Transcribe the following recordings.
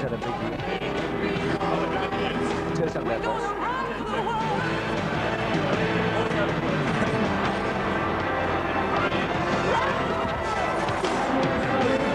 had a big year. Tell us something about boss.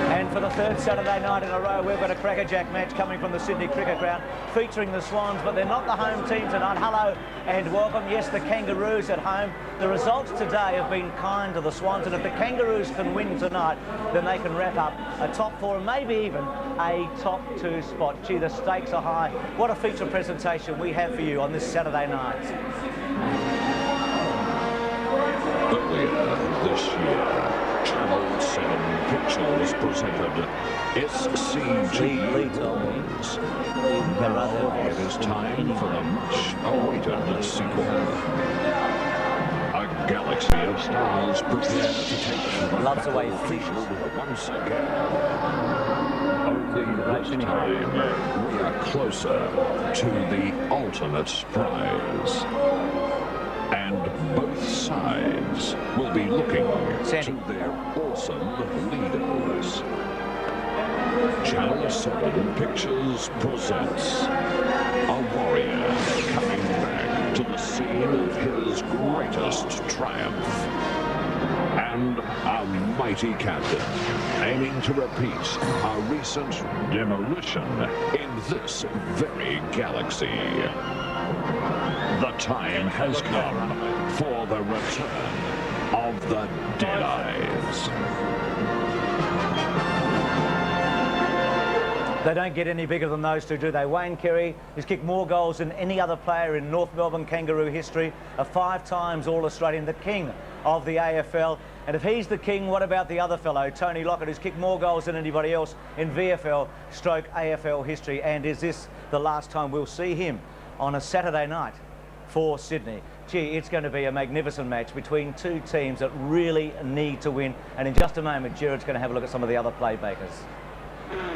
And for the third Saturday night in a row, we've got a crackerjack match coming from the Sydney Cricket Ground featuring the Swans, but they're not the home team tonight. Hello and welcome. Yes, the Kangaroos at home. The results today have been kind to the Swans, and if the Kangaroos can win tonight, then they can wrap up a top 4 and maybe even a top 2 spot. Gee, the stakes are high. What a feature presentation we have for you on this Saturday night. Earlier this year, Channel 7 Pictures presented SCG Awards. Now it is time for a much-awaited sequel. A galaxy of stars prepare to take Loves the way he field once again. Only this time, we are closer to the ultimate prize. And both sides will be looking to their awesome leaders. Channel 7 Pictures presents a warrior coming back to the scene of his greatest triumph. And a mighty captain aiming to repeat a recent demolition in this very galaxy. The time has come for the return of the Deadeyes. They don't get any bigger than those two, do they? Wayne Carey has kicked more goals than any other player in North Melbourne Kangaroo history, a 5 times All-Australian, the king of the AFL. And if he's the king, what about the other fellow, Tony Lockett, who's kicked more goals than anybody else in VFL stroke AFL history? And is this the last time we'll see him on a Saturday night for Sydney? Gee, it's going to be a magnificent match between two teams that really need to win. And in just a moment, Jared's going to have a look at some of the other playmakers.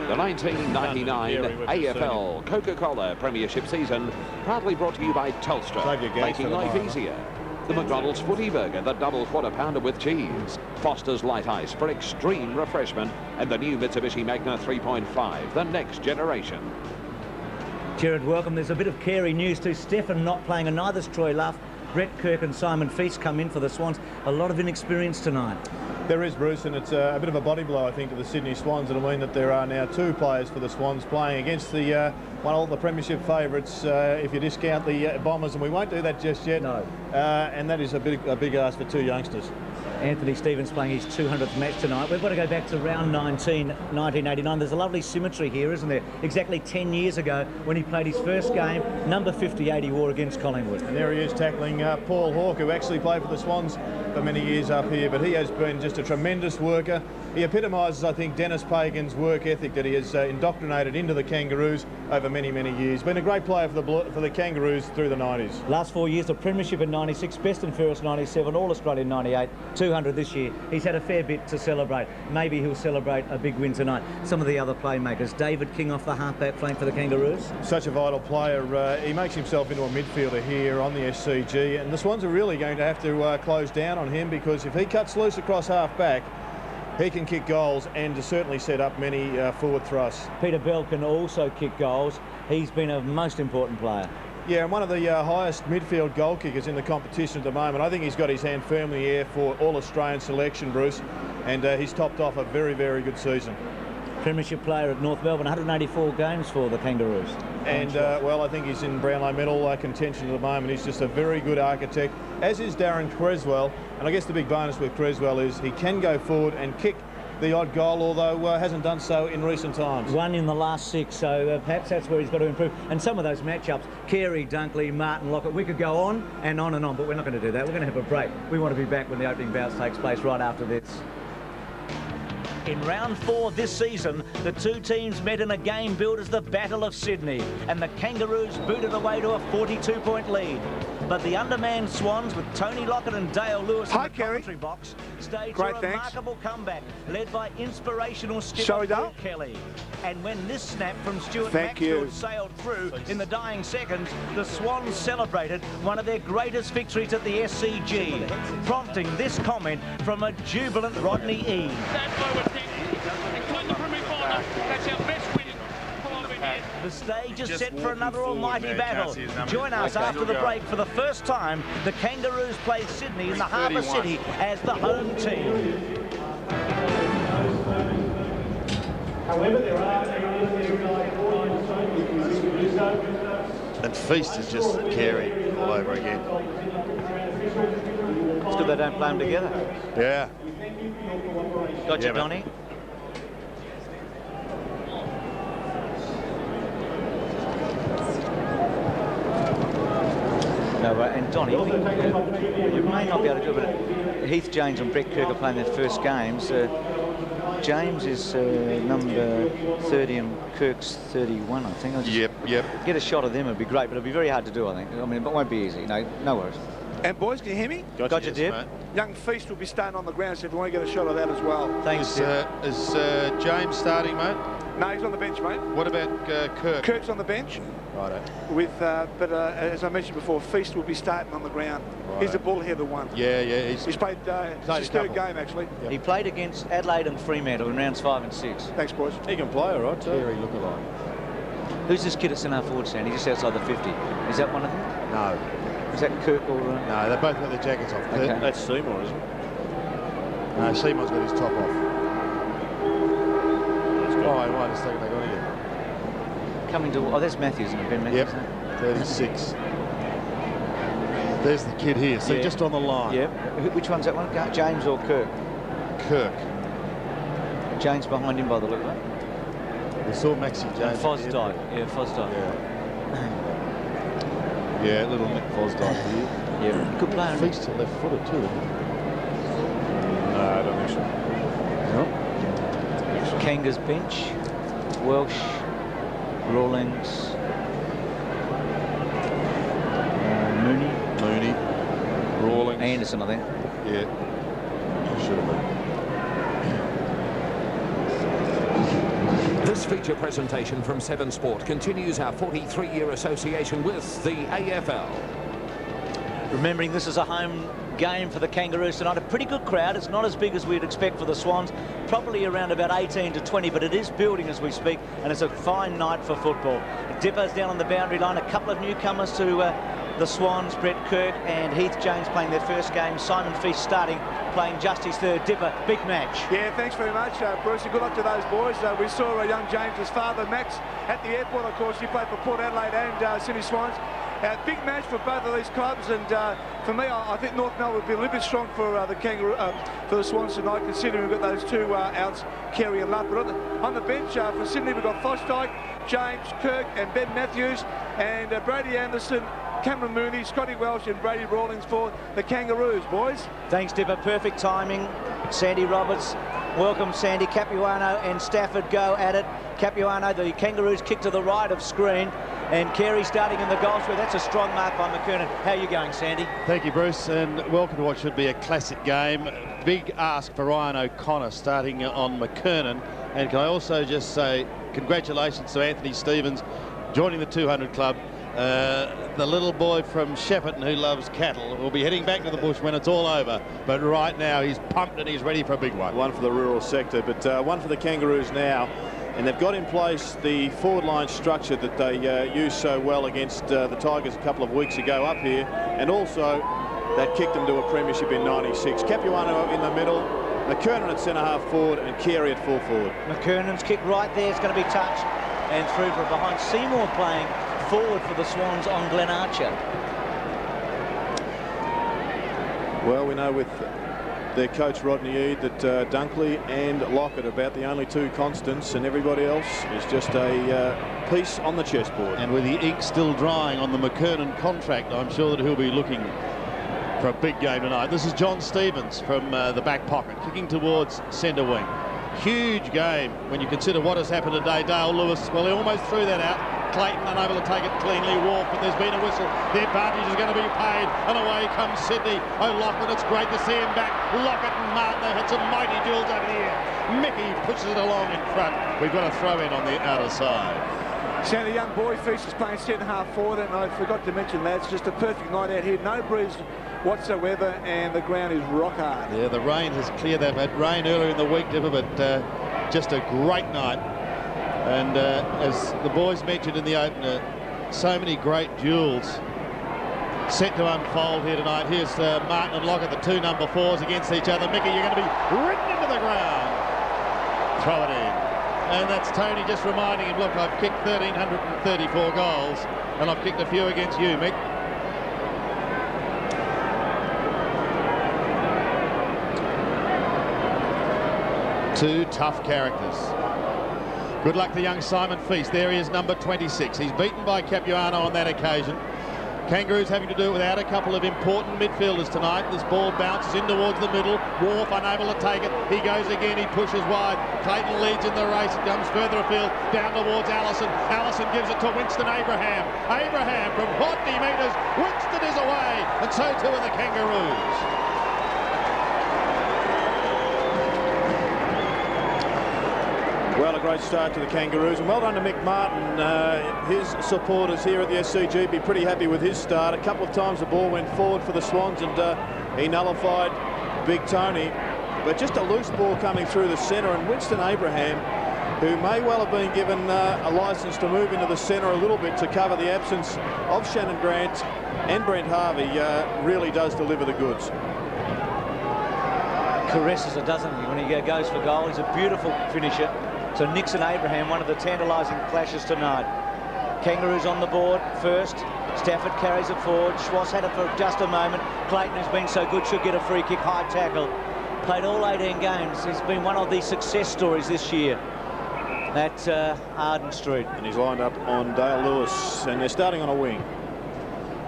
The 1999 AFL Coca-Cola Premiership season, proudly brought to you by Telstra, making life easier. The McDonald's Footy Burger, the double quarter pounder with cheese. Foster's Light Ice for extreme refreshment. And the new Mitsubishi Magna 3.5, the next generation. Jared, welcome. There's a bit of Carey news too. Stefan not playing, and neither's Troy Luff. Brett Kirk and Simon Feast come in for the Swans. A lot of inexperience tonight. There is, Bruce, and it's a bit of a body blow, I think, to the Sydney Swans. It'll mean that there are now 2 players for the Swans playing against the one of the premiership favourites, if you discount the Bombers, and we won't do that just yet. No. And that is a big ask for 2 youngsters. Anthony Stevens playing his 200th match tonight. We've got to go back to round 19, 1989. There's a lovely symmetry here, isn't there? Exactly 10 years ago when he played his first game, number 58 he wore against Collingwood. And there he is tackling Paul Hawke, who actually played for the Swans for many years up here, but he has been just a tremendous worker. He epitomises, I think, Denis Pagan's work ethic that he has indoctrinated into the Kangaroos over many years. Been a great player for the Kangaroos through the 90s. Last 4 years, the Premiership in 96, Best and Fairest 97, All-Australian 98, 200 this year. He's had a fair bit to celebrate. Maybe he'll celebrate a big win tonight. Some of the other playmakers. David King off the halfback flank for the Kangaroos. Such a vital player. He makes himself into a midfielder here on the SCG, and the Swans are really going to have to close down on him, because if he cuts loose across half-back, he can kick goals and to certainly set up many forward thrusts. Peter Bell can also kick goals. He's been a most important player. Yeah, and one of the highest midfield goal kickers in the competition at the moment. I think he's got his hand firmly in the air for All-Australian selection, Bruce, and he's topped off a very good season. Premiership player at North Melbourne, 184 games for the Kangaroos. And, well, I think he's in Brownlow medal contention at the moment. He's just a very good architect, as is Darren Creswell. And I guess the big bonus with Creswell is he can go forward and kick the odd goal, although hasn't done so in recent times. 1 in the last 6, so perhaps that's where he's got to improve. And some of those matchups, Carey, Dunkley, Martin, Lockett, we could go on, but we're not going to do that. We're going to have a break. We want to be back when the opening bounce takes place right after this. In round 4 this season, the 2 teams met in a game billed as the Battle of Sydney, and the Kangaroos booted away to a 42-point lead. But the undermanned Swans, with Tony Lockett and Dale Lewis in the commentary box, staged a remarkable comeback, led by inspirational skipper Paul Kelly. And when this snap from Stuart Maxfield sailed through in the dying seconds, the Swans celebrated one of their greatest victories at the SCG, prompting this comment from a jubilant Rodney E. Include the Premier Final. That's our best win. The stage is set for another almighty battle. Join us after the break for the first time. The Kangaroos play Sydney in the Harbour City as the home team. However, there are and Feast is just Carey all over again. It's good they don't play them together. Yeah. Gotcha, Donnie. No, and Donnie, you may not be able to do it, but Heath James and Brett Kirk are playing their first games. James is number 30 and Kirk's 31, I think. Yep. Get a shot of them would be great, but it'll be very hard to do, I think. I mean, it won't be easy. No worries. And boys, can you hear me? Gotcha, Dib. Young Feast will be starting on the ground, so if you want to get a shot of that as well. Thanks, Is James starting, mate? No, he's on the bench, mate. What about Kirk? Kirk's on the bench. Righto. But as I mentioned before, Feast will be starting on the ground. Righto. He's a bullheaded one. Yeah. He's played his third game, actually. Yep. He played against Adelaide and Fremantle in rounds 5 and 6. Thanks, boys. He can play all right, too. Carey look-alike. Who's this kid at centre forward, Sandy? Just outside the 50. Is that one of them? No. Is that Kirk or... No, they both got their jackets off. Okay. That's Seymour, isn't it? No, Seymour's got his top off. Oh, wait a second, they got again. Coming to... Oh, there's Matthews, isn't it? Ben Matthews. Yep, 36. There's the kid here, see, just on the line. Yep. Which one's that one? James or Kirk? Kirk. James behind him by the look of it. We saw Maxi James. Fosdyke. Yeah, Fosdyke. Yeah, little Nick Fosdyke here. Yeah, good player. Feast left-footed too, isn't he? No, I don't think so. No. Kanga's bench. Welsh. Rawlings. Mooney. Rawlings. Anderson, I think. Yeah. Should have been. This feature presentation from 7 Sport continues our 43-year association with the AFL. Remembering this is a home game for the Kangaroos tonight. A pretty good crowd. It's not as big as we'd expect for the Swans. Probably around about 18 to 20, but it is building as we speak, and it's a fine night for football. Dipper's down on the boundary line. A couple of newcomers to the Swans, Brett Kirk and Heath James playing their first game. Simon Feast starting, playing just his third. Dipper, big match. Yeah, thanks very much, Bruce. Good luck to those boys. We saw young James's father, Max, at the airport. Of course, he played for Port Adelaide and Sydney Swans. Big match for both of these clubs, and for me, I think North Melbourne would be a little bit strong for the for the Swans tonight, considering we've got those two outs, Carey and Lutt. But on the bench for Sydney, we've got Fosdyke, James, Kirk, and Ben Matthews, and Brady Anderson, Cameron Mooney, Scotty Welsh, and Brady Rawlings for the Kangaroos, boys. Thanks, Dipper. Perfect timing. Sandy Roberts. Welcome, Sandy. Capuano and Stafford go at it. Capuano, the Kangaroos kick to the right of screen, and Carey starting in the goal square. That's a strong mark by McKernan. How are you going, Sandy? Thank you, Bruce, and welcome to what should be a classic game. Big ask for Ryan O'Connor starting on McKernan. And can I also just say congratulations to Anthony Stevens joining the 200 club. The little boy from Shepparton who loves cattle will be heading back to the bush when it's all over, but right now he's pumped and he's ready for a big one. One for the rural sector, but one for the Kangaroos now, and they've got in place the forward line structure that they used so well against the Tigers a couple of weeks ago up here, and also that kicked them to a premiership in '96. Capuano in the middle, McKernan at centre half forward, and Carey at full forward. McKernan's kick right there is going to be touched and through from behind. Seymour playing forward for the Swans on Glenn Archer. Well, we know with their coach Rodney Eade that Dunkley and Lockett are about the only two constants, and everybody else is just a piece on the chessboard. And with the ink still drying on the McKernan contract, I'm sure that he'll be looking for a big game tonight. This is John Stevens from the back pocket, kicking towards centre wing. Huge game when you consider what has happened today. Dale Lewis, well, he almost threw that out. Clayton unable to take it cleanly. Wolf, but there's been a whistle. The advantage is going to be paid, and away comes Sydney. O'Loughlin, it's great to see him back. Lockett and Martin, they've had some mighty duels over here. Mickey pushes it along in front. We've got a throw in on the outer side. Sandy, young boy, Feast is playing centre half forward, and I forgot to mention that it's just a perfect night out here. No breeze whatsoever, and the ground is rock hard. Yeah, the rain has cleared. They've had rain earlier in the week, Dipper, but just a great night. And as the boys mentioned in the opener, so many great duels set to unfold here tonight. Here's Martin and Lockett, the two number 4s against each other. Mickey, you're going to be ridden into the ground. Throw it in. And that's Tony just reminding him, look, I've kicked 1,334 goals and I've kicked a few against you, Mick. Two tough characters. Good luck to young Simon Feast. There he is, number 26. He's beaten by Capuano on that occasion. Kangaroos having to do it without a couple of important midfielders tonight. This ball bounces in towards the middle. Wharf unable to take it. He goes again. He pushes wide. Clayton leads in the race. It comes further afield. Down towards Allison. Allison gives it to Winston Abraham. Abraham from 40 metres. Winston is away. And so too are the Kangaroos. Well, a great start to the Kangaroos, and well done to Mick Martin. His supporters here at the SCG be pretty happy with his start. A couple of times the ball went forward for the Swans, and he nullified Big Tony. But just a loose ball coming through the centre, and Winston Abraham, who may well have been given a licence to move into the centre a little bit to cover the absence of Shannon Grant and Brent Harvey, really does deliver the goods. Caresses it, doesn't he, when he goes for goal. He's a beautiful finisher. So Nixon Abraham, one of the tantalising clashes tonight. Kangaroos on the board first. Stafford carries it forward. Schwass had it for just a moment. Clayton, who's been so good, should get a free kick. High tackle. Played all 18 games. He's been one of the success stories this year at Arden Street. And he's lined up on Dale Lewis, and they're starting on a wing.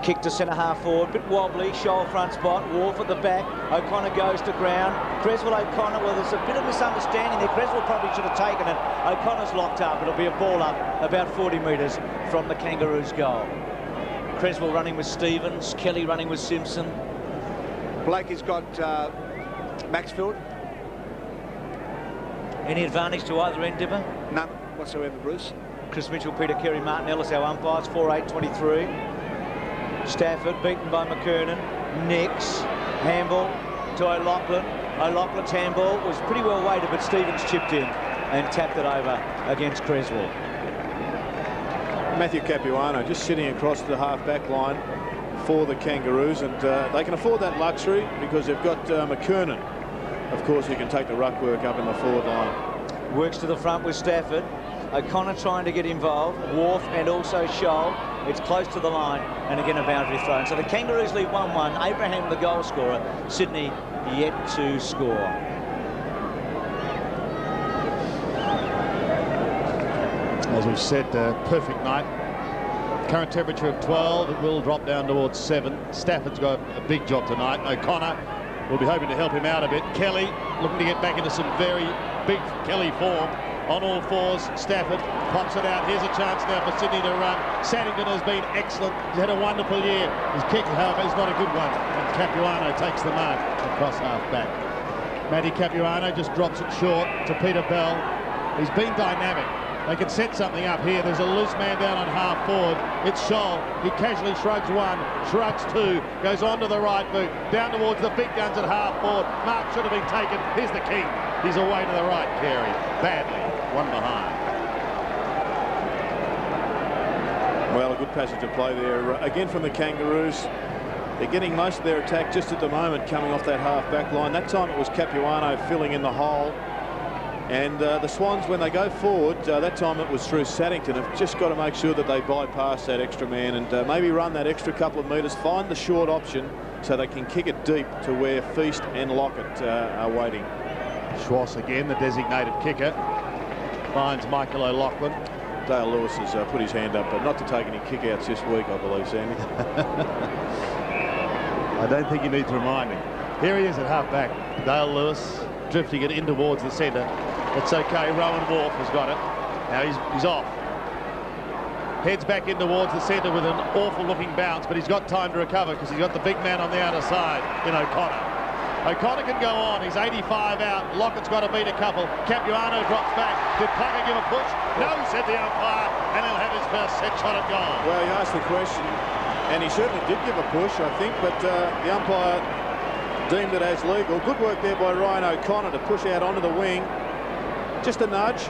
Kick to centre half forward, bit wobbly, Shoal front spot, Wharf at the back, O'Connor goes to ground, Creswell O'Connor, well there's a bit of misunderstanding there, Creswell probably should have taken it, O'Connor's locked up, it'll be a ball up about 40 metres from the Kangaroos goal. Creswell running with Stevens, Kelly running with Simpson. Blake has got Maxfield. Any advantage to either end, Dipper? None whatsoever, Bruce. Chris Mitchell, Peter Carey, Martin Ellis, our umpires, 4-8-23. Stafford beaten by McKernan. Nix, handball to O'Loughlin. O'Loughlin's handball was pretty well weighted, but Stevens chipped in and tapped it over against Creswell. Matthew Capuano just sitting across the half-back line for the Kangaroos, and they can afford that luxury because they've got McKernan, of course, who can take the ruck work up in the forward line. Works to the front with Stafford. O'Connor trying to get involved. Wharf and also Shoal. It's close to the line, and again a boundary thrown. So the Kangaroos lead 1-1. Abraham the goal scorer. Sydney yet to score. As we've said, perfect night. Current temperature of 12. It will drop down towards 7. Stafford's got a big job tonight. O'Connor will be hoping to help him out a bit. Kelly looking to get back into some very big Kelly form. On all fours, Stafford pops it out. Here's a chance now for Sydney to run. Saddington has been excellent. He's had a wonderful year. His kick, however, is not a good one. And Capuano takes the mark across half-back. Matty Capuano just drops it short to Peter Bell. He's been dynamic. They can set something up here. There's a loose man down on half-forward. It's Scholl. He casually shrugs one, shrugs two, goes on to the right boot, down towards the big guns at half-forward. Mark should have been taken. Here's the king. He's away to the right, Carey. Badly. One behind. Well, a good passage of play there. Again from the Kangaroos. They're getting most of their attack just at the moment coming off that half-back line. That time it was Capuano filling in the hole. And the Swans, when they go forward, that time it was through Saddington, have just got to make sure that they bypass that extra man and maybe run that extra couple of metres, find the short option so they can kick it deep to where Feast and Lockett are waiting. Schwass again, the designated kicker, finds Michael O'Loughlin. Dale Lewis has put his hand up, but not to take any kick-outs this week, I believe, Sandy. I don't think you need to remind me. Here he is at half-back. Dale Lewis drifting it in towards the centre. It's okay, Rowan Wharf has got it. Now he's off. Heads back in towards the centre with an awful-looking bounce, but he's got time to recover because he's got the big man on the outer side in O'Connor. O'Connor can go on. He's 85 out. Lockett's got to beat a couple. Capuano drops back. Did Plugger give a push? No, said the umpire, and he'll have his first set shot at goal. Well, he asked the question, and he certainly did give a push, I think, but the umpire deemed it as legal. Good work there by Ryan O'Connor to push out onto the wing. Just a nudge.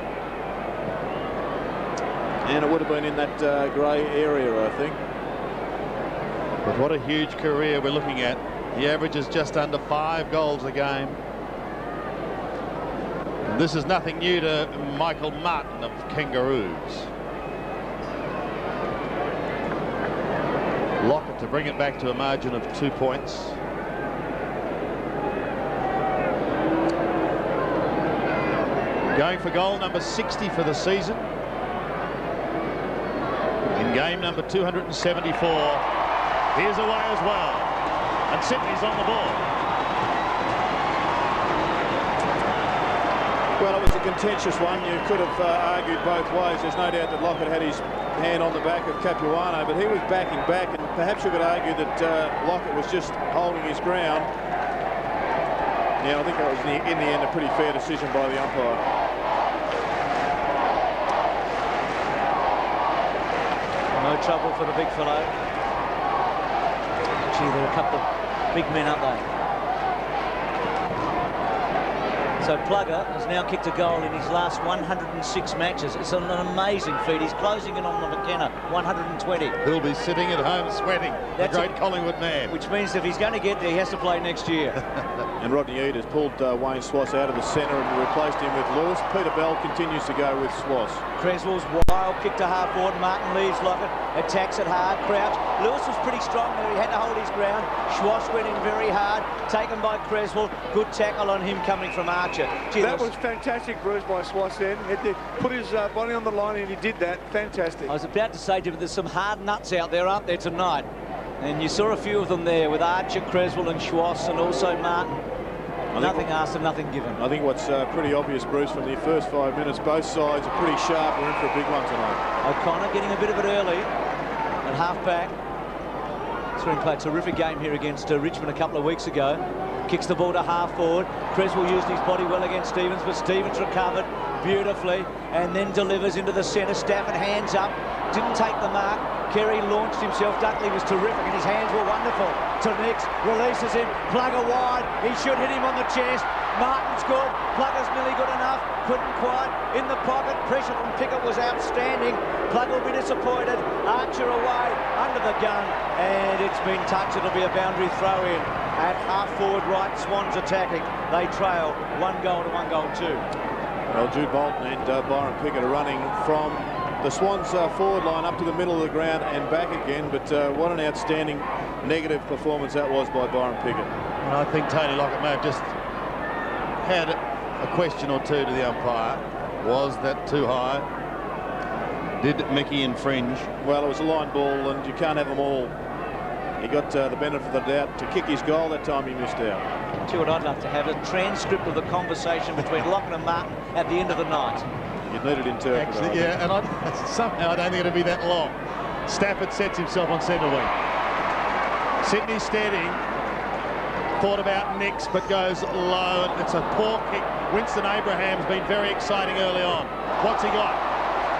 And it would have been in that grey area, I think. But what a huge career we're looking at. He averages just under 5 goals a game. And this is nothing new to Michael Martin of Kangaroos. Lockett to bring it back to a margin of 2 points. Going for goal number 60 for the season. In game number 274. Here's away as well. And Sydney's on the ball. Well, it was a contentious one. You could have argued both ways. There's no doubt that Lockett had his hand on the back of Capuano, but he was backing back, and perhaps you could argue that Lockett was just holding his ground. Yeah, I think that was in the end a pretty fair decision by the umpire. No trouble for the big fellow. Actually, there are a couple of big men up there. So Plugger has now kicked a goal in his last 106 matches. It's an amazing feat. He's closing in on the McKenna, 120. He'll be sitting at home sweating. The great Collingwood man. Which means if he's going to get there, he has to play next year. And Rodney Eade has pulled Wayne Swass out of the centre and replaced him with Lewis. Peter Bell continues to go with Swass. Creswell's wild kick to half forward. Martin leaves Lockett, attacks it hard. Crouch. Lewis was pretty strong there. He had to hold his ground. Schwass went in very hard. Taken by Creswell. Good tackle on him coming from Archer. Gee, that was fantastic, Bruce, by Swass then. He had to put his body on the line, and he did that. Fantastic. I was about to say to him, there's some hard nuts out there, aren't there, tonight? And you saw a few of them there with Archer, Creswell and Schwass, and also Martin. Nothing asked and nothing given. I think what's pretty obvious, Bruce, from the first 5 minutes, both sides are pretty sharp. We're in for a big one tonight. O'Connor getting a bit of it early at half-back. Swing played a terrific game here against Richmond a couple of weeks ago. Kicks the ball to half-forward. Creswell used his body well against Stevens, but Stevens recovered beautifully and then delivers into the centre. Stafford hands up, didn't take the mark. Kerry launched himself. Dunkley was terrific and his hands were wonderful. To Nix, releases him. Plugger wide. He should hit him on the chest. Martin's good. Plugger's nearly good enough. Couldn't quite. In the pocket. Pressure from Pickett was outstanding. Plugger will be disappointed. Archer away. Under the gun. And it's been touched. It'll be a boundary throw in. At half forward right, Swans attacking. They trail 1 goal to 1 goal 2. Well, Jude Bolton and Byron Pickett are running from the Swans forward line up to the middle of the ground and back again, but what an outstanding negative performance that was by Byron Pickett. And I think Tony Lockett may have just had a question or two to the umpire. Was that too high? Did Mickey infringe? Well, it was a line ball and you can't have them all. He got the benefit of the doubt to kick his goal. That time he missed out. See what I'd love to have, a transcript of the conversation between Lockett and Martin at the end of the night. You'd need it interpreted. Actually, yeah, and somehow I don't think it'll be that long. Stafford sets himself on centre wing. Sydney steady. Thought about Nix, but goes low. And it's a poor kick. Winston Abraham's been very exciting early on. What's he got?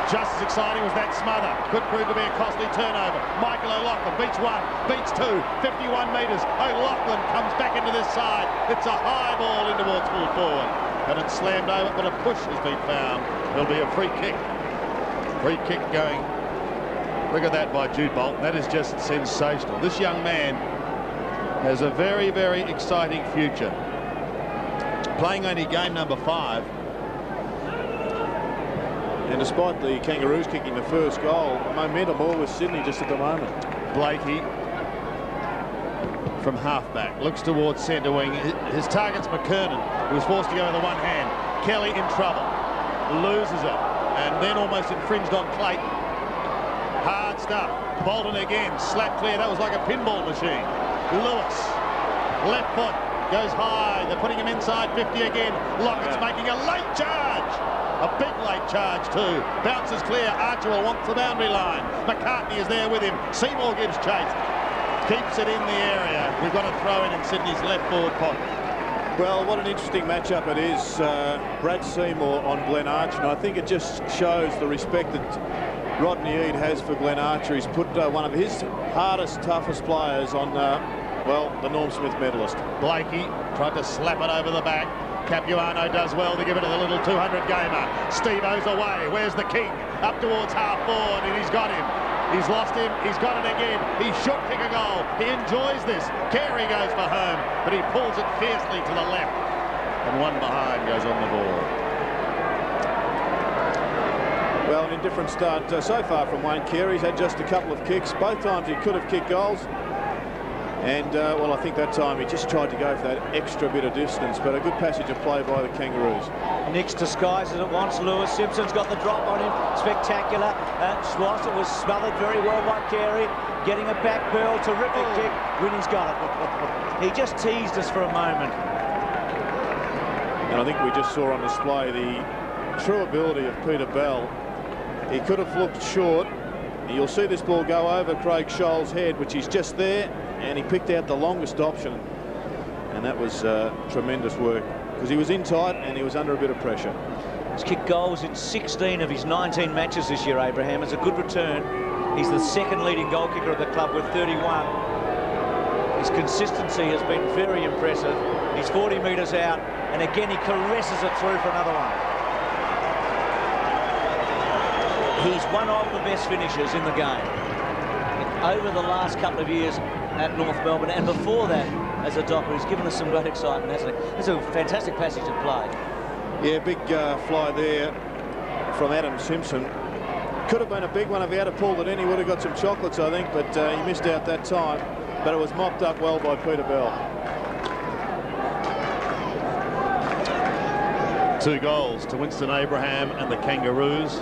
Just as exciting was that smother. Could prove to be a costly turnover. Michael O'Loughlin beats 1, beats 2, 51 metres. O'Loughlin comes back into this side. It's a high ball in towards full forward. And it's slammed over, but a push has been found. It'll be a free kick. Free kick going. Look at that by Jude Bolton. That is just sensational. This young man has a very, very exciting future. Playing only game number 5. And despite the Kangaroos kicking the first goal, momentum all with Sydney just at the moment. Blakey from halfback looks towards centre wing. His target's McKernan, who was forced to go with the one hand. Kelly in trouble, loses it, and then almost infringed on Clayton. Hard stuff. Bolton again, slap clear. That was like a pinball machine. Lewis, left foot, goes high. They're putting him inside 50 again. Lockett's making a late charge. A big late charge too. Bounces clear. Archer will want the boundary line. McCartney is there with him. Seymour gives chase. Keeps it in the area. We've got a throw in Sydney's left forward pocket. Well, what an interesting matchup it is. Brad Seymour on Glenn Archer. And I think it just shows the respect that Rodney Eade has for Glenn Archer. He's put one of his hardest, toughest players on, well, the Norm Smith medalist. Blakey tried to slap it over the back. Capuano does well to give it to the little 200 gamer. Steve-O's away. Where's the king? Up towards half forward, and he's got him. He's lost him. He's got it again. He should kick a goal. He enjoys this. Carey goes for home, but he pulls it fiercely to the left. And one behind goes on the ball. Well, an indifferent start so far from Wayne Carey. He's had just a couple of kicks. Both times he could have kicked goals. And, well, I think that time he just tried to go for that extra bit of distance, but a good passage of play by the Kangaroos. Nix disguises it once. Lewis Simpson's got the drop on him. Spectacular. Schwartz, it was smothered very well by Carey. Getting it back, Pearl. Terrific kick. Winnie's got it. He just teased us for a moment. And I think we just saw on display the true ability of Peter Bell. He could have looked short. You'll see this ball go over Craig Scholl's head, which is just there, and he picked out the longest option. And that was tremendous work, because he was in tight and he was under a bit of pressure. He's kicked goals in 16 of his 19 matches this year, Abraham. It's a good return. He's the second leading goal kicker of the club with 31. His consistency has been very impressive. He's 40 metres out, and again he caresses it through for another one. He's one of the best finishers in the game. Over the last couple of years at North Melbourne, and before that as a Docker, he's given us some great excitement, hasn't he? It's a fantastic passage of play. Yeah, big fly there from Adam Simpson. Could have been a big one if he had pulled it in. He would have got some chocolates, I think, but he missed out that time. But it was mopped up well by Peter Bell. 2 goals to Winston Abraham and the Kangaroos.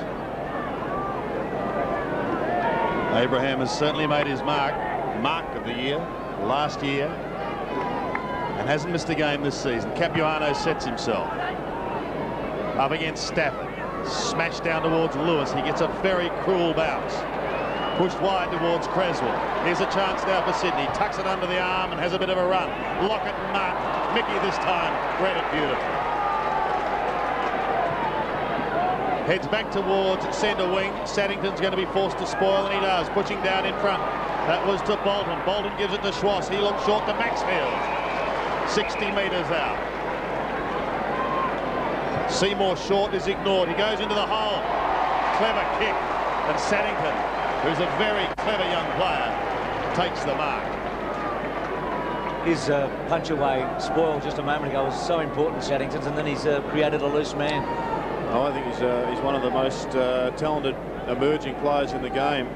Abraham has certainly made his mark of the year, last year, and hasn't missed a game this season. Capuano sets himself up against Stafford, smashed down towards Lewis. He gets a very cruel bounce, pushed wide towards Creswell. Here's a chance now for Sydney. Tucks it under the arm and has a bit of a run. Lockett and Martin. Mickey this time read it beautifully. Heads back towards centre wing. Saddington's going to be forced to spoil, and he does, pushing down in front. That was to Bolton. Bolton gives it to Schwartz. He looks short to Maxfield. 60 metres out. Seymour short is ignored. He goes into the hole. Clever kick. And Saddington, who's a very clever young player, takes the mark. His punch away spoil just a moment ago was so important, Saddington's, and then he's created a loose man. Oh, I think he's one of the most talented emerging players in the game.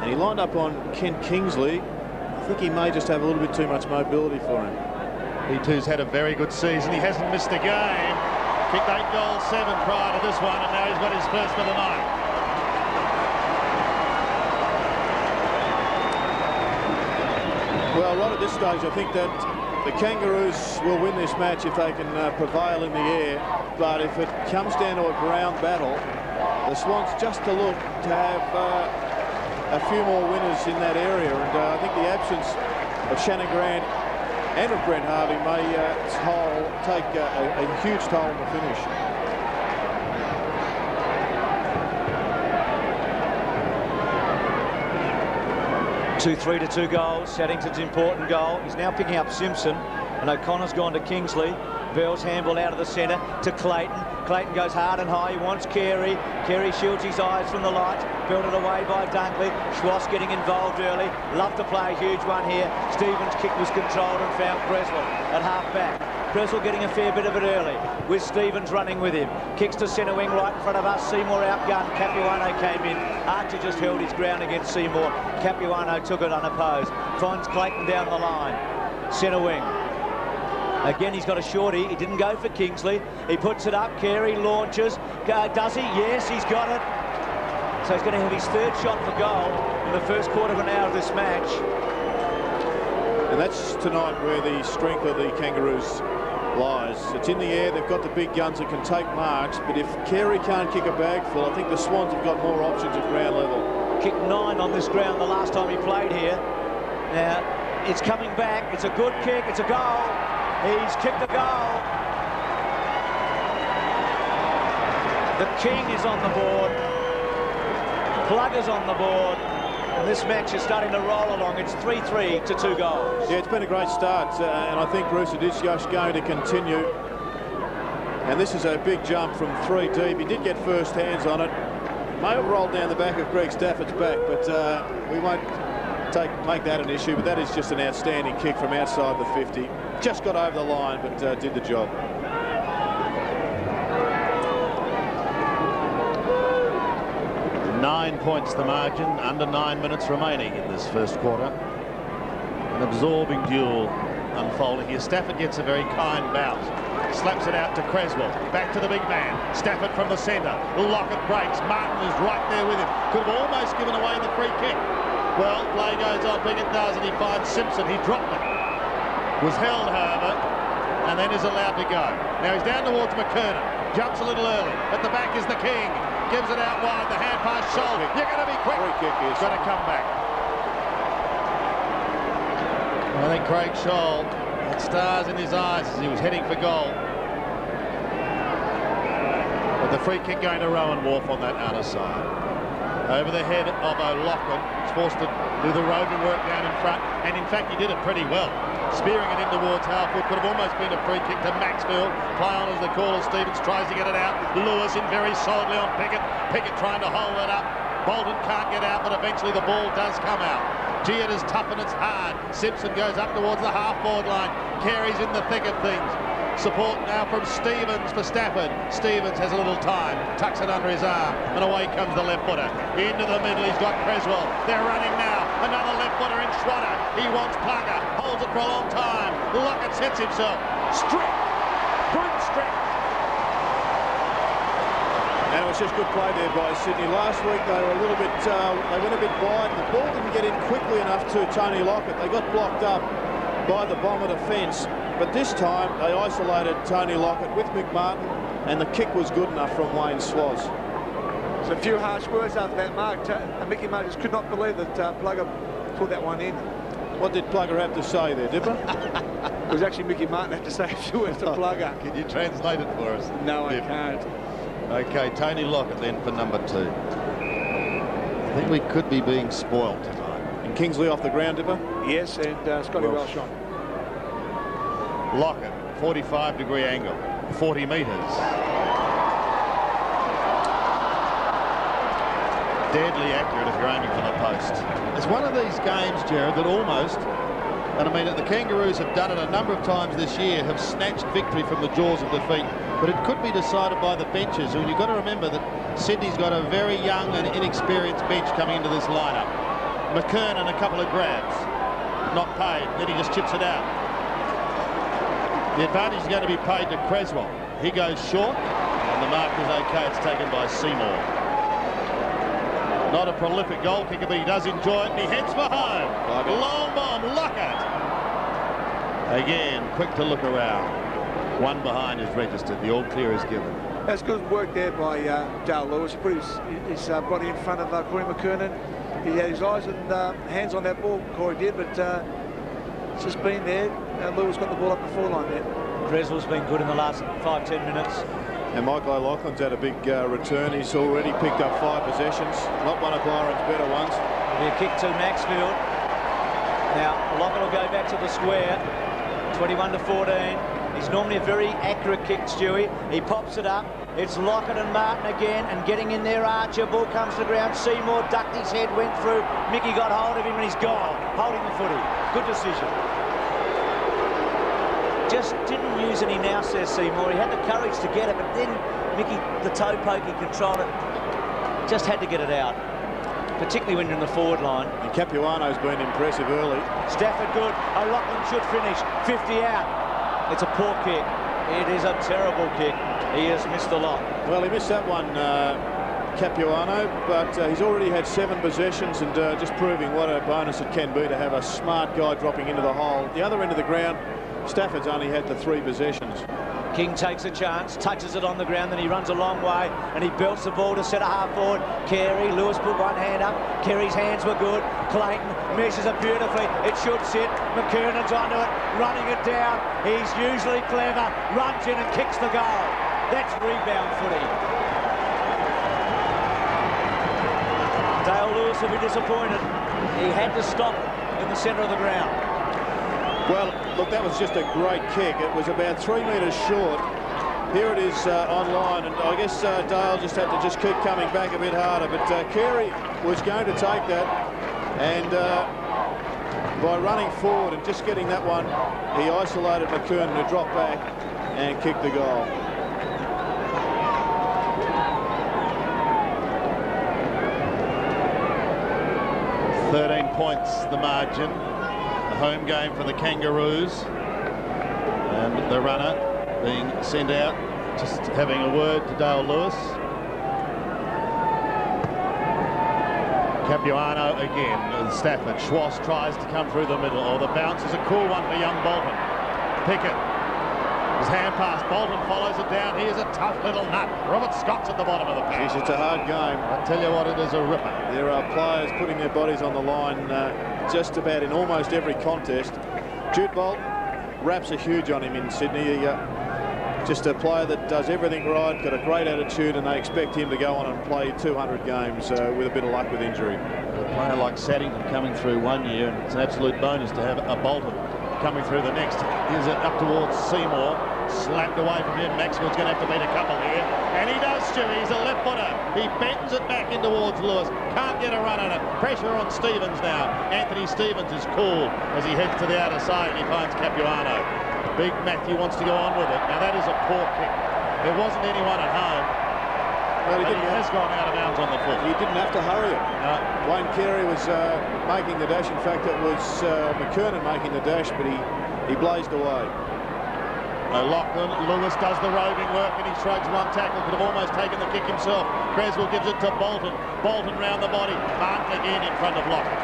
And he lined up on Ken Kingsley. I think he may just have a little bit too much mobility for him. He too's had a very good season. He hasn't missed a game. Kicked 8 goals, 7 prior to this one, and now he's got his first for the night. Well, right at this stage, I think that the Kangaroos will win this match if they can prevail in the air. But if it comes down to a ground battle, the Swans just to look to have a few more winners in that area. And I think the absence of Shannon Grant and of Brent Harvey may take a huge toll on the finish. Two 3-2 goals. Saddington's important goal. He's now picking up Simpson, and O'Connor's gone to Kingsley. Bell's handball out of the centre to Clayton. Clayton goes hard and high. He wants Carey. Carey shields his eyes from the light. Belted away by Dunkley. Schwartz getting involved early. Love to play a huge one here. Stevens' kick was controlled and found Creswell at half back. Creswell getting a fair bit of it early, with Stevens running with him. Kicks to centre wing right in front of us. Seymour outgunned. Capuano came in. Archer just held his ground against Seymour. Capuano took it unopposed. Finds Clayton down the line. Centre wing. Again, he's got a shorty. He didn't go for Kingsley. He puts it up. Carey launches. Does he? Yes, he's got it. So he's going to have his third shot for goal in the first quarter of an hour of this match. And that's tonight where the strength of the Kangaroos lies. It's in the air. They've got the big guns that can take marks. But if Carey can't kick a bag full, I think the Swans have got more options at ground level. Kicked 9 on this ground the last time he played here. Now, it's coming back. It's a good kick. It's a goal. He's kicked a goal. The King is on the board. Plugger's on the board. And this match is starting to roll along. It's 3-3 to 2 goals. Yeah, it's been a great start. And I think Bruce Adisyo's going to continue. And this is a big jump from 3 deep. He did get first hands on it. May have rolled down the back of Greg Stafford's back, but we won't make that an issue. But that is just an outstanding kick from outside the 50. Just got over the line, but did the job. Nine points the margin, under 9 minutes remaining in this first quarter. An absorbing duel unfolding here. Stafford gets a very kind bounce. Slaps it out to Creswell. Back to the big man. Stafford from the centre. Lockett breaks. Martin is right there with him. Could have almost given away the free kick. Well, play goes on. Pickett does, and he finds Simpson. He dropped it. Was held, however, and then is allowed to go. Now he's down towards McKernan. Jumps a little early. At the back is the King. Gives it out wide. The hand pass shoulder. You're going to be quick. Free kick is. Got to come back. I think Craig Scholl had stars in his eyes as he was heading for goal. But the free kick going to Rowan Wharf on that outer side. Over the head of O'Loughlin. He's forced to do the roving work down in front. And in fact, he did it pretty well. Spearing it in towards Halfwood. Could have almost been a free kick to Maxfield. Play on as the caller. Stevens tries to get it out. Lewis in very solidly on Pickett. Pickett trying to hold it up. Bolton can't get out, but eventually the ball does come out. Gee, it is tough and it's hard. Simpson goes up towards the half-forward line. Carey's in the thick of things. Support now from Stevens for Stafford. Stevens has a little time. Tucks it under his arm. And away comes the left footer. Into the middle, he's got Creswell. They're running now. Another left footer in Schwatter. He wants Plugger. Holds it for a long time. Lockett sets himself. Strick. Good strick. And it was just good play there by Sydney. Last week they were a little bit, they went a bit wide. The ball didn't get in quickly enough to Tony Lockett. They got blocked up by the bomber defence. But this time they isolated Tony Lockett with McMartin, and the kick was good enough from Wayne Swaz. There's a few harsh words after that mark. Mickey Martin just could not believe that Plugger put that one in. What did Plugger have to say there, Dipper? It was actually Mickey Martin had to say a few words to Plugger. Can you translate it for us? No, I can't. Okay, Tony Lockett then for number 2. I think we could be being spoiled tonight. And Kingsley off the ground, Dipper? Yes, and Scotty Welsh on. Lockett, 45-degree angle, 40 metres. Deadly accurate if you're aiming for the post. It's one of these games, Gerard, that almost, and I mean the Kangaroos have done it a number of times this year, have snatched victory from the jaws of defeat. But it could be decided by the benches, and you've got to remember that Sydney's got a very young and inexperienced bench coming into this lineup. McKernan a couple of grabs, not paid, then he just chips it out. The advantage is going to be paid to Creswell. He goes short, and the mark is okay. It's taken by Seymour. Not a prolific goal kicker, but he does enjoy it, and he heads for home. Long bomb, Lockett. Again, quick to look around. One behind is registered. The all clear is given. That's good work there by Dale Lewis. He put his body in front of Corey McKernan. He had his eyes and hands on that ball, Corey did, but it's just been there. Lewis got the ball up the full line there. Creswell's been good in the last 5-10 minutes. And Michael O'Loughlin's had a big return. He's already picked up 5 possessions. Not one of Byron's better ones. Be a kick to Maxfield. Now, Lockett will go back to the square. 21-14. He's normally a very accurate kick, Stewie. He pops it up. It's Lockett and Martin again, and getting in there, Archer. Ball comes to the ground. Seymour ducked his head, went through. Mickey got hold of him, and he's gone. Holding the footy. Good decision. Just didn't use any now, says Seymour. He had the courage to get it, but then Mickey, the toe poke, he controlled it. Just had to get it out, particularly when you're in the forward line. And Capuano's been impressive early. Stafford good. O'Loughlin should finish. 50 out. It's a poor kick. It is a terrible kick. He has missed a lot. Well, he missed that one, Capuano, but he's already had 7 possessions, and just proving what a bonus it can be to have a smart guy dropping into the hole. The other end of the ground, Stafford's only had the 3 possessions. King takes a chance, touches it on the ground, then he runs a long way, and he belts the ball to centre half forward. Carey, Lewis put one hand up. Carey's hands were good. Clayton meshes it beautifully. It should sit. McKernan's onto it, running it down. He's usually clever, runs in and kicks the goal. That's rebound footy. Dale Lewis will be disappointed. He had to stop in the centre of the ground. Well, look, that was just a great kick. It was about 3 metres short, Here it is online, and I guess Dale just had to just keep coming back a bit harder, but Carey was going to take that, and by running forward and just getting that one, he isolated McKernan, who dropped back and kicked the goal. Points the margin. A home game for the Kangaroos, and the runner being sent out, just having a word to Dale Lewis. Capuano again. Stafford. Schwass tries to come through the middle. Oh, the bounce is a cool one for young Bolton. Pickett. His hand pass. Bolton follows it down. He is a tough little nut. Robert Scott's at the bottom of the pack. It's a hard game. I tell you what, it is a ripper. There are players putting their bodies on the line just about in almost every contest. Jude Bolton, raps are huge on him in Sydney. Just a player that does everything right, got a great attitude, and they expect him to go on and play 200 games with a bit of luck with injury. A player like Saddington coming through one year, and it's an absolute bonus to have a Bolton coming through the next. Here's it up towards Seymour, slapped away from him. Maxwell's going to have to beat a couple here, and he does, Stu. He's a left footer. He bends it back in towards Lewis. Can't get a run on it. Pressure on Stevens now. Anthony Stevens is cool as he heads to the outer side, and he finds Capuano. Big Matthew wants to go on with it. Now that is a poor kick. There wasn't anyone at home. Well, he has gone out of bounds on the foot. He didn't have to hurry it. No. Wayne Carey was making the dash. In fact, it was McKernan making the dash, but he blazed away. Lachlan Lewis does the roving work, and he shrugs one tackle. Could have almost taken the kick himself. Creswell gives it to Bolton. Bolton round the body. Martin again in front of Lachlan.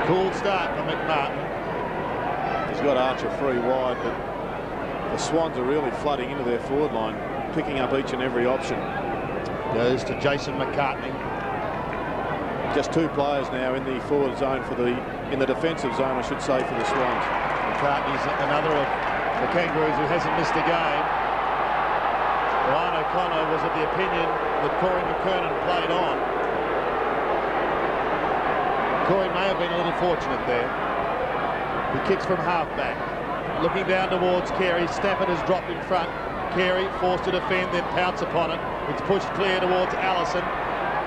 Cool start for McMartin. He's got Archer free wide, but the Swans are really flooding into their forward line, picking up each and every option. Goes to Jason McCartney. Just two players now in the forward zone in the defensive zone, I should say, for the Swans. McCartney's another of the Kangaroos who hasn't missed a game. Ryan O'Connor was of the opinion that Corey McKernan played on. Corey may have been a little fortunate there. He kicks from half-back. Looking down towards Carey. Stafford has dropped in front. Carey forced to defend, then pounce upon it. It's pushed clear towards Allison.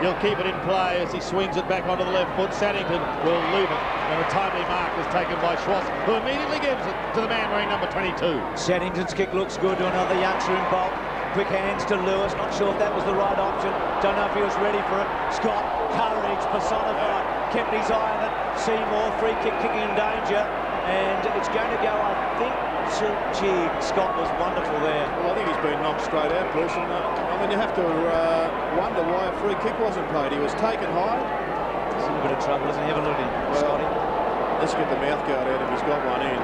He'll keep it in play as he swings it back onto the left foot. Saddington will leave it, and a timely mark is taken by Schwass, who immediately gives it to the man wearing number 22. Saddington's kick looks good to another youngster in bulk. Quick hands to Lewis. Not sure if that was the right option. Don't know if he was ready for it. Scott, courage personified. Kept his eye on it. Seymour, free kick kicking in danger. And it's going to go, I think, gee, Scott was wonderful there. Well, I think he's been knocked straight out, Bruce. And, I mean, you have to wonder why a free kick wasn't paid. He was taken high. He's in a bit of trouble, isn't he? Have a look at him, Scotty. Let's get the mouth guard out if he's got one in.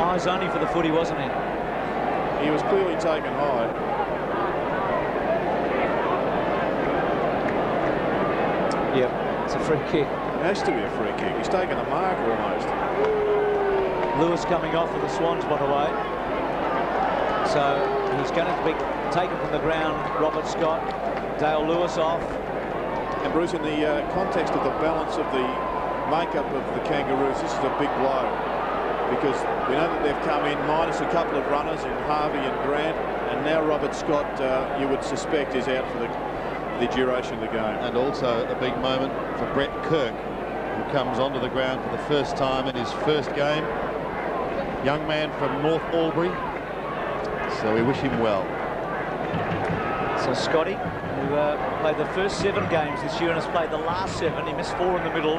Eyes only for the footy, wasn't he? He was clearly taken high. Yep, it's a free kick. It has to be a free kick. He's taken a marker almost. Lewis coming off with the Swans, by the way. So he's going to be taken from the ground. Robert Scott, Dale Lewis off. And Bruce, in the context of the balance of the makeup of the Kangaroos, this is a big blow. Because we know that they've come in minus a couple of runners in Harvey and Grant, and now Robert Scott, you would suspect, is out for the duration of the game. And also a big moment for Brett Kirk, who comes onto the ground for the first time in his first game. Young man from North Albury, so we wish him well. So Scotty, who played the first 7 games this year and has played the last 7. He missed 4 in the middle.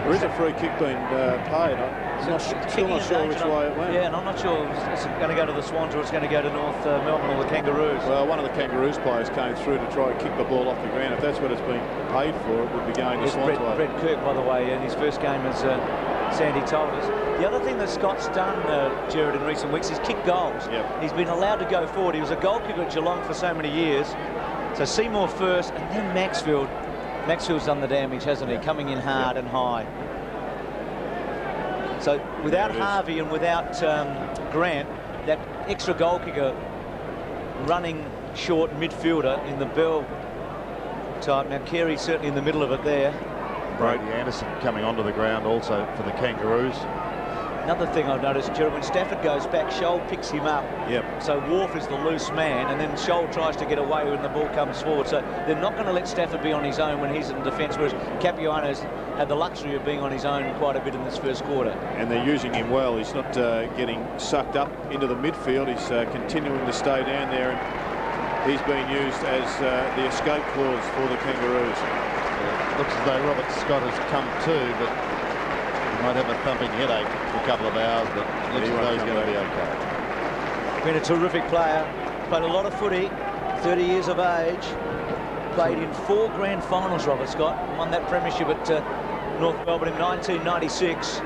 There is a free kick being paid. I'm still not sure which way it went. Yeah, and I'm not sure if it's going to go to the Swans or it's going to go to North Melbourne or the Kangaroos. Well, one of the Kangaroos players came through to try and kick the ball off the ground. If that's what it's been paid for, it would be going to Swans' way. Brett Kirk, by the way, in his first game, as Sandy told us. The other thing that Scott's done, Jared, in recent weeks is kick goals. Yep. He's been allowed to go forward. He was a goal kicker at Geelong for so many years. So Seymour first, and then Maxfield. Maxfield's done the damage, hasn't he? Coming in hard and high. So without Harvey and without Grant, that extra goal kicker running short midfielder in the Bell type. Now Carey's certainly in the middle of it there. Brody Anderson coming onto the ground also for the Kangaroos. Another thing I've noticed, Gerard, when Stafford goes back, Scholl picks him up. Yep. So Wharf is the loose man, and then Scholl tries to get away when the ball comes forward. So they're not going to let Stafford be on his own when he's in defence, whereas Capuano's had the luxury of being on his own quite a bit in this first quarter. And they're using him well. He's not getting sucked up into the midfield. He's continuing to stay down there, and he's being used as the escape clause for the Kangaroos. It looks as though Robert Scott has come to, but he might have a thumping headache for a couple of hours, but it looks as though he's going to be okay. Been a terrific player, played a lot of footy, 30 years of age, played in 4 grand finals, Robert Scott, won that premiership at North Melbourne in 1996.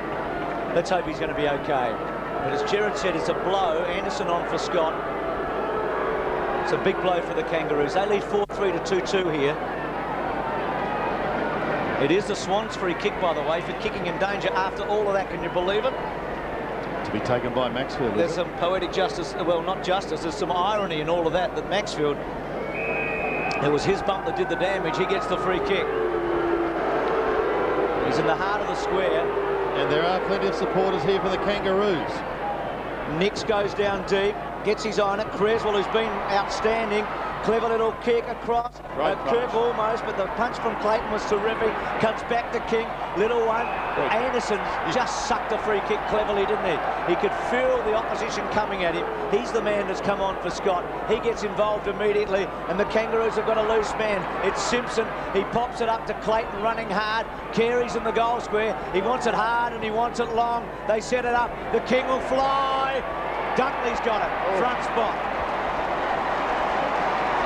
Let's hope he's going to be okay. But as Gerard said, it's a blow. Anderson on for Scott. It's a big blow for the Kangaroos. They lead 4-3 to 2-2 here. It is the Swans' free kick, by the way, for kicking in danger after all of that. Can you believe it? To be taken by Maxfield. There's some poetic justice, well, not justice, there's some irony in all of that, that Maxfield, it was his bump that did the damage. He gets the free kick. He's in the heart of the square. And there are plenty of supporters here for the Kangaroos. Nix goes down deep, gets his eye on it. Creswell, who's been outstanding. Clever little kick across. Kirk almost, but the punch from Clayton was terrific. Comes back to King. Little one. Anderson just sucked a free kick cleverly, didn't he? He could feel the opposition coming at him. He's the man that's come on for Scott. He gets involved immediately, and the Kangaroos have got a loose man. It's Simpson. He pops it up to Clayton, running hard. Carey's in the goal square. He wants it hard and he wants it long. They set it up. The King will fly. Dunkley's got it. Front spot.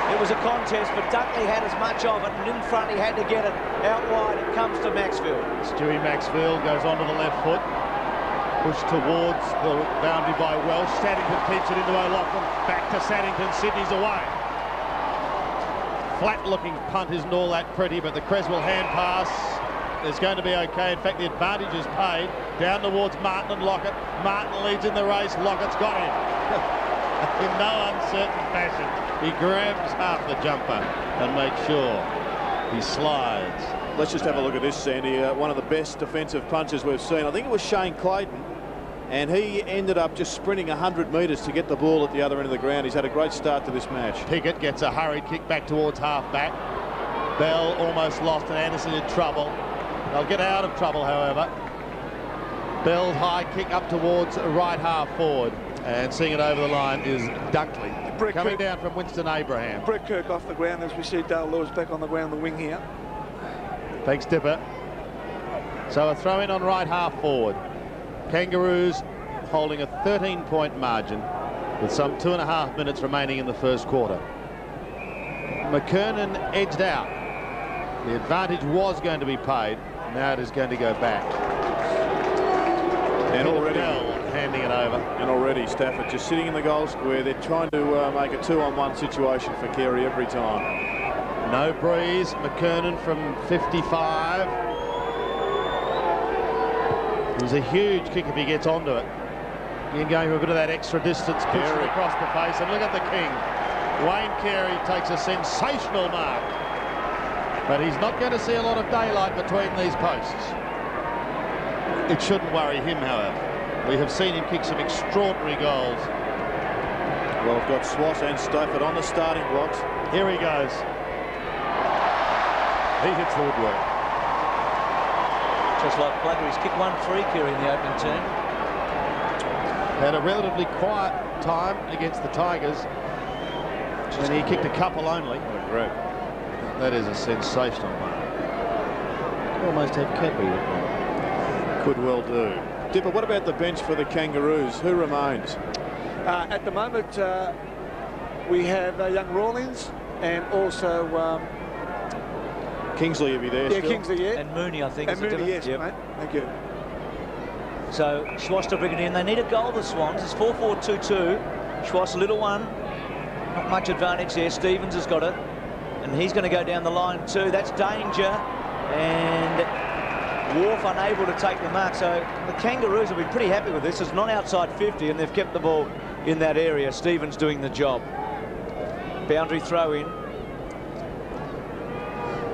It was a contest, but Dunkley had as much of it, and in front he had to get it. Out wide, it comes to Maxfield. Stewie Maxfield goes onto the left foot. Pushed towards the boundary by Welsh. Saddington keeps it into O'Loughlin. Back to Saddington. Sydney's away. Flat-looking punt isn't all that pretty, but the Creswell hand pass is going to be okay. In fact, the advantage is paid. Down towards Martin and Lockett. Martin leads in the race. Lockett's got him. In no uncertain fashion. He grabs half the jumper and makes sure he slides. Let's just have a look at this, Sandy. One of the best defensive punches we've seen. I think it was Shane Clayton, and he ended up just sprinting 100 metres to get the ball at the other end of the ground. He's had a great start to this match. Pickett gets a hurried kick back towards half-back. Bell almost lost, and Anderson in trouble. They'll get out of trouble, however. Bell high kick up towards right half forward. And seeing it over the line is Dunkley. Coming down from Winston Abraham. Brett Kirk off the ground as we see Dale Lewis back on the ground, the wing here. Thanks, Dipper. So a throw in on right half forward. Kangaroos holding a 13-point margin with some 2.5 minutes remaining in the first quarter. McKernan edged out. The advantage was going to be paid. Now it is going to go back. And already handing it over. And already Stafford just sitting in the goal square. They're trying to make a 2-on-1 situation for Carey every time. No breeze. McKernan from 55. It was a huge kick if he gets onto it. Again, going for a bit of that extra distance, puts it across the face. And look at the King. Wayne Carey takes a sensational mark. But he's not going to see a lot of daylight between these posts. It shouldn't worry him, however. We have seen him kick some extraordinary goals. Well, we've got Swass and Stafford on the starting blocks. Here he goes. He hits the woodwork. Just like Plugger, he's kicked 1 free Carey in the opening term. Had a relatively quiet time against the Tigers. And he kicked a couple only. What a grab. That is a sensational mark. Almost have Cadbury. Could well do. Dipper, what about the bench for the Kangaroos? Who remains? At the moment, we have young Rawlings and also Kingsley will be there. Yeah, still. Kingsley, yeah. And Mooney, I think. And Mooney, yes, yep. mate. Thank you. So Schwass to bring it in. They need a goal, the Swans. It's 4-4-2-2. Schwass, little one. Not much advantage there. Stevens has got it. And he's going to go down the line too. That's danger. And Wharf unable to take the mark. So the Kangaroos will be pretty happy with this. It's not outside 50 and they've kept the ball in that area. Stevens doing the job. Boundary throw in.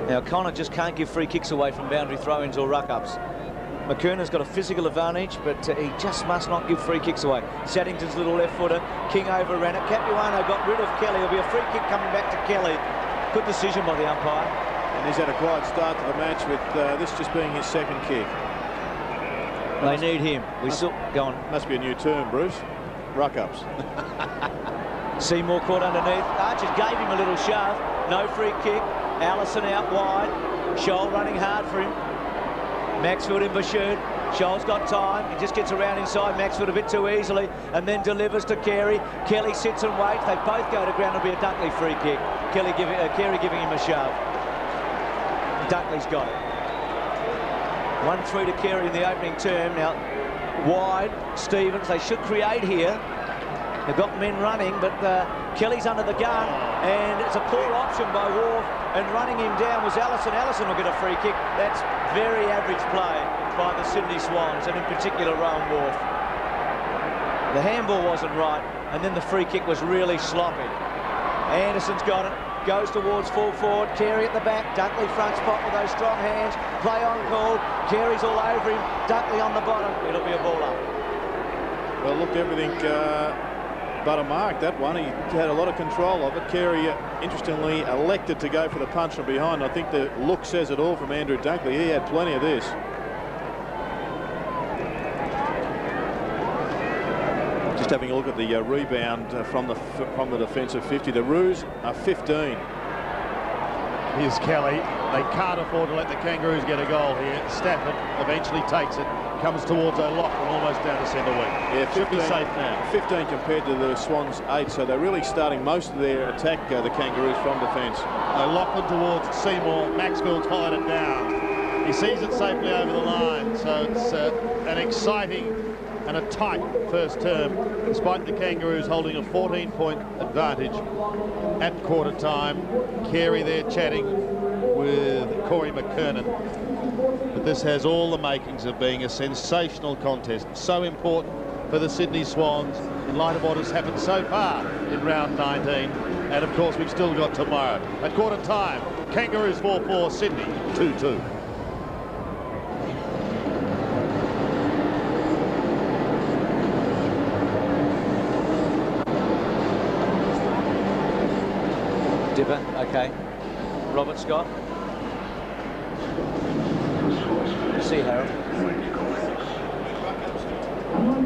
Now Connor just can't give free kicks away from boundary throw-ins or ruck-ups. McKernan's got a physical advantage, but he just must not give free kicks away. Saddington's little left footer. King overran it. Capuano got rid of Kelly. There'll be a free kick coming back to Kelly. Good decision by the umpire. And he's had a quiet start to the match with this just being his second kick. They need him. We still go on. Must be a new term, Bruce. Ruck-ups. Seymour caught underneath. Archer gave him a little shove. No free kick. Allison out wide. Scholl running hard for him. Maxfield in pursuit. Scholl's got time. He just gets around inside Maxfield a bit too easily and then delivers to Carey. Kelly sits and waits. They both go to ground. It'll be a Dunkley free kick. Carey giving him a shove. Dunkley's got it. 1-3 to Carey in the opening term. Now, wide, Stevens. They should create here. They've got men running, but Kelly's under the gun, and it's a poor option by Wharf, and running him down was Allison. Allison will get a free kick. That's very average play by the Sydney Swans, and in particular Rowan Wharf. The handball wasn't right, and then the free kick was really sloppy. Anderson's got it. Goes towards full forward. Carey at the back. Dunkley front spot with those strong hands. Play on call. Carey's all over him. Dunkley on the bottom. It'll be a ball up. Well, looked everything but a mark, that one. He had a lot of control of it. Carey, interestingly, elected to go for the punch from behind. I think the look says it all from Andrew Dunkley. He had plenty of this. Just having a look at the rebound from the defensive 50. The Roos are 15. Here's Kelly. They can't afford to let the Kangaroos get a goal here. Stafford eventually takes it, comes towards O'Loughlin, almost down to centre wing. Yeah, 15, should be safe now. 15 compared to the Swans 8, so they're really starting most of their attack, the Kangaroos, from defence. O'Loughlin towards Seymour. Maxfield's followed it down. He sees it safely over the line, so it's an exciting and a tight first term, despite the Kangaroos holding a 14-point advantage at quarter time. Carey there chatting with Corey McKernan. But this has all the makings of being a sensational contest. So important for the Sydney Swans in light of what has happened so far in round 19. And of course, we've still got tomorrow. At quarter time, Kangaroos 4-4, Sydney 2-2. Dipper, okay. Robert Scott. See Harold.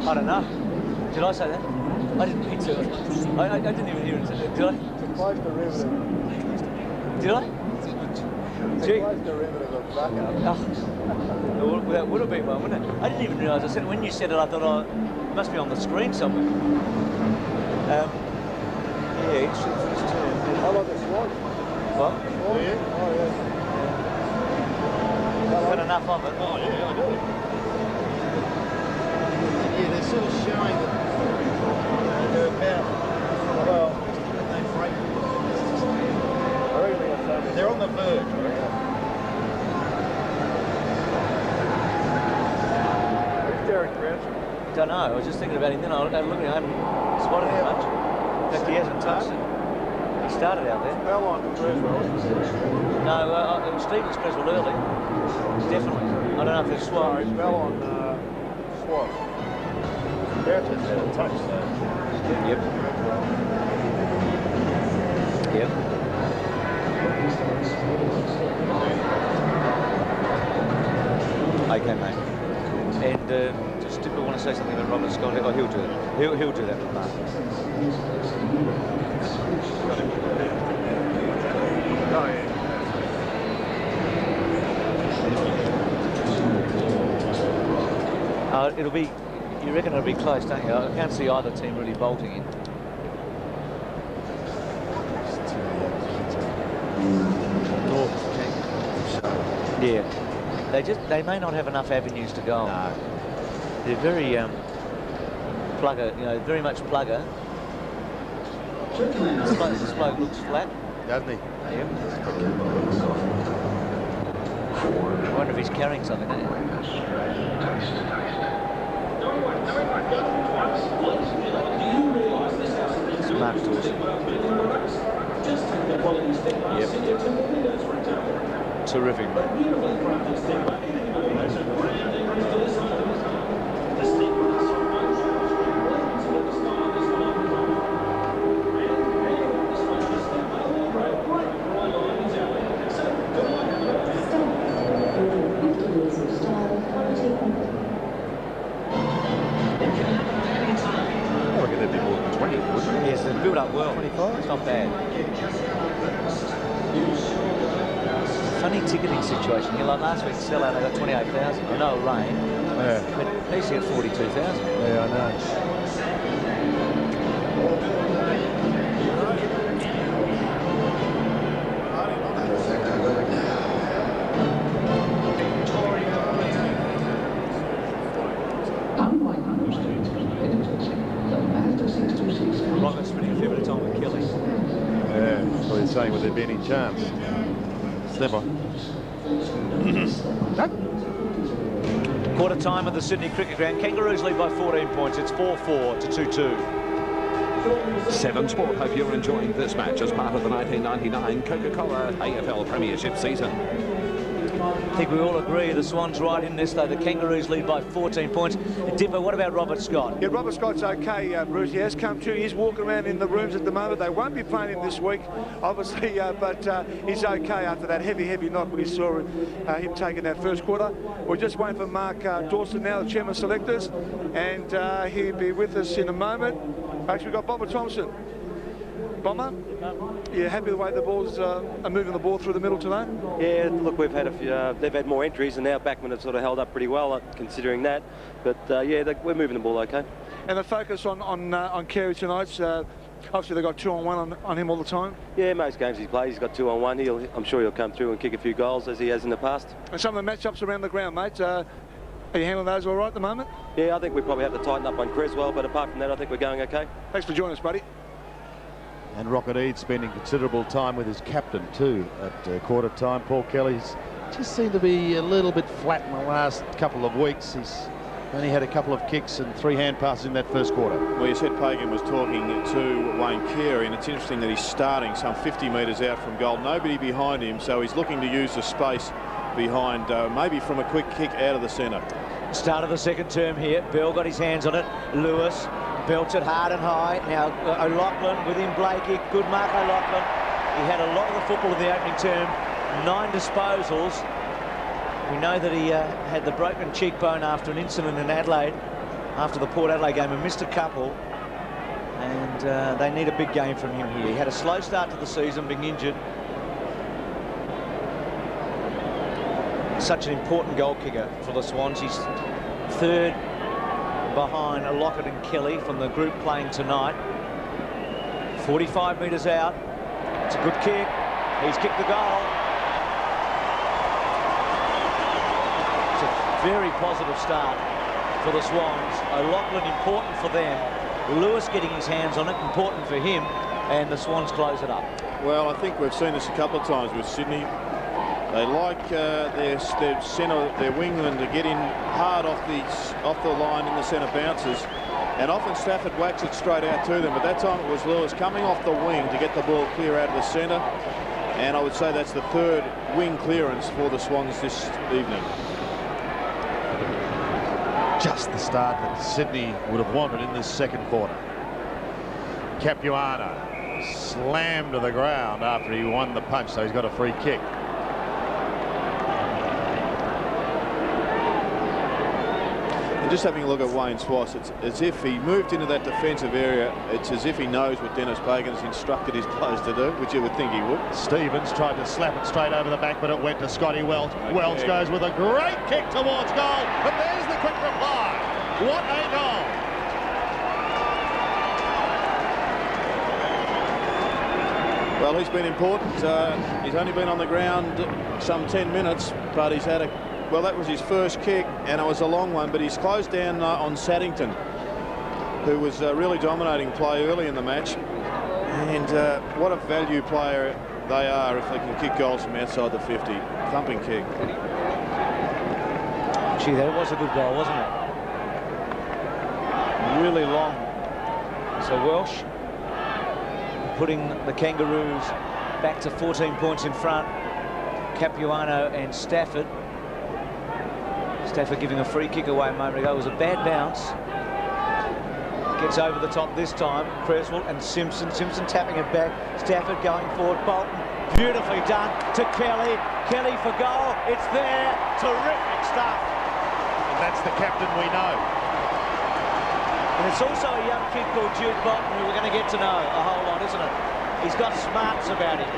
I don't know. Did I say that? I didn't mean to. I didn't even hear it. Did I? Close derivative. Did I? Gee. Close derivative of backup. Oh. That would have been one, wouldn't it? I didn't even realise. I said when you said it, I thought it must be on the screen somewhere. Yeah, it's first term. How about the Swans? What? Oh, yeah. Oh, yeah. Got enough of it. Oh, yeah, I do. Yeah, they're sort of showing that they're about, well, they break. They're on the verge, right? Who's Derek Crouch? Don't know. I was just thinking about him then. I looked at him. I haven't spotted him much. In fact, he hasn't touched it. He started out there. Fell on Creswell. No, Stevens Creswell early. Definitely. I don't know if it's Swans. He fell on Swans. Crouch had a touch there. Yep. Yep. Okay, mate. And just did want to say something about Robert Scott. Oh, he'll do it. He'll do that with Mark. Oh, yeah. It'll be. You reckon it'll be close, don't you? I can't see either team really bolting in. Yeah. They may not have enough avenues to go. No. They're very plugger, very much plugger. This bloke looks flat. Doesn't he? Yep. I wonder if he's carrying something, don't you? It's Mark Dawson. Yep. Terrific, mate. Yes, they've built up well. 25? It's not bad. Funny ticketing situation here. Like last week, sellout, they got 28,000. I know rain. Yeah. But at least you get 42,000. Yeah, I know. Rocket's spending a fair bit of time with Kelly. Yeah, that's what he's saying, would there be any chance? Step on. Quarter time at the Sydney Cricket Ground. Kangaroos lead by 14 points. It's 4-4 to 2-2. 7 Sport hope you're enjoying this match as part of the 1999 Coca-Cola AFL Premiership season. I think we all agree the Swans right in this, though. The Kangaroos lead by 14 points. Dipper, what about Robert Scott? Yeah, Robert Scott's okay, Bruce. He has come to. He's walking around in the rooms at the moment. They won't be playing him this week, obviously, but he's okay after that heavy knock we saw him taking that first quarter. We're just waiting for Mark Dawson now, the chairman of selectors, and he'll be with us in a moment. Actually, we've got Bobber Thompson. Bomber, you happy the way the balls are moving the ball through the middle today? Yeah, look, we've had a few, they've had more entries, and now Backman have sort of held up pretty well, considering that. But yeah, we're moving the ball okay. And the focus on Carey tonight. Obviously, they've got 2-on-1 on him all the time. Yeah, most games he plays, he's got 2-on-1. I'm sure he'll come through and kick a few goals as he has in the past. And some of the matchups around the ground, mate. Are you handling those all right at the moment? Yeah, I think we probably have to tighten up on Creswell, but apart from that, I think we're going okay. Thanks for joining us, buddy. And Rocket Eade spending considerable time with his captain too at quarter time. Paul Kelly's just seemed to be a little bit flat in the last couple of weeks. He's only had a couple of kicks and 3 hand passes in that first quarter. Well, you said Pagan was talking to Wayne Carey, and it's interesting that he's starting some 50 metres out from goal. Nobody behind him, so he's looking to use the space behind, maybe from a quick kick out of the centre. Start of the second term here. Bell got his hands on it. Lewis belts it hard and high. Now O'Loughlin with him, Blakey. Good mark, O'Loughlin. He had a lot of the football in the opening term. 9 disposals. We know that he had the broken cheekbone after an incident in Adelaide, after the Port Adelaide game, and missed a couple. And they need a big game from him here. He had a slow start to the season, being injured. Such an important goal kicker for the Swans. He's third behind Lockett and Kelly from the group playing tonight. 45 metres out. It's a good kick. He's kicked the goal. It's a very positive start for the Swans. O'Loughlin important for them. Lewis getting his hands on it, important for him. And the Swans close it up. Well, I think we've seen this a couple of times with Sydney. They like their centre, their wingman, to get in hard off the line in the centre bounces, and often Stafford whacks it straight out to them. But that time it was Lewis coming off the wing to get the ball clear out of the centre, and I would say that's the 3rd wing clearance for the Swans this evening. Just the start that Sydney would have wanted in this second quarter. Capuano slammed to the ground after he won the punch, so he's got a free kick. Just having a look at Wayne Swass, it's as if he moved into that defensive area. It's as if he knows what Denis Pagan has instructed his players to do, which you would think he would. Stevens tried to slap it straight over the back, but it went to Scotty Welch. Welch goes with a great kick towards goal, and there's the quick reply. What a goal! Well, he's been important. He's only been on the ground some 10 minutes, but he's had a... Well, that was his first kick, and it was a long one, but he's closed down on Saddington, who was really dominating play early in the match. And what a value player they are if they can kick goals from outside the 50. Thumping kick. Gee, that was a good goal, wasn't it? Really long. So Welsh putting the Kangaroos back to 14 points in front. Capuano and Stafford Stafford giving a free kick away a moment ago. It was a bad bounce. Gets over the top this time. Creswell and Simpson. Simpson tapping it back. Stafford going forward. Bolton, beautifully done to Kelly. Kelly for goal. It's there. Terrific stuff. And that's the captain we know. And it's also a young kid called Jude Bolton who we're going to get to know a whole lot, isn't it? He's got smarts about him.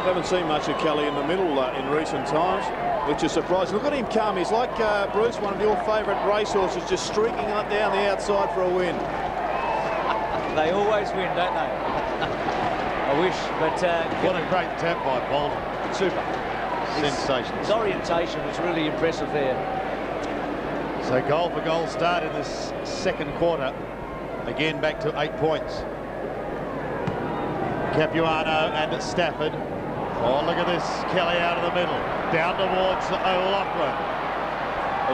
Haven't seen much of Kelly in the middle in recent times, which is surprising. Look at him come. He's like Bruce, one of your favourite racehorses, just streaking on down the outside for a win. They always win, don't they? I wish, but... what a great tap by Bolton. Super. Sensational. His orientation was really impressive there. So goal for goal start in this second quarter. Again back to 8 points. Capuano and Stafford. Oh, look at this. Kelly out of the middle. Down towards O'Loughlin.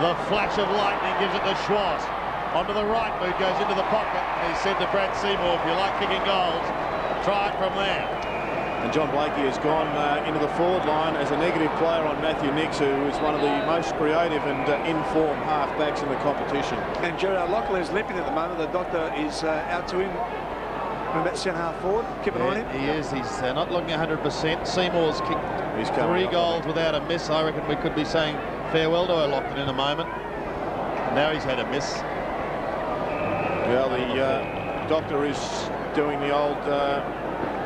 The flash of lightning gives it to Schwartz. Onto the right boot, goes into the pocket. And he said to Brad Seymour, if you like kicking goals, try it from there. And John Blakey has gone into the forward line as a negative player on Matthew Nix, who is one of the most creative and in-form half-backs in the competition. And Gerard Lachlan is limping at the moment. The doctor is out to him. About centre-half forward. Keep an eye on him. He is. He's not looking 100%. Seymour's kicked 3 goals without a miss. I reckon we could be saying farewell to O'Loughlin in a moment. Now he's had a miss. Well, the doctor is doing the old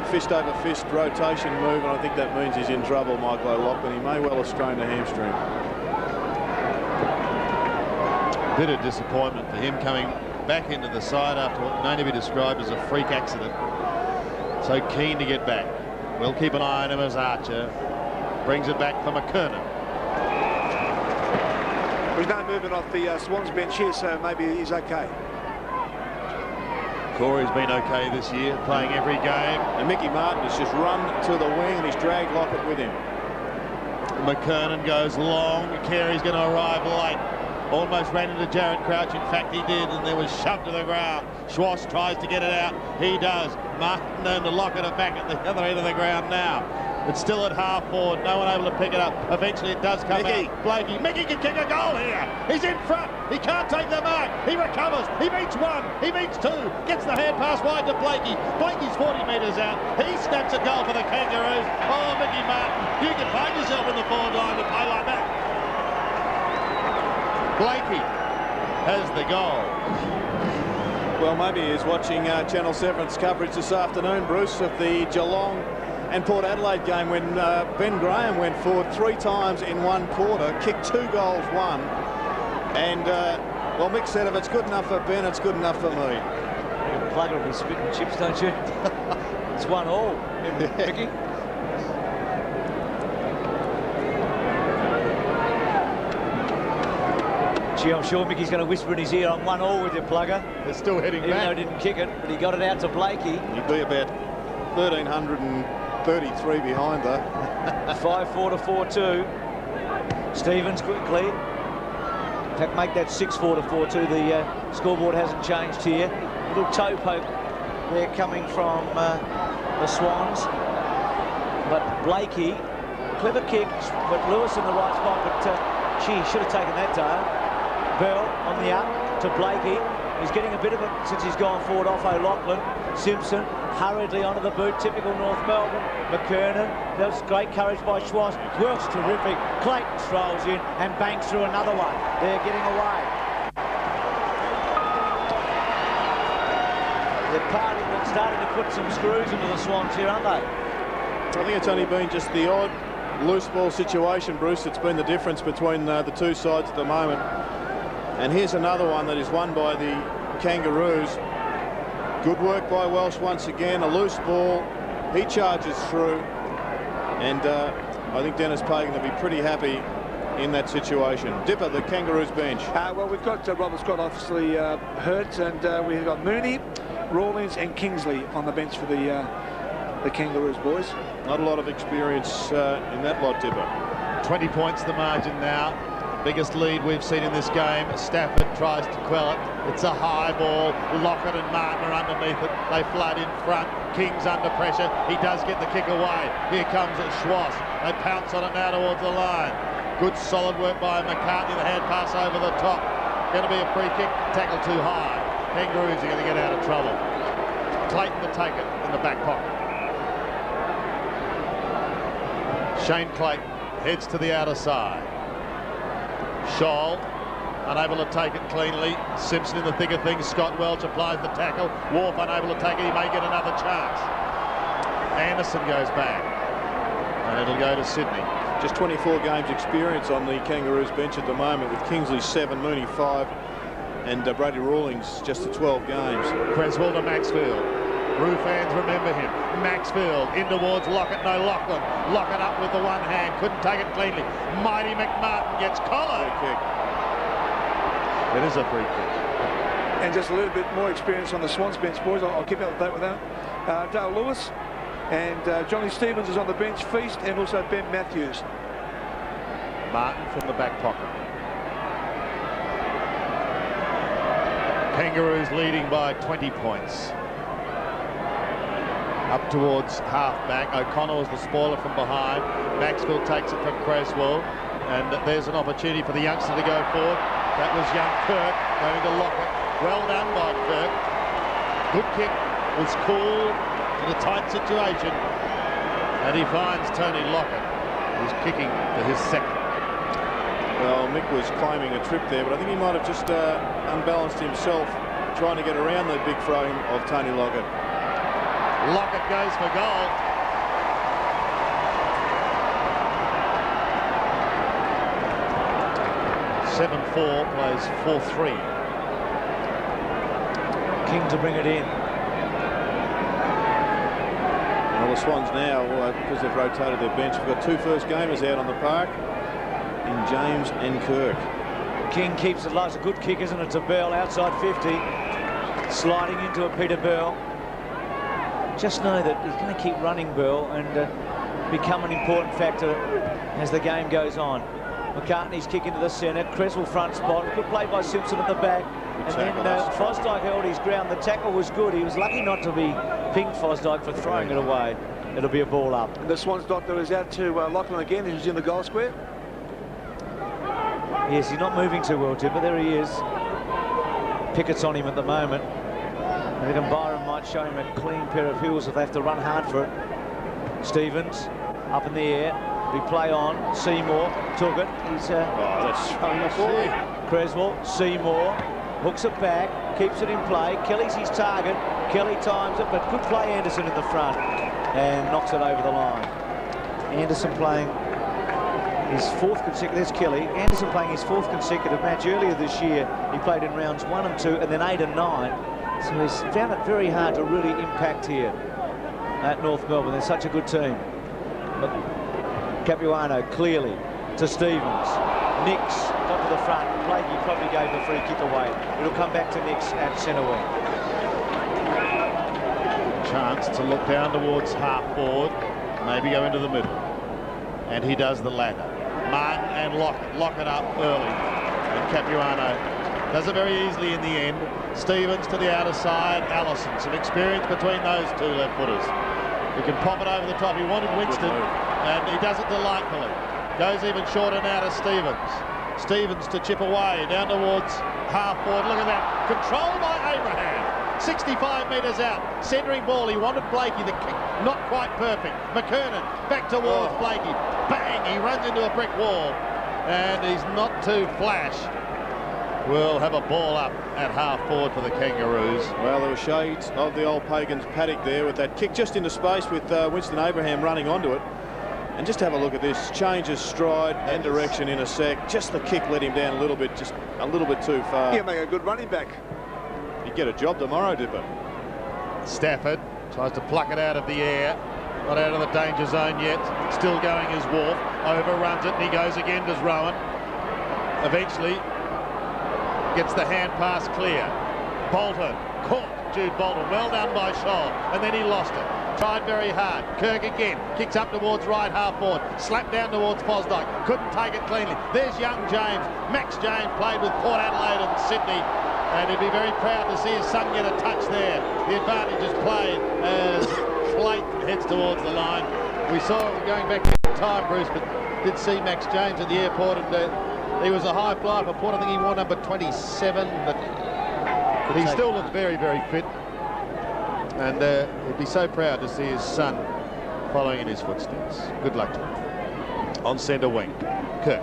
fist-over-fist rotation move, and I think that means he's in trouble, Michael O'Loughlin. He may well have strained a hamstring. Bit of disappointment for him coming back into the side after what can only be described as a freak accident. So keen to get back. We'll keep an eye on him as Archer brings it back for McKernan. There's no movement off the Swans bench here, so maybe he's okay. Corey's been okay this year, playing every game. And Mickey Martin has just run to the wing and he's dragged Lockett with him. McKernan goes long. Carey's going to arrive late. Almost ran into Jared Crouch. In fact, he did, and there was shoved to the ground. Schwartz tries to get it out. He does. Martin and Lockett are back at the other end of the ground now. It's still at half forward. No one able to pick it up. Eventually it does come out. Blakey. Mickey can kick a goal here. He's in front. He can't take the mark. He recovers. He beats 1. He beats 2. Gets the hand pass wide to Blakey. Blakey's 40 metres out. He snaps a goal for the Kangaroos. Oh, Mickey Martin, you can find yourself in the forward line to play like that. Blakey has the goal. Well, maybe he's watching Channel 7's coverage this afternoon, Bruce, of the Geelong and Port Adelaide game when Ben Graham went forward 3 times in 1 quarter, kicked 2 goals, 1. And, well, Mick said if it's good enough for Ben, it's good enough for me. You plug it with spit and chips, don't you? It's 1-1, Mickey. Gee, I'm sure Mickey's going to whisper in his ear, I'm 1-1 with you, plugger. They're still heading back. Even though he didn't kick it, but he got it out to Blakey. He'd be about 1,333 behind, though. 5-4 to 4-2. Stevens quickly. In fact, make that 6-4 to 4-2. The scoreboard hasn't changed here. Little toe poke there coming from the Swans. But Blakey, clever kick, but Lewis in the right spot, but gee, should have taken that down. Bell on the up to Blakey. He's getting a bit of it since he's gone forward off O'Loughlin. Simpson hurriedly onto the boot, typical North Melbourne. McKernan, that's great courage by Schwartz. Works terrific. Clayton strolls in and banks through another one. They're getting away. They're starting to put some screws into the Swans here, aren't they? I think it's only been just the odd loose ball situation, Bruce, that's been the difference between the 2 sides at the moment. And here's another one that is won by the Kangaroos. Good work by Welsh once again. A loose ball. He charges through. And I think Denis Pagan will be pretty happy in that situation. Dipper, the Kangaroos bench. Well, we've got Robert Scott obviously hurt, and we've got Mooney, Rawlins and Kingsley on the bench for the Kangaroos boys. Not a lot of experience in that lot, Dipper. 20 points the margin now. Biggest lead we've seen in this game. Stafford tries to quell it. It's a high ball. Lockett and Martin are underneath it. They flood in front. King's under pressure. He does get the kick away. Here comes Schwass. They pounce on it now towards the line. Good solid work by McCartney. The hand pass over the top. Going to be a free kick. Tackle too high. Kangaroos are going to get out of trouble. Clayton to take it in the back pocket. Shane Clayton heads to the outer side. Scholl unable to take it cleanly. Simpson in the thick of things. Scott Welch applies the tackle. Wharf unable to take it. He may get another chance. Anderson goes back. And it'll go to Sydney. Just 24 games experience on the Kangaroos bench at the moment, with Kingsley 7, Mooney 5, and Brady Rawlings just to 12 games. Creswell to Maxfield. Roo fans remember him. Maxfield in towards Lockett. No, Lachlan. Lockett up with the one hand. Couldn't take it cleanly. Mighty McMartin gets collared. Free kick. It is a free kick. And just a little bit more experience on the Swans bench, boys. I'll keep up to date with that. Dale Lewis and Johnny Stevens is on the bench. Feast and also Ben Matthews. Martin from the back pocket. Kangaroos leading by 20 points. Up towards half-back. O'Connell is the spoiler from behind. Maxfield takes it from Creswell. And there's an opportunity for the youngster to go forward. That was young Kirk going to Lockett. Well done by Kirk. Good kick. Was cool in a tight situation. And he finds Tony Lockett, who's kicking for his second. Well, Mick was claiming a trip there, but I think he might have just unbalanced himself trying to get around the big frame of Tony Lockett. Lockett goes for goal. (7-4) plays 4-3. King to bring it in. Well, the Swans now, because they've rotated their bench, we've got two first gamers out on the park in James and Kirk. King keeps it low. It's a good kick, isn't it, to Bell outside 50. Sliding into it, Peter Bell. Just know that he's going to keep running, Bell, and become an important factor as the game goes on. McCartney's kick into the centre. Creswell front spot. Good play by Simpson at the back. And then Fosdyke held his ground. The tackle was good. He was lucky not to be pinged, Fosdyke, for throwing it away. It'll be a ball up. And the Swans doctor is out to Lachlan again. He's in the goal square. Yes, he's not moving too well, Tim, but there he is. Pickett's on him at the moment. I think Byron might show him a clean pair of heels if they have to run hard for it. Stevens up in the air. We play on. Seymour took it. He's that's throwing the ball. Creswell. Seymour hooks it back, keeps it in play. Kelly's his target. Kelly times it, but good play Anderson in the front and knocks it over the line. Anderson playing his fourth consecutive. There's Kelly. Anderson playing his fourth consecutive match. Earlier this year, he played in rounds 1 and 2, and then 8 and 9. So he's found it very hard to really impact here at North Melbourne. They're such a good team. But Capuano clearly to Stevens. Nix got to the front. Blakey probably gave the free kick away. It'll come back to Nix at centre wing. Chance to look down towards half forward, maybe go into the middle. And he does the latter. Martin and lock it up early. And Capuano does it very easily in the end. Stevens to the outer side. Allison, some experience between those two left footers. He can pop it over the top. He wanted Winston, and he does it delightfully. Goes even shorter now to Stevens. Stevens to chip away down towards half forward. Look at that. Controlled by Abraham. 65 metres out. Centering ball. He wanted Blakey. The kick not quite perfect. McKernan back towards Blakey. Bang! He runs into a brick wall. And he's not too flash. We'll have a ball up at half forward for the Kangaroos. Well, there were shades of the old Pagan's paddock there with that kick just into space with Winston Abraham running onto it. And just have a look at this. Changes stride and direction in a sec. Just the kick let him down a little bit, just a little bit too far. He'll make a good running back. He'd get a job tomorrow, Dipper. Stafford tries to pluck it out of the air. Not out of the danger zone yet. Still going as Wharf. Overruns it and he goes again, does Rowan. Eventually gets the hand pass clear. Bolton caught Jude Bolton. Well done by Scholl. And then he lost it. tried very hard. Kirk again, kicks up towards right half forward, slapped down towards Fosdyke, couldn't take it cleanly. There's young James. Max James played with Port Adelaide and Sydney, and he'd be very proud to see his son get a touch there. The advantage is played as Clayton heads towards the line. We saw it going back in time, Bruce, but did see Max James at the airport, and he was a high flyer for Port. I think he wore number 27, but he still looks very, very fit. And he'd be so proud to see his son following in his footsteps. Good luck to him. On centre wing, Kirk.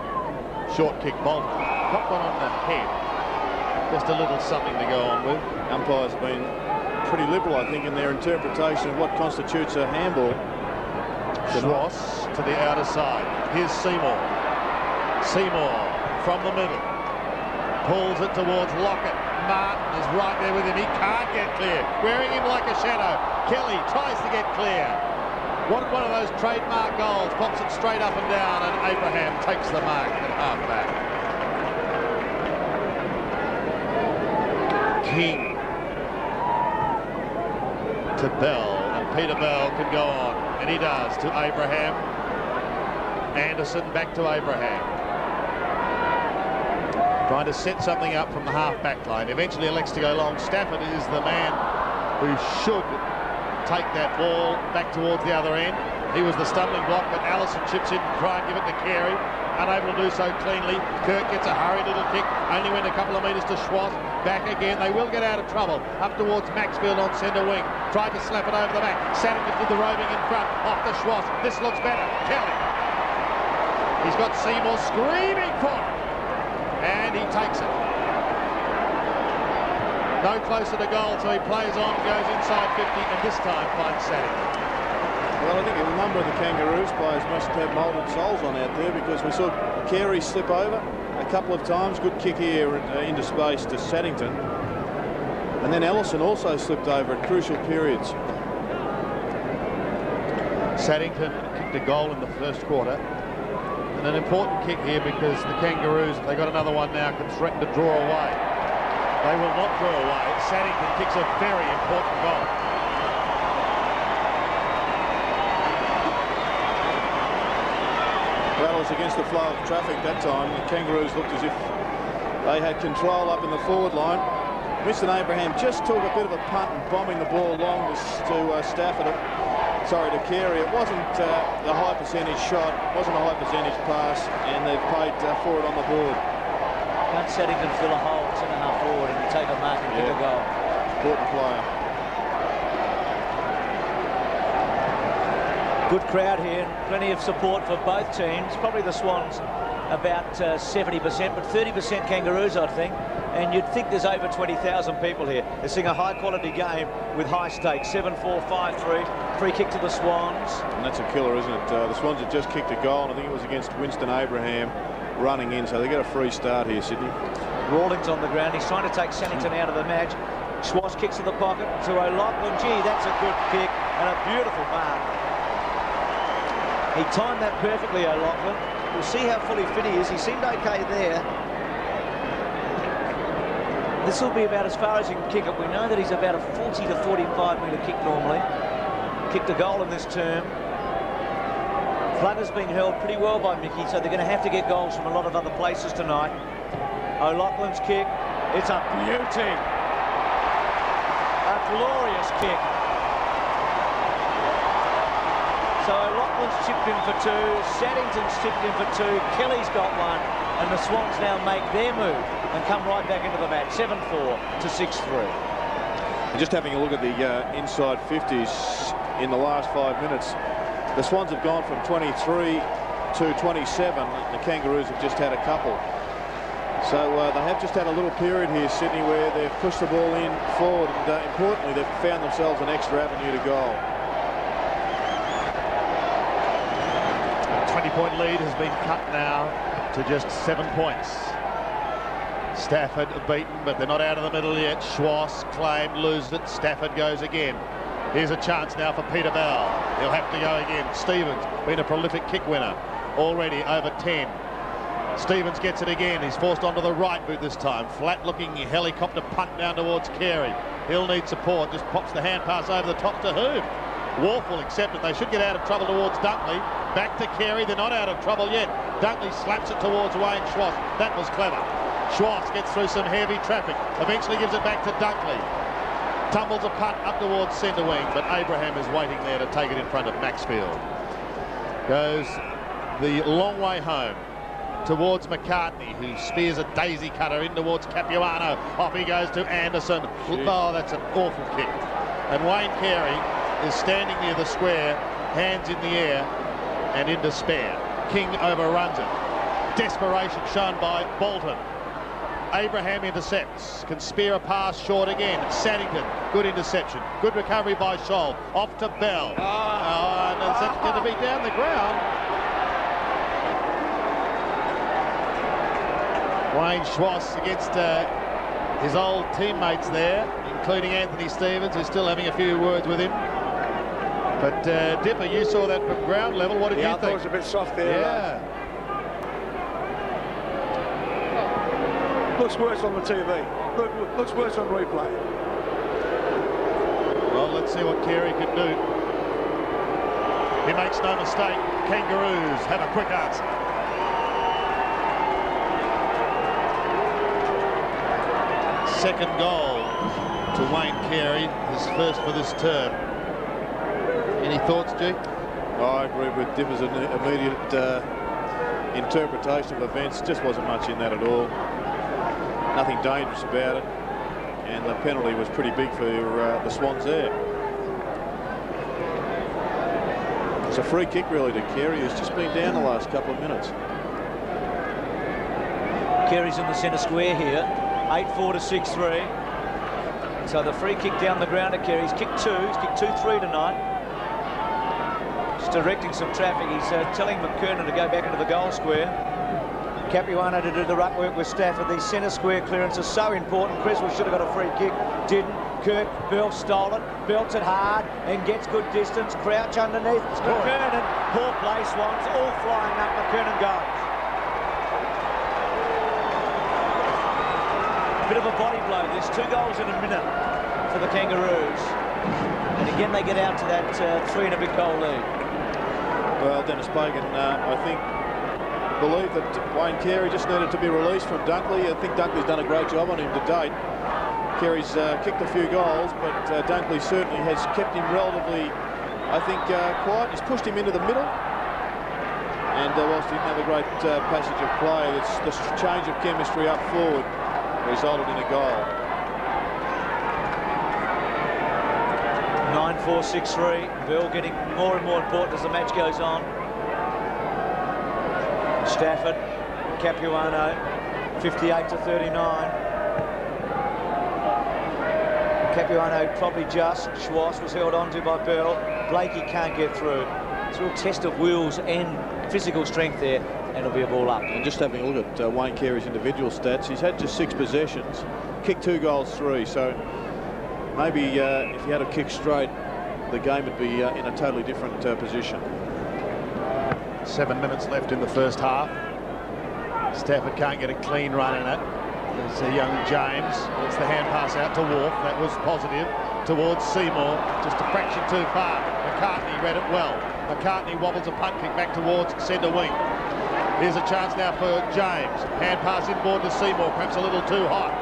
Short kick, Bolton. Got one on the head. Just a little something to go on with. Umpires have been pretty liberal, I think, in their interpretation of what constitutes a handball. Schwartz to the outer side. Here's Seymour. Seymour from the middle. Pulls it towards Lockett. Martin is right there with him. He can't get clear. Wearing him like a shadow. Kelly tries to get clear. One of those trademark goals. Pops it straight up and down, and Abraham takes the mark at half back. King to Bell, and Peter Bell can go on, and he does, to Abraham. Anderson back to Abraham. Trying to set something up from the half-back line. Eventually elects to go long. Stafford is the man who should take that ball back towards the other end. He was the stumbling block, but Allison chips in to try and give it to Carey. Unable to do so cleanly. Kirk gets a hurried little kick. Only went a couple of metres to Schwartz. Back again. They will get out of trouble. Up towards Maxfield on centre wing. Tried to slap it over the back. Saddington did the roving in front. Off to Schwartz. This looks better. Kelly. He's got Seymour screaming for it. And he takes it. No closer to goal, so he plays on, goes inside 50, and this time finds Saddington. Well, I think a number of the Kangaroos players must have moulded souls on out there, because we saw Carey slip over a couple of times. Good kick here into space to Saddington. And then Ellison also slipped over at crucial periods. Saddington kicked a goal in the first quarter. And an important kick here, because the Kangaroos, if they got another one now, can threaten to draw away. They will not draw away. Saddington kicks a very important goal. Well, it was against the flow of traffic that time. The Kangaroos looked as if they had control up in the forward line. Winston Abraham just took a bit of a punt and bombing the ball long to Stafford. Sorry, to Carey. It wasn't a high percentage shot, wasn't a high percentage pass, and they've paid for it on the board. Can't Saddington fill a hole centre half forward and take a mark and kick a goal? Important player. Good crowd here, plenty of support for both teams. Probably the Swans about 70%, but 30% Kangaroos, I think. And you'd think there's over 20,000 people here. They're seeing a high-quality game with high stakes. 7-4, 5-3. Free kick to the Swans. And that's a killer, isn't it? The Swans had just kicked a goal, and I think it was against Winston Abraham running in, so they get a free start here, Sydney. Rawlings on the ground. He's trying to take Saddington out of the match. Schwartz kicks to the pocket to O'Loughlin. Gee, that's a good kick and a beautiful mark. He timed that perfectly, O'Loughlin. We'll see how fully fit he is. He seemed okay there. This will be about as far as he can kick it. We know that he's about a 40 to 45 metre kick normally. Kicked a goal in this term. Flutter's being held pretty well by Mickey, so they're going to have to get goals from a lot of other places tonight. O'Loughlin's kick. It's a beauty. A glorious kick. So O'Loughlin's chipped in for two, Saddington's chipped in for two, Kelly's got one, and the Swans now make their move and come right back into the match, 7-4 to 6-3. And just having a look at the inside 50s in the last 5 minutes, the Swans have gone from 23 to 27. The Kangaroos have just had a couple. So they have just had a little period here, Sydney, where they've pushed the ball in forward, and importantly, they've found themselves an extra avenue to goal. 20-point lead has been cut now to just 7 points. Stafford beaten, but they're not out of the middle yet. Schwartz claimed, loses it. Stafford goes again. Here's a chance now for Peter Bell. He'll have to go again. Stevens, been a prolific kick winner, already over 10. Stevens gets it again. He's forced onto the right boot this time. Flat-looking helicopter punt down towards Carey. He'll need support. Just pops the hand pass over the top to who? Wolf will accept it. They should get out of trouble towards Dunkley. Back to Carey. They're not out of trouble yet. Dunkley slaps it towards Wayne Schwartz. That was clever. Schwartz gets through some heavy traffic. Eventually gives it back to Dunkley. Tumbles a punt up towards centre wing, but Abraham is waiting there to take it in front of Maxfield. Goes the long way home towards McCartney, who spears a daisy cutter in towards Capuano. Off he goes to Anderson. Oh, that's an awful kick. And Wayne Carey is standing near the square, hands in the air and in despair. King overruns it. Desperation shown by Bolton. Abraham intercepts, can spear a pass short again. Saddington, good interception. Good recovery by Scholl. Off to Bell. And is that going to be down the ground? Wayne Schwartz against his old teammates there, including Anthony Stevens, who's still having a few words with him. But Dipper, you saw that from ground level. What did you think? I thought it was a bit soft there. Yeah. Looks worse on the TV. Looks worse on replay. Well, let's see what Carey can do. He makes no mistake. Kangaroos have a quick answer. Second goal to Wayne Carey, his first for this term. Any thoughts, G? I agree with Dipper's immediate interpretation of events. Just wasn't much in that at all. Nothing dangerous about it, and the penalty was pretty big for the Swans there. It's a free kick really to Carey, who's just been down the last couple of minutes. Carey's in the centre square here, 8-4 to 6-3. So the free kick down the ground to Carey. He's kicked 2, he's kicked 2-3 tonight. Just directing some traffic. He's telling McKernan to go back into the goal square. Capuano to do the ruck work with Stafford. These centre square clearances are so important. Creswell should have got a free kick, didn't. Kirk, Bell stole it, belts it hard and gets good distance. Crouch underneath. McKernan, poor play, Swans, all flying up. McKernan goes. Bit of a body blow. There's 2 goals in a minute for the Kangaroos. And again, they get out to that 3 and a bit goal lead. Well, Denis Pagan, I think, believe that Wayne Carey just needed to be released from Dunkley. I think Dunkley's done a great job on him to date. Carey's kicked a few goals, but Dunkley certainly has kept him relatively, I think, quiet. He's pushed him into the middle. And whilst he didn't have a great passage of play, this change of chemistry up forward resulted in a goal. 9-4, 6-3. Bell getting more and more important as the match goes on. Stafford, Capuano, 58 to 39. Capuano probably just. Schwartz was held onto by Bell. Blakey can't get through. It's a real test of wills and physical strength there, and it'll be a ball up. And just having a look at Wayne Carey's individual stats, he's had just 6 possessions, kicked 2 goals, 3. So maybe if he had a kick straight, the game would be in a totally different position. 7 minutes left in the first half. Stafford can't get a clean run in it. There's a young James. It's the hand pass out to Wolf. That was positive towards Seymour. Just a fraction too far. McCartney read it well. McCartney wobbles a punt kick back towards centre wing. Here's a chance now for James. Hand pass inboard to Seymour. Perhaps a little too hot.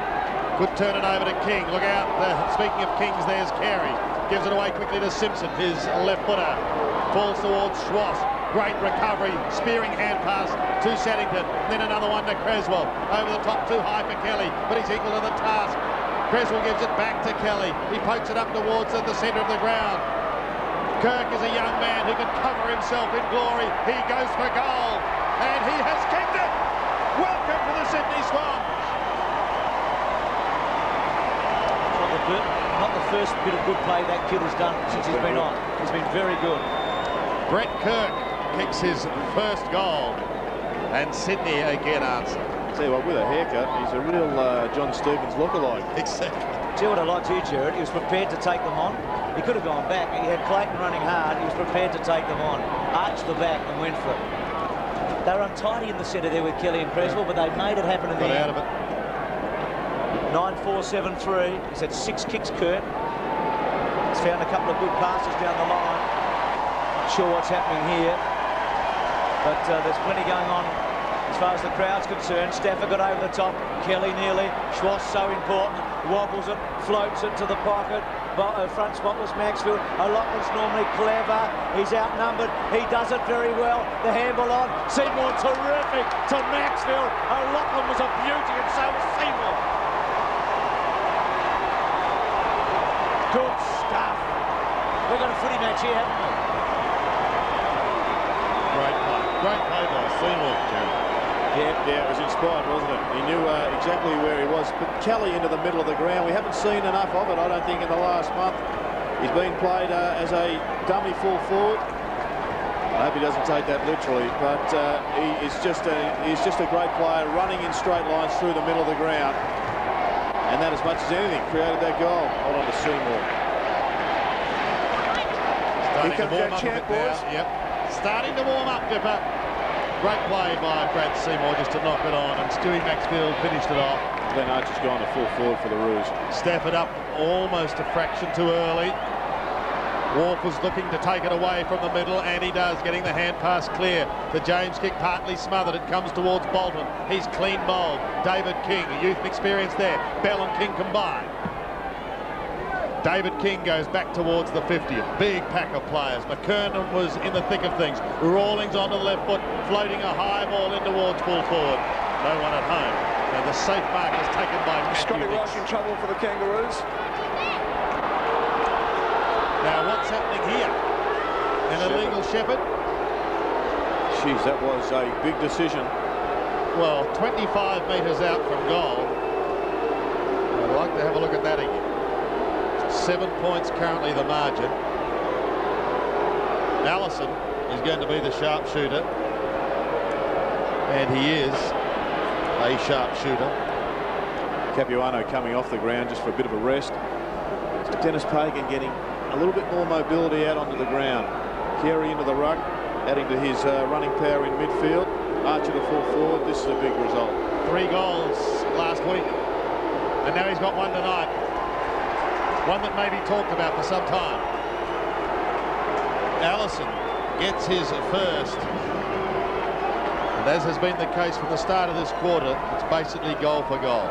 Could turn it over to King. Look out. Speaking of Kings, there's Carey. Gives it away quickly to Simpson. His left footer falls towards Schwartz. Great recovery, spearing hand pass to Saddington, then another one to Creswell. Over the top, too high for Kelly, but he's equal to the task. Creswell gives it back to Kelly. He pokes it up towards the centre of the ground. Kirk is a young man who can cover himself in glory. He goes for goal, and he has kicked it. Welcome to the Sydney Swans. Not the first bit of good play that kid has done since he's been on. He's been very good. Brett Kirk kicks his first goal, and Sydney again answer. Tell you what, with a haircut, he's a real John Stevens lookalike. Exactly. See what I liked here, Jared? He was prepared to take them on. He could have gone back. He had Clayton running hard. He was prepared to take them on. Arched the back and went for it. They were untidy in the centre there with Kelly and Creswell, but they made it happen in the end. Got out of it. 9-4, 7-3. He's had 6 kicks, Kurt. He's found a couple of good passes down the line. Not sure what's happening here, but there's plenty going on as far as the crowd's concerned. Stafford got over the top, Kelly nearly. Schwartz so important, wobbles it, floats it to the pocket. Front spotless Maxfield. O'Loughlin's normally clever. He's outnumbered. He does it very well. The handball on. Seymour terrific to Maxfield. O'Loughlin was a beauty and so was Seymour. Good stuff. We've got a footy match here, haven't we? Great play. Great play by Seymour, Jerry. Yeah, it was inspired, wasn't it? He knew exactly where he was. But Kelly into the middle of the ground, we haven't seen enough of it, I don't think, in the last month. He's been played as a dummy full forward. I hope he doesn't take that literally, but he's just a great player, running in straight lines through the middle of the ground. And that, as much as anything, created that goal. Hold on to Seymour. Starting to warm up a bit now. Yep. Starting to warm up, Dipper. Great play by Brad Seymour just to knock it on, and Stewie Maxfield finished it off. Glenn Archer's gone to full forward for the Roos. Stafford up almost a fraction too early. Wolf was looking to take it away from the middle, and he does, getting the hand pass clear. The James kick partly smothered. It comes towards Bolton. He's clean bowled. David King, a youth experience there. Bell and King combined. David King goes back towards the 50th. Big pack of players. McKernan was in the thick of things. Rawlings onto the left foot, floating a high ball in towards full forward. No one at home. And the safe mark is taken by Scotty Ross in trouble for the Kangaroos. Now what's happening here? An illegal Shepherd? Jeez, that was a big decision. Well, 25 metres out from goal. I'd like to have a look at that again. 7 points currently the margin. Allison is going to be the sharpshooter, and he is a sharpshooter. Capuano coming off the ground just for a bit of a rest. Denis Pagan getting a little bit more mobility out onto the ground. Carey into the ruck, adding to his running power in midfield. Archer to full forward. This is a big result. 3 goals last week, and now he's got one tonight. One that may be talked about for some time. Allison gets his first. And as has been the case from the start of this quarter, it's basically goal for goal.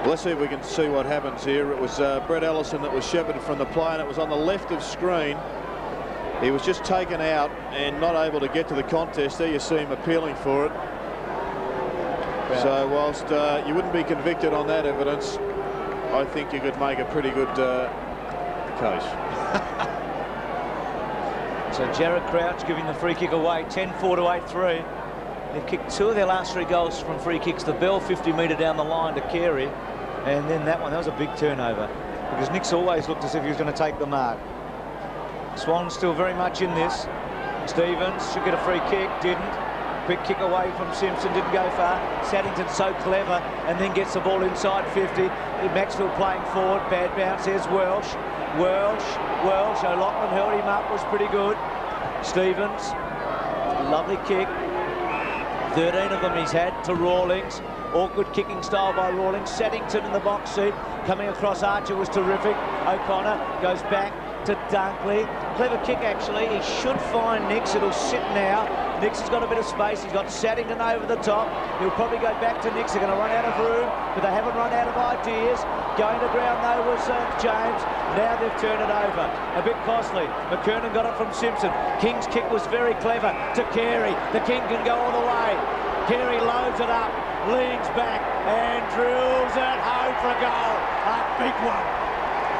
Well, let's see if we can see what happens here. It was Brett Ellison that was shepherded from the play, and it was on the left of screen. He was just taken out and not able to get to the contest. There you see him appealing for it. Yeah. So whilst you wouldn't be convicted on that evidence, I think you could make a pretty good case. So Jared Crouch giving the free kick away, 10-4 to 8-3. They've kicked 2 of their last 3 goals from free kicks. The Bell 50-metre down the line to Carey, and then that one, that was a big turnover, because Nick's always looked as if he was going to take the mark. Swan's still very much in this. Stevens should get a free kick, didn't. Quick kick away from Simpson, didn't go far. Saddington's so clever, and then gets the ball inside 50. Maxfield playing forward, bad bounce. There's Welsh. O'Loughlin held him up, was pretty good. Stevens, lovely kick. 13 of them he's had to Rawlings. Awkward kicking style by Rawlings. Saddington in the box seat, coming across Archer was terrific. O'Connor goes back to Dunkley. Clever kick, actually. He should find Nix. It'll sit now. Nix has got a bit of space. He's got Saddington over the top. He'll probably go back to Nix. They're going to run out of room, but they haven't run out of ideas. Going to ground, though, was James. Now they've turned it over. A bit costly. McKernan got it from Simpson. King's kick was very clever to Carey. The King can go all the way. Carey loads it up, leans back, and drills it home for a goal. A big one.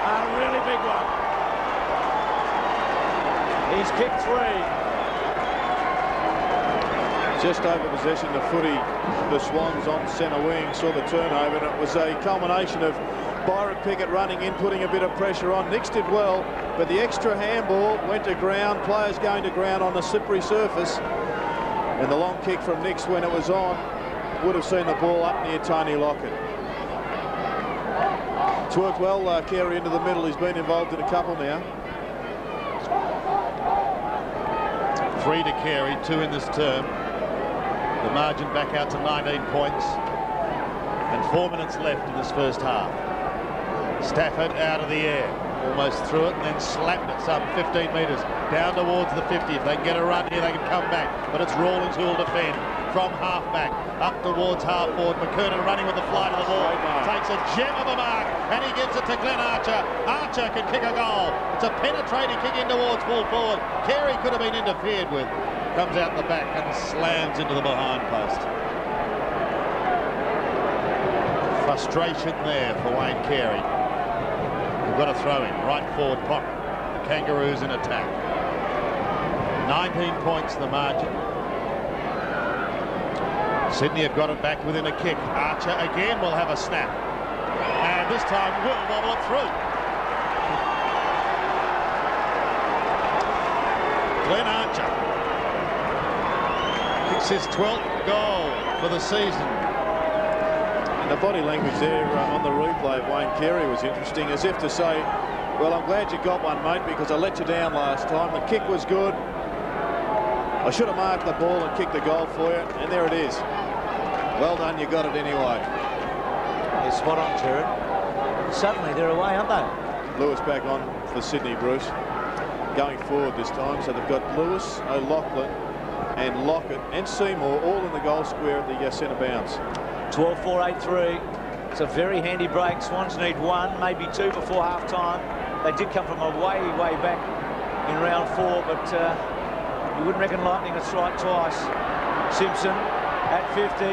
A really big one. He's kicked 3. Just over possession, the footy, the Swans on centre wing saw the turnover, and it was a culmination of Byron Pickett running in, putting a bit of pressure on. Nix did well, but the extra handball went to ground, players going to ground on the slippery surface, and the long kick from Nix when it was on would have seen the ball up near Tony Lockett. It's worked well, Carey into the middle. He's been involved in a couple now. 3 to Carey, 2 in this term. The margin back out to 19 points, and 4 minutes left in this first half. Stafford out of the air. almost through it and then slapped it some 15 metres down towards the 50. If they can get a run here, they can come back. But it's Rawlings who will defend from half-back up towards half-forward. McKernan running with the flight of the ball. Takes a gem of a mark and he gives it to Glenn Archer. Archer can kick a goal. It's a penetrating kick in towards full forward. Carey could have been interfered with. Comes out the back and slams into the behind post. Frustration there for Wayne Carey. We've got a throw in, right forward pocket. The Kangaroos in attack. 19 points the margin. Sydney have got it back within a kick. Archer again will have a snap. And this time will wobble it through. Glenn Archer kicks his 12th goal for the season. And the body language there on the replay of Wayne Carey was interesting, as if to say, well, I'm glad you got one, mate, because I let you down last time. The kick was good. I should have marked the ball and kicked the goal for you, and there it is. Well done, you got it anyway. You're spot on, Jared. Suddenly they're away, aren't they? Lewis back on for Sydney, Bruce. Going forward this time, so they've got Lewis, O'Loughlin and Lockett and Seymour all in the goal square at the centre bounce. 12-4-8-3. It's a very handy break. Swans need one, maybe two before half-time. They did come from a way back in round 4, but you wouldn't reckon lightning would strike twice. Simpson at 50.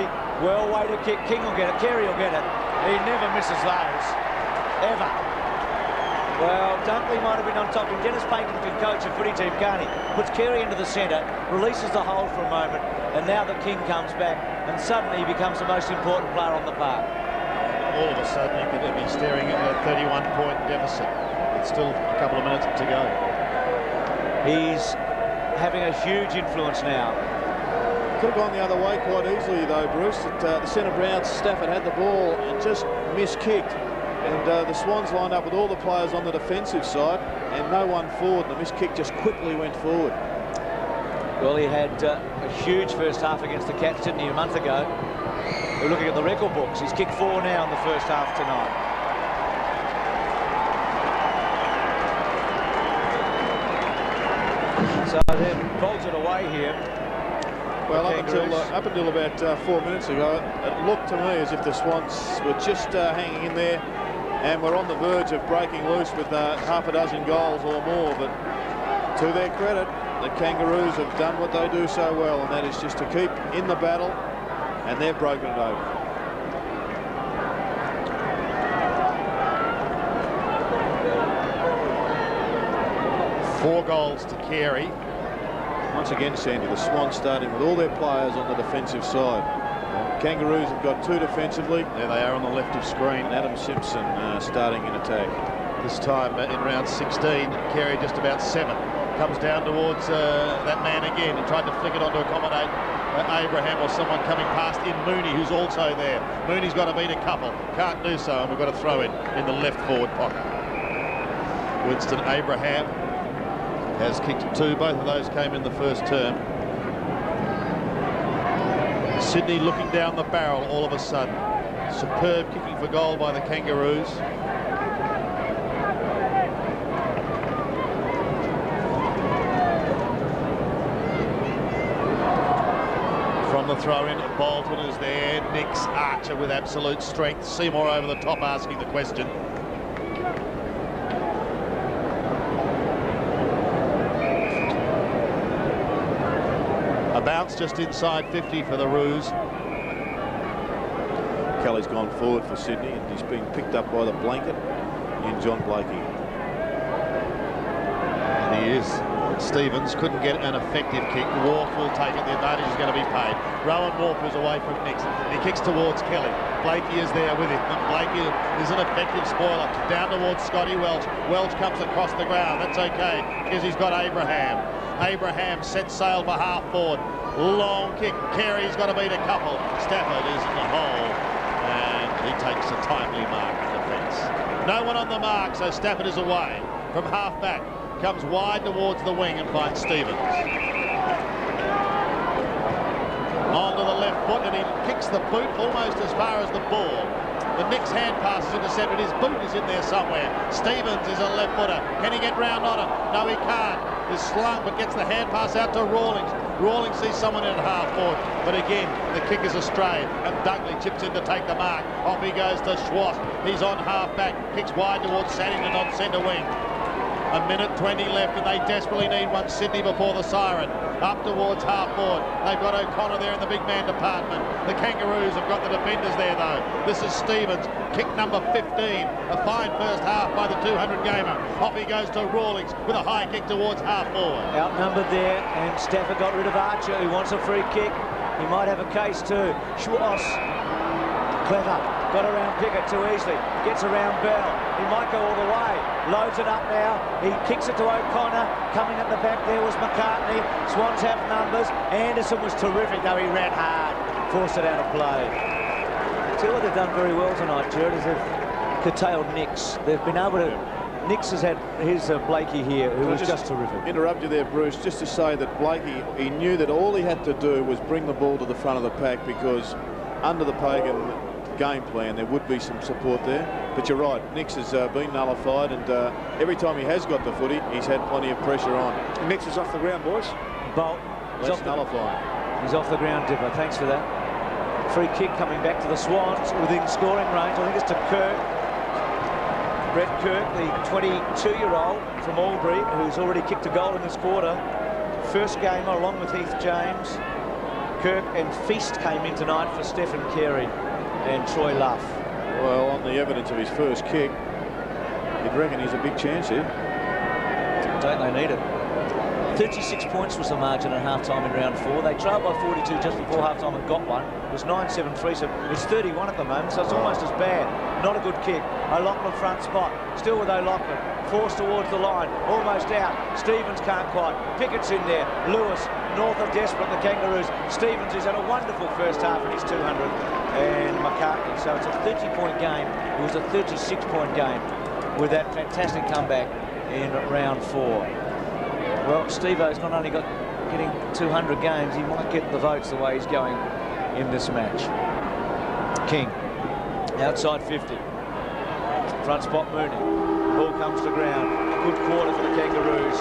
Well, way to kick. King will get it. Carey will get it. He never misses those, ever. Well, Dunkley might have been on top. And Denis Pagan can coach a footy team, can't he? Puts Carey into the centre, releases the hold for a moment, and now the King comes back, and suddenly he becomes the most important player on the park. All of a sudden, you could be staring at a 31-point deficit. It's still a couple of minutes to go. He's having a huge influence now. Could have gone the other way quite easily, though, Bruce. The centre bounce, Stafford had the ball and just miskicked. And the Swans lined up with all the players on the defensive side and no one forward. The miskick just quickly went forward. Well, he had a huge first half against the Cats, didn't he, a month ago? We're looking at the record books. He's kicked 4 now in the first half tonight. So they've bolted away here. Well, up until about 4 minutes ago, it looked to me as if the Swans were just hanging in there and were on the verge of breaking loose with half a dozen goals or more. But to their credit, the Kangaroos have done what they do so well, and that is just to keep in the battle, and they've broken it over. Four goals to Carey. Once again, Sandy, the Swans starting with all their players on the defensive side. Kangaroos have got 2 defensively. There they are on the left of screen. And Adam Simpson starting in attack. This time in round 16, Carey just about 7. Comes down towards that man again and tried to flick it on to accommodate Abraham or someone coming past in Mooney, who's also there. Mooney's got to beat a couple. Can't do so, and we've got a throw in the left forward pocket. Winston Abraham has kicked 2. Both of those came in the first term. Sydney looking down the barrel all of a sudden. Superb kicking for goal by the Kangaroos. From the throw-in, Bolton is there. Nicks Archer with absolute strength. Seymour over the top asking the question. A bounce just inside 50 for the Roos. Kelly's gone forward for Sydney, and he's been picked up by the blanket in John Blakey. And he is. Stevens couldn't get an effective kick. Wharf will take it. The advantage is going to be paid. Rowan Wharf is away from Nicks. He kicks towards Kelly. Blakey is there with him. And Blakey is an effective spoiler. Down towards Scotty Welch. Welch comes across the ground. That's okay because he's got Abraham. Abraham sets sail for half forward. Long kick. Carey's got to beat a couple. Stafford is in the hole. And he takes a timely mark in defence. No one on the mark, so Stafford is away from half back. Comes wide towards the wing and finds Stevens. Onto the left foot, and he kicks the boot almost as far as the ball. The Knicks hand pass is intercepted. His boot is in there somewhere. Stevens is a left footer. Can he get round on it? No, he can't. He's slung, but gets the hand pass out to Rawlings. Rawlings sees someone in at half forward, but again, the kick is astray, and Dunkley chips in to take the mark. Off he goes to Schwartz. He's on half back, kicks wide towards Saddington on centre wing. A minute 20 left, and they desperately need one Sydney before the siren. Up towards half forward. They've got O'Connor there in the big man department. The Kangaroos have got the defenders there, though. This is Stevens, kick number 15. A fine first half by the 200 gamer. Off he goes to Rawlings with a high kick towards half forward. Outnumbered there, and Stafford got rid of Archer, who wants a free kick. He might have a case too. Schwartz, clever, got around Pickett too easily. Gets around Bell. He might go all the way. Loads it up now. He kicks it to O'Connor. Coming at the back there was McCartney. Swans have numbers. Anderson was terrific, though he ran hard. Forced it out of play. See what they've done very well tonight, Jared, is they've curtailed Nicks. They've been able to... Nicks has had his Blakey here, who was just terrific. Interrupt you there, Bruce, just to say that Blakey, he knew that all he had to do was bring the ball to the front of the pack, because under the Pagan game plan there would be some support there. But you're right, Nicks has been nullified, and every time he has got the footy, he's had plenty of pressure on. Nicks is off the ground, boys. Bolt. Less nullifying. He's off the ground, Dipper. Thanks for that. Free kick coming back to the Swans within scoring range. I think it's to Kirk. Brett Kirk, the 22-year-old from Albury, who's already kicked a goal in this quarter. First gamer along with Heath James. Kirk and Feast came in tonight for Stephen Carey and Troy Luff. Well, on the evidence of his first kick, you'd reckon he's a big chance here. Don't they need it? 36 points was the margin at half-time in round 4. They trailed by 42 just before half-time and got one. It was 9-7-3, so it's 31 at the moment, so it's almost as bad. Not a good kick. O'Loughlin front spot. Still with O'Loughlin. Forced towards the line. Almost out. Stevens can't quite. Pickett's in there. Lewis, north of desperate, the Kangaroos. Stevens has had a wonderful first half in his 200. And McCartney. So it's a 30-point game. It was a 36-point game with that fantastic comeback in round 4. Well, Steve-O's not only getting 200 games, he might get the votes the way he's going in this match. King, outside 50. Front spot Mooney. Ball comes to ground. Good quarter for the Kangaroos.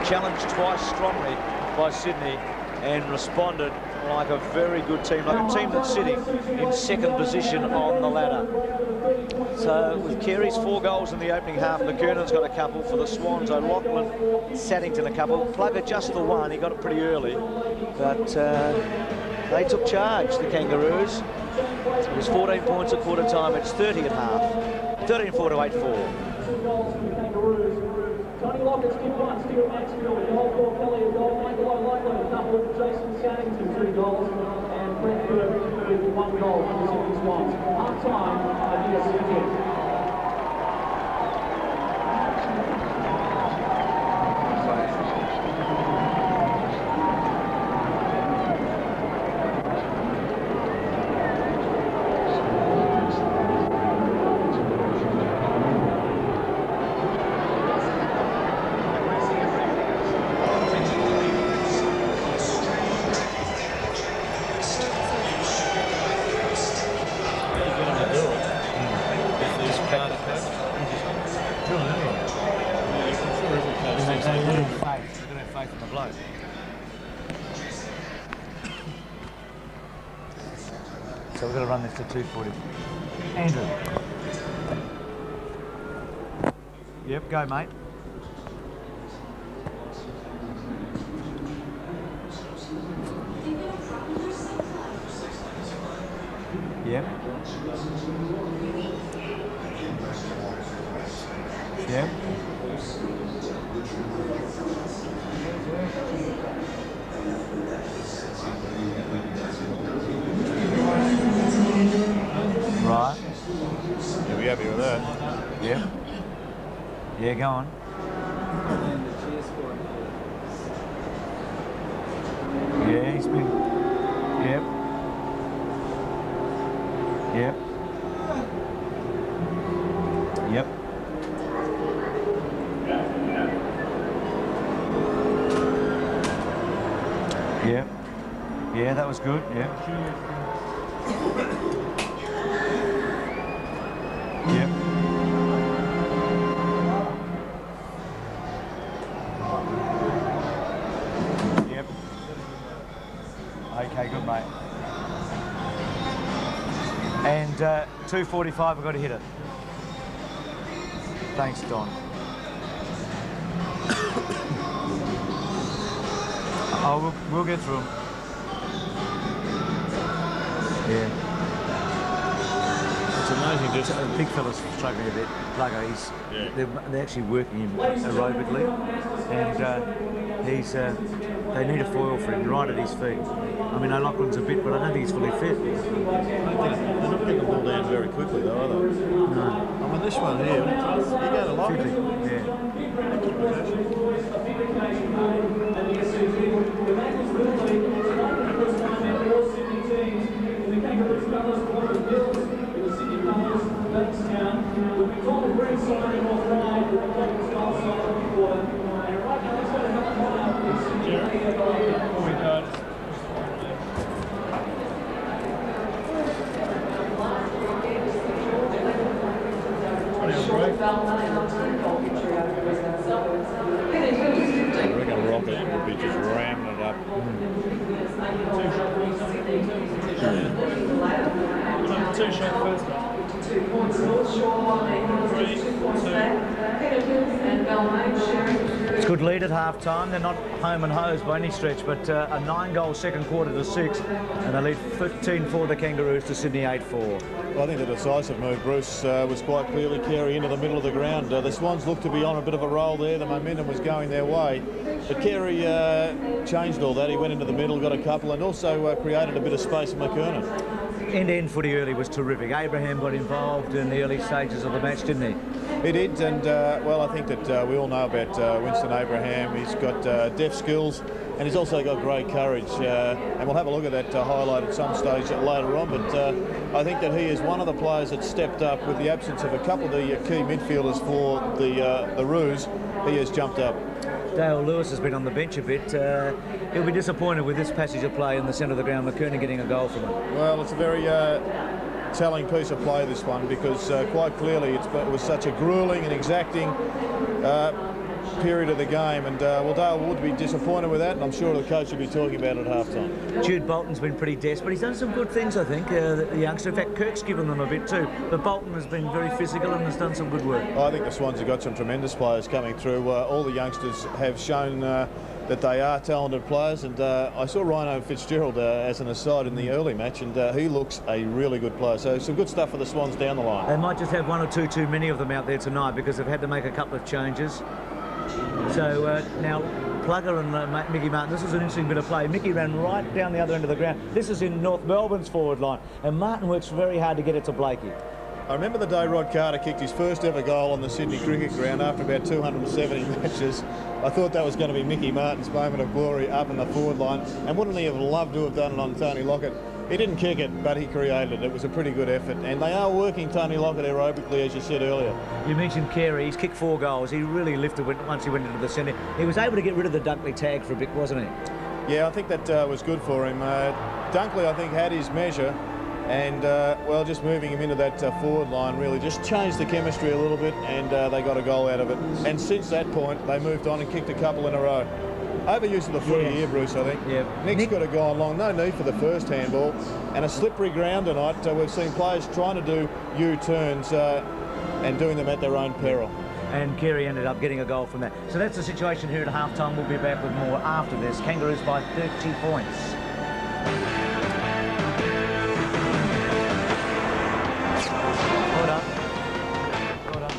Challenged twice strongly by Sydney and responded like a very good team, like a team that's sitting in second position on the ladder. So with Carey's 4 goals in the opening half, McKernan's got a couple for the Swans. O'Loughlin, Saddington a couple. Plugger just the one. He got it pretty early, but they took charge, the Kangaroos. It was 14 points at quarter time. It's 30 at half. 13-4 to 8-4. Tony Lockett, stick 1, stick Maxfield, goal for Kelly, a goal, Michael O'Loughlin, a couple, Jason Saddington, 3 goals, and Brett Kirk with 1 goal for the Sydney Swans. Half-time, Denis Pagan. So we're going to run this to 240. Andrew. Yep, go, mate. Yep. Yep. Right. You'll be happy with that. Yeah. Yeah, go on. Yeah, he's been... Yep. Yep. Yep. Yep. Yeah, that was good, yeah. And 2:45, we've got to hit it. Thanks, Don. Oh, we'll get through them. Yeah. It's amazing just... The big fella's struggling a bit. Plugger, they're actually working him aerobically. And they need a foil for him right at his feet. I mean, O'Loughlin's a bit, but I don't think he's fully fit. They're not getting the ball down very quickly, though, are they? No. I mean, this one here, you go to lock it. Yeah. I reckon Rocket would be just ramming it up. Two shot first. 2 points North Shore, 2 points back. It's good lead at half-time. They're not home and hosed by any stretch, but a 9-goal second quarter to 6, and they lead 15-4 the Kangaroos to Sydney 8-4. Well, I think the decisive move, Bruce, was quite clearly Carey into the middle of the ground. The Swans looked to be on a bit of a roll there. The momentum was going their way. But Carey changed all that. He went into the middle, got a couple, and also created a bit of space for McKernan. End-to-end footy early was terrific. Abraham got involved in the early stages of the match, didn't he? He did, and well, I think that we all know about Winston Abraham. He's got deft skills, and he's also got great courage. And we'll have a look at that highlight at some stage later on. But I think that he is one of the players that stepped up with the absence of a couple of the key midfielders for the Roos. He has jumped up. Dale Lewis has been on the bench a bit. He'll be disappointed with this passage of play in the centre of the ground. McKernan getting a goal from it. Well, it's a very telling piece of play, this one, because quite clearly it was such a gruelling and exacting period of the game, and well, Dale would be disappointed with that, and I'm sure the coach will be talking about it at half-time. Jude Bolton's been pretty desperate. He's done some good things, I think, the youngster. In fact, Kirk's given them a bit too, but Bolton has been very physical and has done some good work. I think the Swans have got some tremendous players coming through. All the youngsters have shown that they are talented players, and I saw Rhino Fitzgerald as an aside in the early match, and he looks a really good player. So some good stuff for the Swans down the line. They might just have one or two too many of them out there tonight because they've had to make a couple of changes. So now Plugger and Mickey Martin, this is an interesting bit of play. Mickey ran right down the other end of the ground. This is in North Melbourne's forward line, and Martin works very hard to get it to Blakey. I remember the day Rod Carter kicked his first ever goal on the Sydney cricket ground after about 270 matches. I thought that was going to be Mickey Martin's moment of glory up in the forward line, and wouldn't he have loved to have done it on Tony Lockett? He didn't kick it, but he created it. It was a pretty good effort, and they are working Tony Lockett aerobically, as you said earlier. You mentioned Carey. He's kicked 4 goals. He really lifted once he went into the centre. He was able to get rid of the Dunkley tag for a bit, wasn't he? Yeah, I think that was good for him. Dunkley, I think, had his measure, and well, just moving him into that forward line really just changed the chemistry a little bit, and they got a goal out of it. And since that point, they moved on and kicked a couple in a row. Overuse of the footy here, Bruce, I think. Yeah. Nick's got to go along. No need for the first handball. And a slippery ground tonight. We've seen players trying to do U-turns and doing them at their own peril. And Carey ended up getting a goal from that. So that's the situation here at half-time. We'll be back with more after this. Kangaroos by 30 points. Well done. Well done.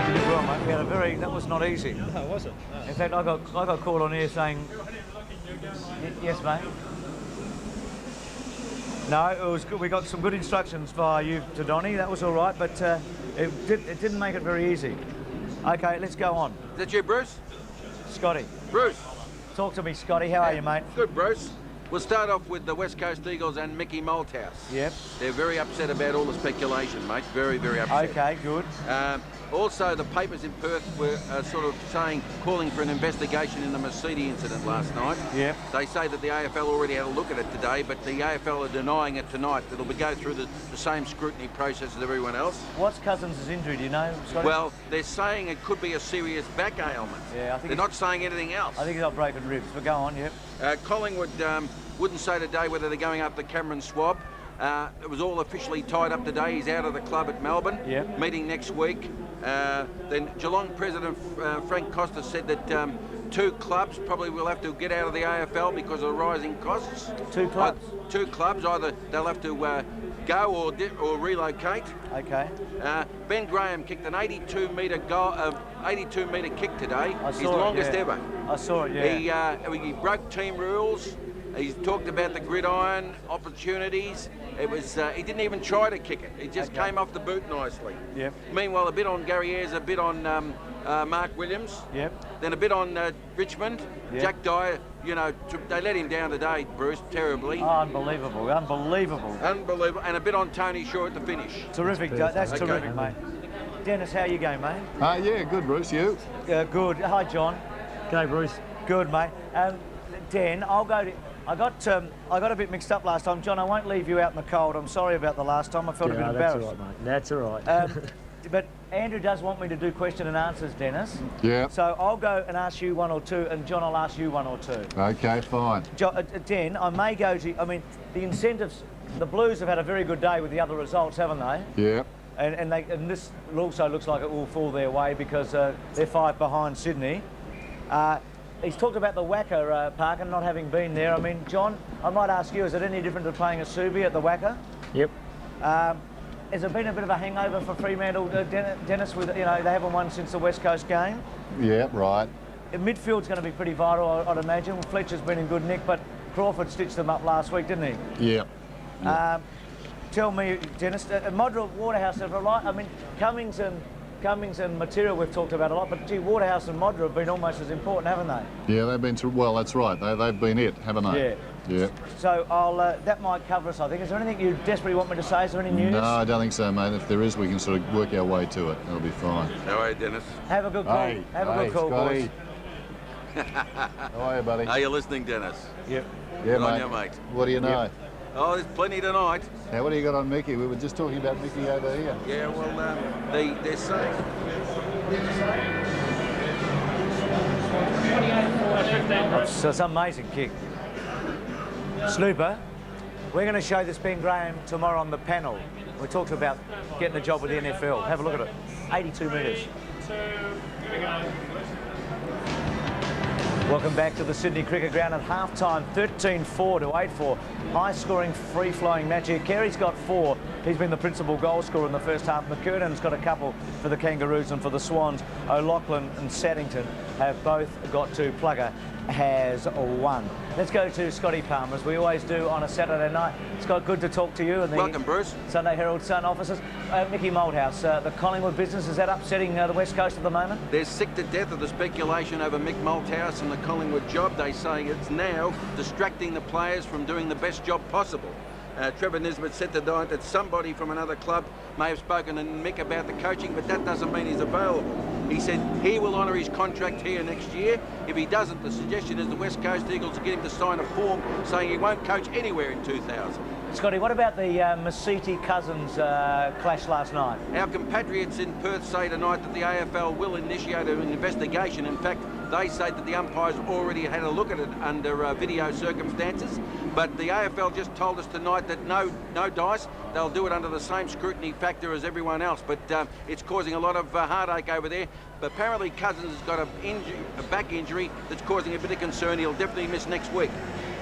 You did well, mate. We had a very... That was not easy. No, was it? No. In fact, I got called on here saying... Yes, mate. No, it was good. We got some good instructions via you to Donnie. That was all right, but it didn't make it very easy. Okay, let's go on. Is that you, Bruce? Scotty. Bruce. Talk to me, Scotty. How are you, mate? Good, Bruce. We'll start off with the West Coast Eagles and Mickey Malthouse. Yep. They're very upset about all the speculation, mate. Very, very upset. Okay, good. Also, the papers in Perth were sort of calling for an investigation in the Mercedes incident last night. Yep. They say that the AFL already had a look at it today, but the AFL are denying it tonight. It'll go through the same scrutiny process as everyone else. What's Cousins' injury, do you know, Scotty? Well, they're saying it could be a serious back ailment. Yeah, I think they're not saying anything else. I think he's got broken ribs, but go on, yep. Collingwood wouldn't say today whether they're going after Cameron Swab. It was all officially tied up today. He's out of the club at Melbourne. Yep. Meeting next week. Then Geelong President Frank Costa said that 2 clubs probably will have to get out of the AFL because of the rising costs. 2 clubs? 2 clubs. Either they'll have to go or relocate. Okay. Ben Graham kicked an 82-metre goal, 82-metre kick today. His saw longest it, yeah. ever. I saw it, yeah. He broke team rules. He's talked about the gridiron opportunities. It was he didn't even try to kick it. It just came off the boot nicely. Yep. Meanwhile, a bit on Gary Ayres, a bit on Mark Williams. Yep. Then a bit on Richmond. Yep. Jack Dyer, you know, they let him down today, Bruce, terribly. Oh, unbelievable, unbelievable. Unbelievable. And a bit on Tony Shaw at the finish. Terrific, that's terrific, mate. Dennis, how you going, mate? Yeah, good, Bruce. You? Good. Hi, John. G'day, Bruce. Good, mate. Dan, I'll go to... I got a bit mixed up last time. John, I won't leave you out in the cold. I'm sorry about the last time. I felt a bit embarrassed. That's all right, mate. That's all right. But Andrew does want me to do question and answers, Dennis. Yeah. So I'll go and ask you 1 or 2, and John, I'll ask you 1 or 2. Okay, fine. Dan, I may go to... I mean, the incentives... The Blues have had a very good day with the other results, haven't they? Yeah. And this also looks like it will fall their way because they're 5 behind Sydney. He's talked about the Wacker, Pagan, not having been there. I mean, John, I might ask you, is it any different to playing a Subi at the Wacker? Yep. Has it been a bit of a hangover for Fremantle, Dennis, with, you know, they haven't won since the West Coast game? Yeah, right. Midfield's going to be pretty vital, I'd imagine. Fletcher's been in good nick, but Crawford stitched them up last week, didn't he? Yeah. Tell me, Dennis, Modra, Waterhouse have a lot. I mean, Cummings and Material we've talked about a lot, but gee, Waterhouse and Modra have been almost as important, haven't they? Yeah, they've been through, well, that's right. They've been it, haven't they? Yeah. Yeah. So that might cover us, I think. Is there anything you desperately want me to say? Is there any news? No, I don't think so, mate. If there is, we can sort of work our way to it. That'll be fine. How are you, Dennis? Have a good call. Hey, Have a good call, Scotty. boys. How are you, buddy? Are you listening, Dennis? Yep. Yeah, Good on mate. you, mate. What do you know? Yep. Oh, there's plenty tonight. Now, what do you got on Mickey? We were just talking about Mickey over here. Yeah, well, they're saying... So it's an amazing kick. Snooper, we're going to show this Ben Graham tomorrow on the panel. We talked about getting a job with the NFL. Have a look at it. 82 metres. Welcome back to the Sydney Cricket Ground at half-time, 13-4 to 8-4. High-scoring, free-flowing match here. Carey's got 4. He's been the principal goal scorer in the first half. McKernan's got a couple for the Kangaroos, and for the Swans, O'Loughlin and Saddington have both got 2. Plugger has 1. Let's go to Scotty Palmer, as we always do on a Saturday night. Scott, good to talk to you. And the Welcome, Bruce. Sunday Herald Sun officers. Mickey Malthouse, the Collingwood business, is that upsetting the West Coast at the moment? They're sick to death of the speculation over Mick Malthouse and the Collingwood job. They say it's now distracting the players from doing the best job possible. Trevor Nisbet said tonight that somebody from another club may have spoken to Mick about the coaching, but that doesn't mean he's available. He said he will honour his contract here next year. If he doesn't, the suggestion is the West Coast Eagles get him to sign a form saying he won't coach anywhere in 2000. Scotty, what about the Masiti-Cousins clash last night? Our compatriots in Perth say tonight that the AFL will initiate an investigation. In fact, they say that the umpires already had a look at it under video circumstances. But the AFL just told us tonight that no dice. They'll do it under the same scrutiny factor as everyone else. But it's causing a lot of heartache over there. But apparently Cousins has got a back injury that's causing a bit of concern. He'll definitely miss next week.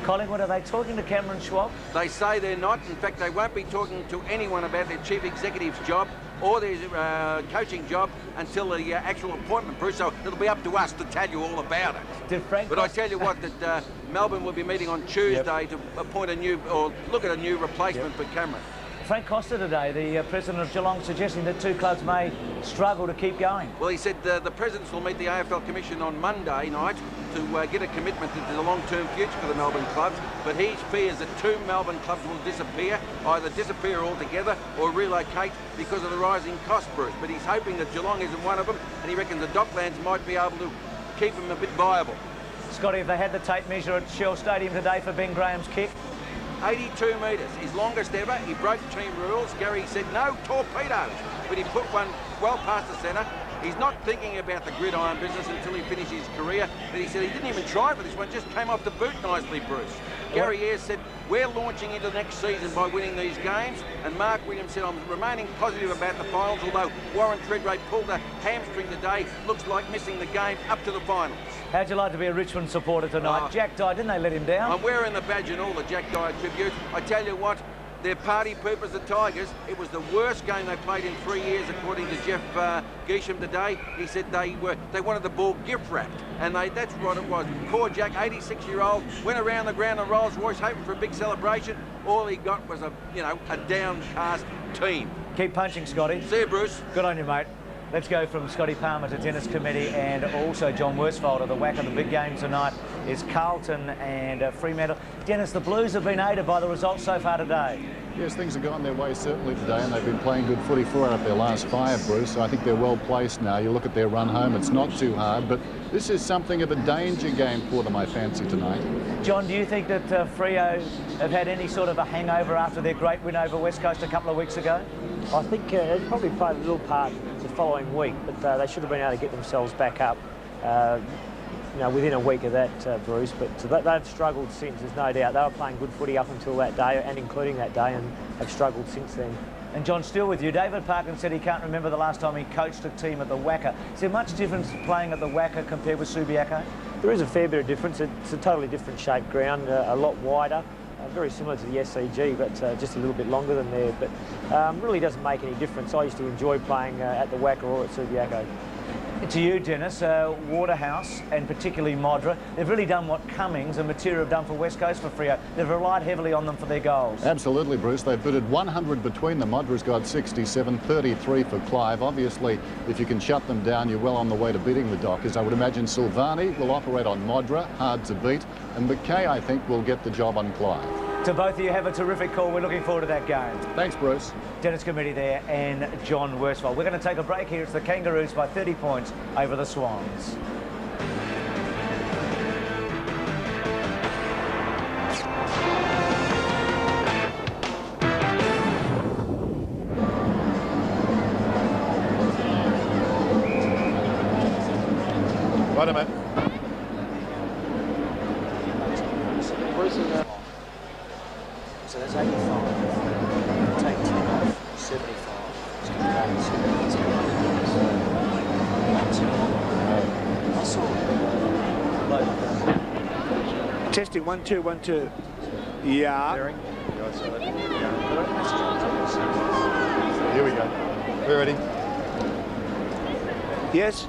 Collingwood, are they talking to Cameron Schwab? They say they're not. In fact, they won't be talking to anyone about their chief executive's job or their coaching job until the actual appointment, Bruce. So it'll be up to us to tell you all about it. But I tell you what, that Melbourne will be meeting on Tuesday to appoint a new, or look at a new replacement for Cameron. Frank Costa today, the president of Geelong, suggesting that 2 clubs may struggle to keep going. Well, he said the presidents will meet the AFL Commission on Monday night to get a commitment to the long-term future for the Melbourne clubs, but he fears that 2 Melbourne clubs will disappear, either disappear altogether or relocate because of the rising cost, Bruce. But he's hoping that Geelong isn't one of them, and he reckons the Docklands might be able to keep them a bit viable. Scotty, if they had the tape measure at Shell Stadium today for Ben Graham's kick? 82 metres, his longest ever. He broke team rules. Gary said no torpedoes, but he put one well past the centre. He's not thinking about the gridiron business until he finishes his career, but he said he didn't even try for this one, just came off the boot nicely, Bruce. Gary Ayres said, we're launching into next season by winning these games, and Mark Williams said, I'm remaining positive about the finals, although Warren Treadray pulled a hamstring today, looks like missing the game up to the finals. How'd you like to be a Richmond supporter tonight? Jack Dye, didn't they let him down? I'm wearing the badge and all, the Jack Dye tribute. I tell you what, they're party poopers, the Tigers. It was the worst game they played in 3 years, according to Jeff Geesham today. He said they wanted the ball gift wrapped, and that's what it was. Poor Jack, 86-year-old, went around the ground in Rolls Royce hoping for a big celebration. All he got was a downcast team. Keep punching, Scotty. See you, Bruce. Good on you, mate. Let's go from Scotty Palmer to Dennis Committee and also John Worsfold. The whack of the big game tonight is Carlton and Fremantle. Dennis, the Blues have been aided by the results so far today. Yes, things have gone their way certainly today, and they've been playing good footy 4 out of their last 5, Bruce. So I think they're well placed now. You look at their run home, it's not too hard, but this is something of a danger game for them, I fancy, tonight. John, do you think that Freo have had any sort of a hangover after their great win over West Coast a couple of weeks ago? I think it probably played a little part the following week, but they should have been able to get themselves back up, within a week of that, Bruce. But they've struggled since, there's no doubt. They were playing good footy up until that day, and including that day, and have struggled since then. And John, still with you, David Parkin said he can't remember the last time he coached a team at the Wacker. Is there much difference playing at the Wacker compared with Subiaco? There is a fair bit of difference. It's a totally different shaped ground, a lot wider. Very similar to the SCG, but just a little bit longer than there. But really doesn't make any difference. I used to enjoy playing at the Wacker or at Subiaco. To you, Dennis, Waterhouse and particularly Modra, they've really done what Cummings and Matera have done for West Coast for Freo. They've relied heavily on them for their goals. Absolutely, Bruce. They've booted 100 between them. Modra's got 67, 33 for Clive. Obviously, if you can shut them down, you're well on the way to beating the Dockers. I would imagine Silvani will operate on Modra, hard to beat, and McKay, I think, will get the job on Clive. To both of you, have a terrific call. We're looking forward to that game. Thanks, Bruce. Dennis Committee there and John Worsfold. We're going to take a break here. It's the Kangaroos by 30 points over the Swans. Right, mate. So that's 85. Take 10 off, 75. It's going to go 70. Testing 1 2 1 2. Yeah. Here we go. We're ready. Yes.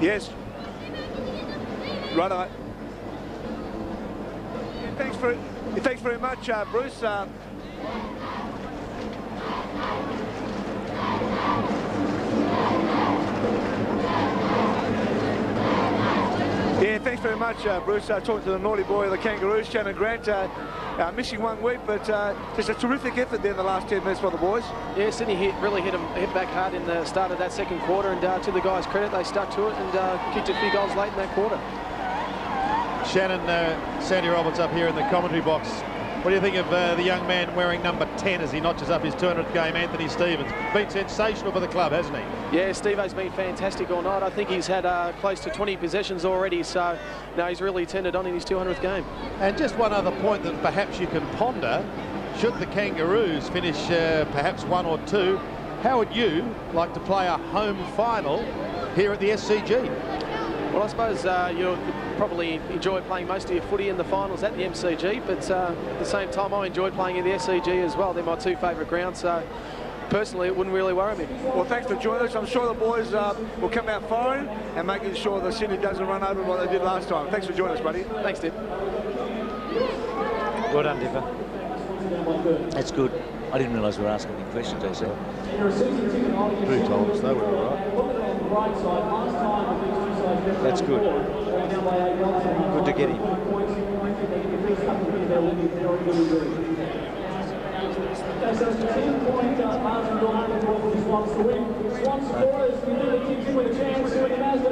Yes. Right. Thanks very much, Bruce. Yeah, thanks very much, Bruce. Talking to the naughty boy of the Kangaroos, Shannon Grant. Missing 1 week, but just a terrific effort there in the last 10 minutes for the boys. Yeah, Sydney really hit back hard in the start of that second quarter, and to the guys' credit, they stuck to it and kicked a few goals late in that quarter. Shannon, Sandy Roberts up here in the commentary box. What do you think of the young man wearing number 10 as he notches up his 200th game, Anthony Stevens? Been sensational for the club, hasn't he? Yeah, Steve-O's been fantastic all night. I think he's had close to 20 possessions already, so now he's really turned it on in his 200th game. And just one other point that perhaps you can ponder, should the Kangaroos finish perhaps 1 or 2, how would you like to play a home final here at the SCG? Well, I suppose you'll probably enjoy playing most of your footy in the finals at the MCG, but at the same time, I enjoyed playing at the SCG as well. They're my 2 favourite grounds, so personally, it wouldn't really worry me. Well, thanks for joining us. I'm sure the boys will come out firing and making sure that Sydney doesn't run over what they did last time. Thanks for joining us, buddy. Thanks, Dip. Well done, Dipper. That's good. I didn't realise we were asking any questions, I said. Who told us they were all right? That's good. Good to get him.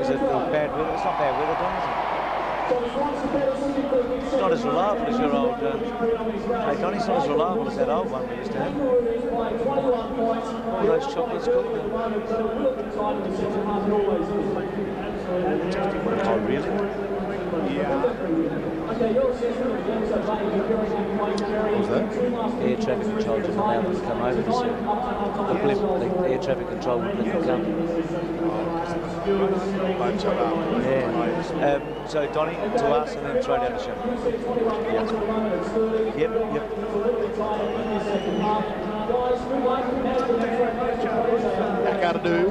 Is it bad weather? It's not bad weather, Don, is it? It's not as reliable as your old... hey, Donnie, it's not as reliable as that old one we used to have. All those chocolates cool. Oh, really? Yeah. What's that? Air traffic control didn't allow them to come over this year. The blimp, the air traffic control wouldn't let them come. Yeah. So Donny, to us and then throw down the show. Yep. Back out of do.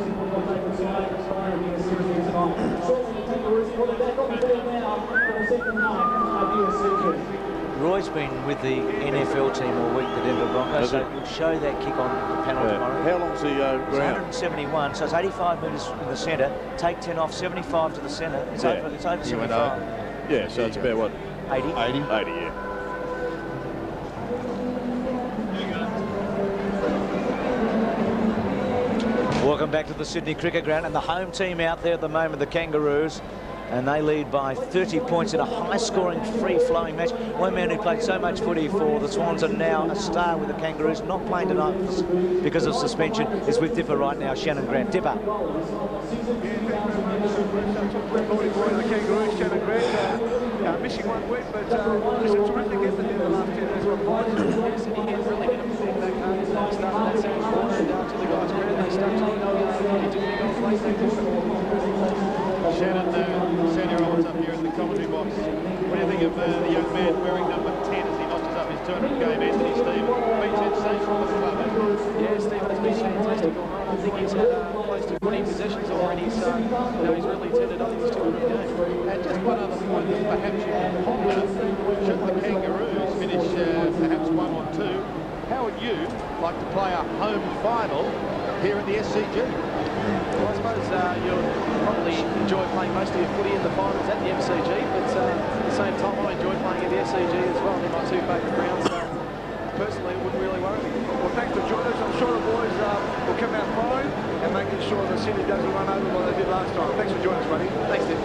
Roy's been with the NFL team all week, the Denver Broncos, so he'll show that kick on the panel tomorrow. How long's the ground? It's 171, so it's 85 metres in the centre. Take 10 off, 75 to the centre. It's over 75. Yeah, so it's about what? 80? 80, yeah. Welcome back to the Sydney Cricket Ground, and the home team out there at the moment, the Kangaroos, and they lead by 30 points in a high-scoring, free-flowing match. One man who played so much footy for the Swans are now a star with the Kangaroos, not playing tonight because of suspension, is with Dipper right now, Shannon Grant. Dipper. The Kangaroos, Shannon Grant, missing 1 week, but it's a terrific effort in the last 10 minutes. Yes, and he had really hit him back hard at the start of that second quarter, and to the guys' credit, they stuck to him. He took the goal late that quarter. Shannon, Senior Rollins up here in the commentary box. What do you think of the young man wearing number 10 as he notches up his 200 game, Anthony Stevens? Been sensational for the club, hasn't he? Yeah, Stephen has been fantastic all night. I think he's had close to 20 possessions already, so he's really turned up in his 200 game. And just one other point that perhaps you can ponder, should the Kangaroos finish perhaps 1 or 2, how would you like to play a home final here at the SCG? Well, I suppose you'll probably enjoy playing most of your footy in the finals at the MCG, but at the same time I enjoy playing at the SCG as well. They're my 2 favourite grounds, so personally it wouldn't really worry me. Well, thanks for joining us. I'm sure the boys will come out firing and making sure the Sydney doesn't run over like they did last time. Thanks for joining us, buddy. Thanks, Tim.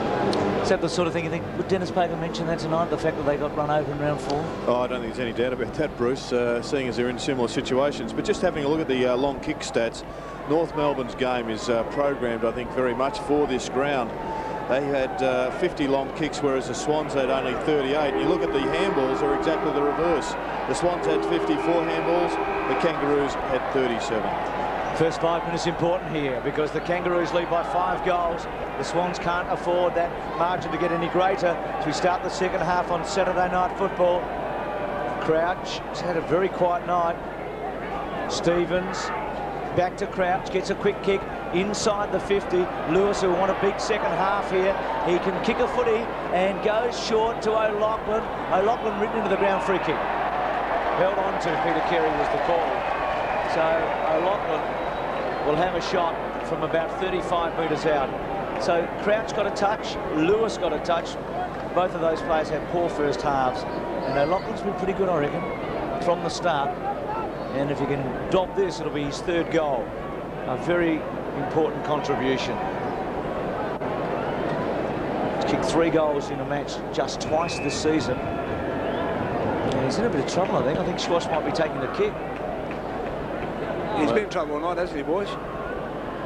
Is that the sort of thing you think, would Denis Pagan mention that tonight, the fact that they got run over in round 4? Oh, I don't think there's any doubt about that, Bruce, seeing as they're in similar situations. But just having a look at the long kick stats, North Melbourne's game is programmed, I think, very much for this ground. They had 50 long kicks, whereas the Swans had only 38. You look at the handballs, they're exactly the reverse. The Swans had 54 handballs, the Kangaroos had 37. First 5 minutes important here because the Kangaroos lead by 5 goals. The Swans can't afford that margin to get any greater as we start the second half on Saturday Night Football. Crouch has had a very quiet night. Stevens back to Crouch, gets a quick kick inside the 50. Lewis, who won a big second half here, he can kick a footy and goes short to O'Loughlin. O'Loughlin written into the ground, free kick. Held on to Peter Carey was the call. So O'Loughlin will have a shot from about 35 metres out. So Crouch got a touch, Lewis got a touch. Both of those players had poor first halves. And O'Loughlin's been pretty good, I reckon, from the start. And if he can dob this, it'll be his 3rd goal. A very important contribution. He's kicked 3 goals in a match just twice this season. And he's in a bit of trouble, I think. I think Schwash might be taking the kick. He's been in trouble all night, hasn't he, boys?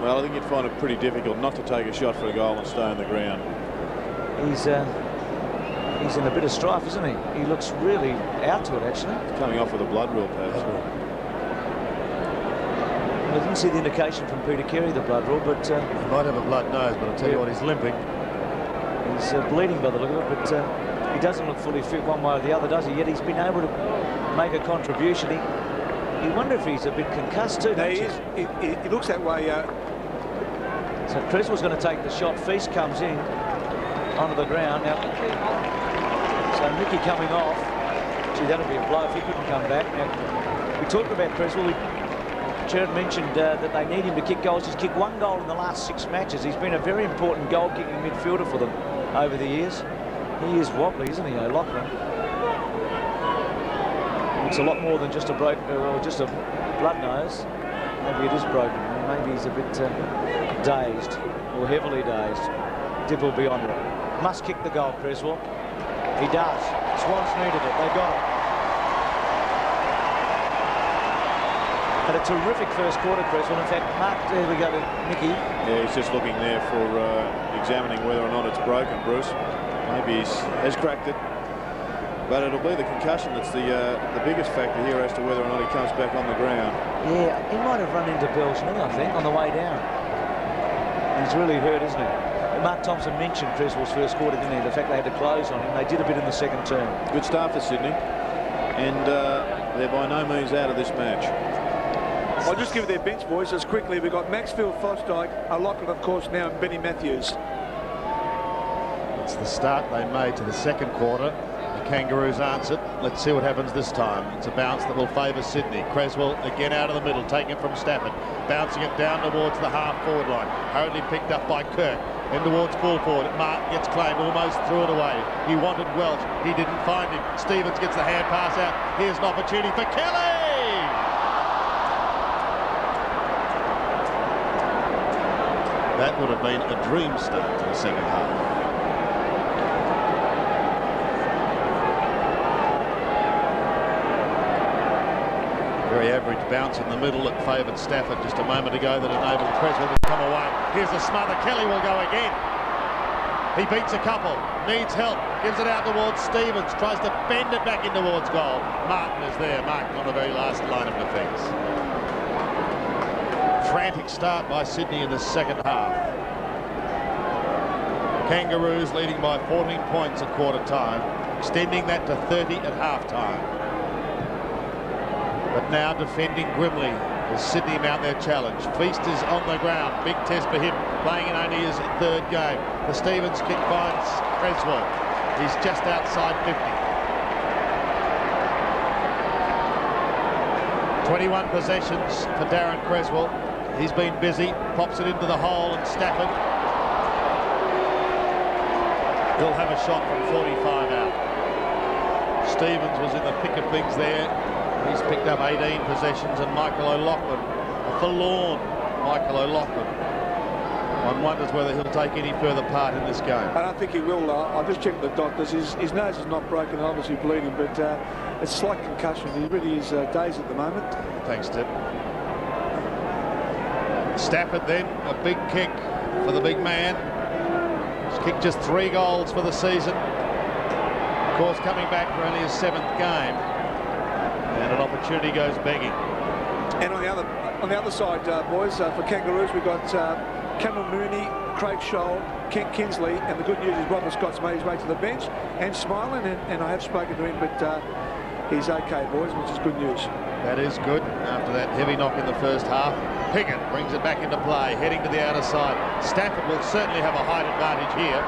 Well, I think you'd find it pretty difficult not to take a shot for a goal and stay on the ground. He's in a bit of strife, isn't he? He looks really out to it, actually. Coming off with a blood rule, perhaps. I didn't see the indication from Peter Carey, the blood rule, but... he might have a blood nose, but I'll tell you what, he's limping. He's bleeding by the look of it, but he doesn't look fully fit one way or the other, does he? Yet he's been able to make a contribution. You wonder if he's a bit concussed too, don't you? He looks that way. So Creswell's going to take the shot. Feast comes in onto the ground. Now, so Mickey coming off. Gee, that'll be a blow if he couldn't come back. Now, we talked about Creswell. Jared mentioned that they need him to kick goals. He's kicked 1 goal in the last 6 matches. He's been a very important goal-kicking midfielder for them over the years. He is wobbly, isn't he, O'Loughlin? It's a lot more than just a just a blood nose. Maybe it is broken. Maybe he's a bit dazed or heavily dazed. Dip will be on it. Must kick the goal, Creswell. He does. Swans needed it. They got it. Had a terrific first quarter, Creswell. In fact, Mark, there we go to Mickey. Yeah, he's just looking there for examining whether or not it's broken, Bruce. Maybe he has cracked it. But it'll be the concussion that's the biggest factor here as to whether or not he comes back on the ground. Yeah, he might have run into Bell's knee, I think, on the way down. He's really hurt, isn't he? Mark Thompson mentioned Creswell's first quarter, didn't he? The fact they had to close on him. They did a bit in the second term. Good start for Sydney. And they're by no means out of this match. I'll just give their bench, boys, as quickly. We've got Maxfield, Fosdyke, Analogue, of course, now, and Benny Matthews. It's the start they made to the second quarter. The Kangaroos answered. Let's see what happens this time. It's a bounce that will favour Sydney. Creswell again out of the middle, taking it from Stafford. Bouncing it down towards the half-forward line. Hurriedly picked up by Kirk. Then towards full forward. Martin gets claimed, almost threw it away. He wanted Welch. He didn't find him. Stevens gets the hand pass out. Here's an opportunity for Kelly! That would have been a dream start to the second half. Very average bounce in the middle that favoured Stafford just a moment ago that enabled Creswell to come away. Here's the smother. Kelly will go again. He beats a couple, needs help, gives it out towards Stevens, tries to bend it back in towards goal. Martin is there, Martin on the very last line of defence. Frantic start by Sydney in the second half. Kangaroos leading by 14 points at quarter time, extending that to 30 at half time. But now defending grimly as Sydney mount their challenge. Feast is on the ground. Big test for him, playing in only his third game. The Stevens kick finds Creswell. He's just outside 50. 21 possessions for Darren Creswell. He's been busy, pops it into the hole, and Stafford will have a shot from 45 out. Stevens was in the thick of things there. He's picked up 18 possessions, and Michael O'Loughlin, a forlorn Michael O'Loughlin. One wonders whether he'll take any further part in this game. I don't think he will. I'll just check the doctors. His nose is not broken and obviously bleeding, but it's a slight concussion. He really is dazed at the moment. Thanks, Tip. Stafford then, a big kick for the big man. He's kicked just 3 goals for the season. Of course, coming back for only his 7th game. And an opportunity goes begging. And on the other side, boys, for Kangaroos, we've got Cameron Mooney, Craig Scholl, Kent Kinsley, and the good news is Robert Scott's made his way to the bench and smiling, and I have spoken to him, but he's okay, boys, which is good news. That is good after that heavy knock in the first half. Pagan brings it back into play, heading to the outer side. Stafford will certainly have a height advantage here.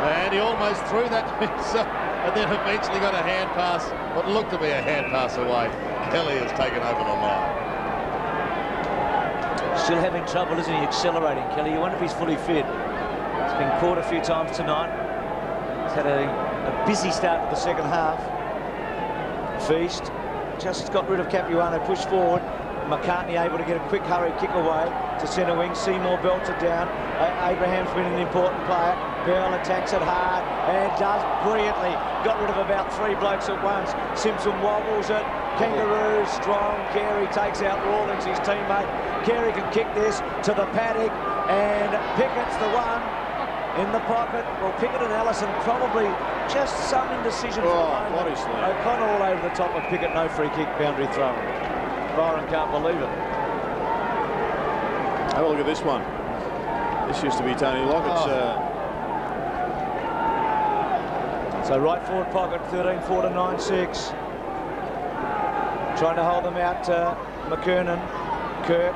And he almost threw that to himself, and then eventually got a hand pass, what looked to be a hand pass away. Kelly has taken over the line. Still having trouble, isn't he, accelerating, Kelly? You wonder if he's fully fit. He's been caught a few times tonight. He's had a busy start to the second half. Feast just got rid of Capuano, pushed forward. McCartney able to get a quick hurry kick away to centre wing. Seymour belts it down. Abraham's been an important player. Bell attacks it hard and does brilliantly. Got rid of about 3 blokes at once. Simpson wobbles it. Kangaroos strong. Carey takes out Rawlings, his teammate. Carey can kick this to the paddock, and Pickett's the one in the pocket. Well, Pickett and Allison probably just some indecision. O'Connor all over the top of Pickett. No free kick, boundary throw. Byron can't believe it. Have a look at this one. This used to be Tony Lockett's. So right forward pocket, 13-4 to 9-6. Trying to hold them out to McKernan. Kirk.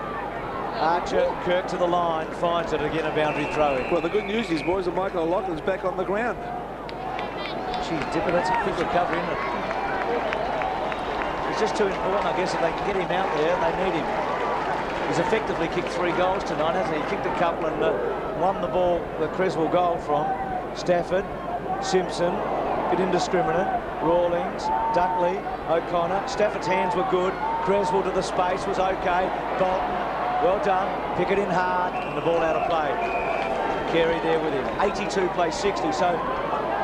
Archer, Kirk to the line, finds it again, a boundary throw in. Well, the good news is, boys, that Michael O'Loughlin's back on the ground. Gee, Dipper, that's a quick recovery, isn't it? It's just too important, I guess, if they can get him out there, they need him. He's effectively kicked 3 goals tonight, hasn't he? He kicked a couple and won the ball, the Creswell goal from Stafford, Simpson, bit indiscriminate, Rawlings, Dunkley, O'Connor. Stafford's hands were good. Creswell to the space was okay. Bolton, well done. Pickett in hard, and the ball out of play. Carey there with him. 82 plays 60, so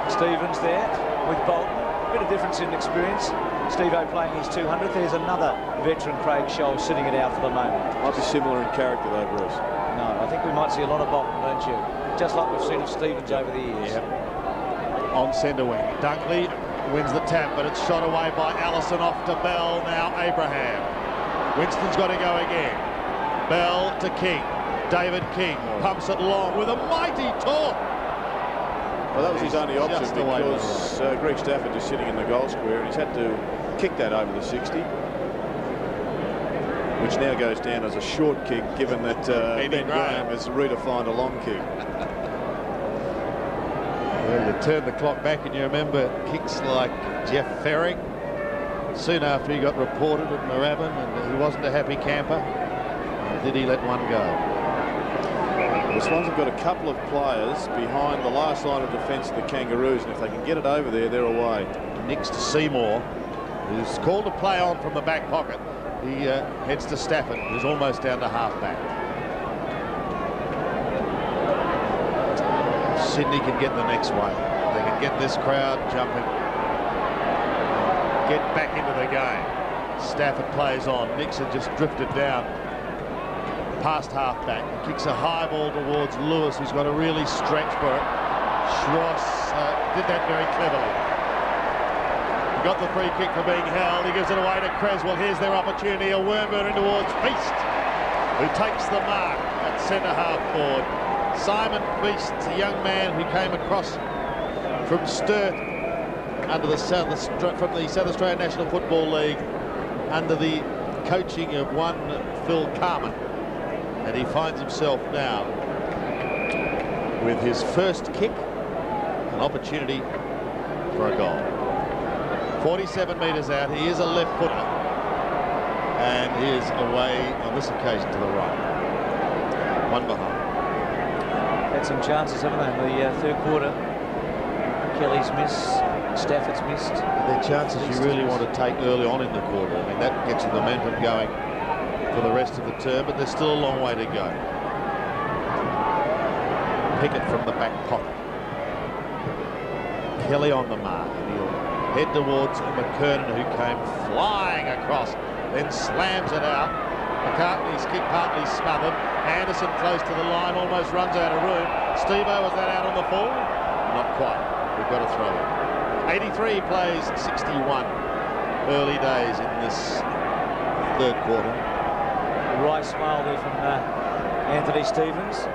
Stevens there with Bolton. A bit of difference in experience. Steve-O playing his 200th. There's another veteran, Craig Scholl, sitting it out for the moment. Might be similar in character though, Bruce. No, I think we might see a lot of Bolton, don't you? Just like we've seen of Stevens over the years. Yep. On centre wing, Dunkley wins the tap, but it's shot away by Allison off to Bell. Now Abraham. Winston's got to go again. Bell to King. David King pumps it long with a mighty torque. Well, that was his only option because Greg Stafford is sitting in the goal square and he's had to kick that over the 60, which now goes down as a short kick, given that Ben Graham has redefined a long kick. Well, you turn the clock back and you remember kicks like Jeff Ferring soon after he got reported at Moorabbin, and he wasn't a happy camper. Did he let one go? The Swans have got a couple of players behind the last line of defence of the Kangaroos, and if they can get it over there, they're away. Next to Seymour, who's called to play on from the back pocket. He heads to Stafford, who's almost down to half-back. Sydney can get the next one. They can get this crowd jumping. Get back into the game. Stafford plays on. Nixon just drifted down past half-back. Kicks a high ball towards Lewis, who's got to really stretch for it. Schwartz did that very cleverly. He got the free kick for being held. He gives it away to Creswell. Here's their opportunity. A worm burning towards Feast, who takes the mark at centre-half forward. Simon Feast, a young man who came across from Sturt under the from the South Australian National Football League under the coaching of one Phil Carman, and he finds himself now with his first kick, an opportunity for a goal. 47 metres out. He is a left footer, and he is away on this occasion to the right. One behind. Had some chances, haven't they, in the third quarter? Kelly's missed, Stafford's missed. They're chances you really want to take early on in the quarter. I mean, that gets the momentum going for the rest of the term, but there's still a long way to go. Pickett from the back pocket. Kelly on the mark. He'll head towards McKernan, who came flying across, then slams it out. McCartney's kick partly smothered. Anderson close to the line, almost runs out of room. Stevo, was that out on the full? Not quite. We've got to throw it. 83 plays 61. Early days in this third quarter. A right smile there from Anthony Stevens.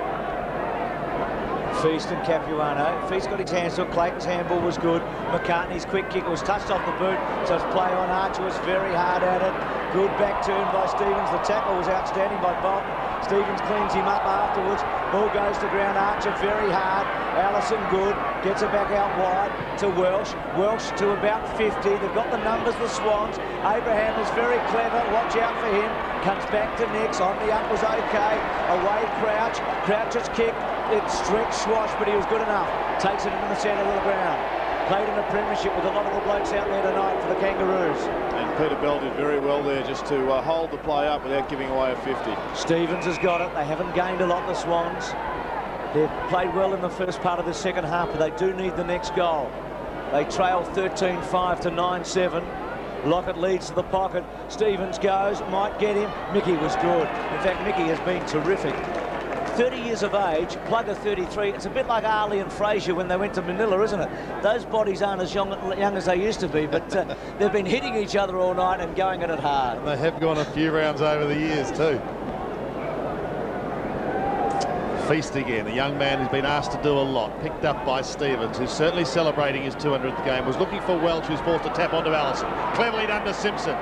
Feast and Capuano. Feast got his hands to it. Clayton's handball was good. McCartney's quick kick was touched off the boot, so it's play on. Archer was very hard at it. Good back turn by Stevens. The tackle was outstanding by Bolton. Stevens cleans him up afterwards. Ball goes to ground. Archer very hard. Allison good. Gets it back out wide to Welsh. Welsh to about 50. They've got the numbers, the Swans. Abraham is very clever. Watch out for him. Comes back to Nix. On the up was okay. Away Crouch. Crouch's kick. It stretched Swash, but he was good enough. Takes it into the centre of the ground. Played in a premiership with a lot of the blokes out there tonight for the Kangaroos. And Peter Bell did very well there just to hold the play up without giving away a 50. Stevens has got it. They haven't gained a lot, the Swans. They've played well in the first part of the second half, but they do need the next goal. They trail 13-5 to 9-7. Lockett leads to the pocket. Stevens goes, might get him. Mickey was good. In fact, Mickey has been terrific. 30 years of age, Plugger 33. It's a bit like Ali and Frazier when they went to Manila, isn't it? Those bodies aren't as young as they used to be, but they've been hitting each other all night and going at it hard. And they have gone a few rounds over the years too. Feast again, a young man who's been asked to do a lot, picked up by Stevens, who's certainly celebrating his 200th game, was looking for Welch, who's forced to tap onto Allison. Cleverly done to Simpson.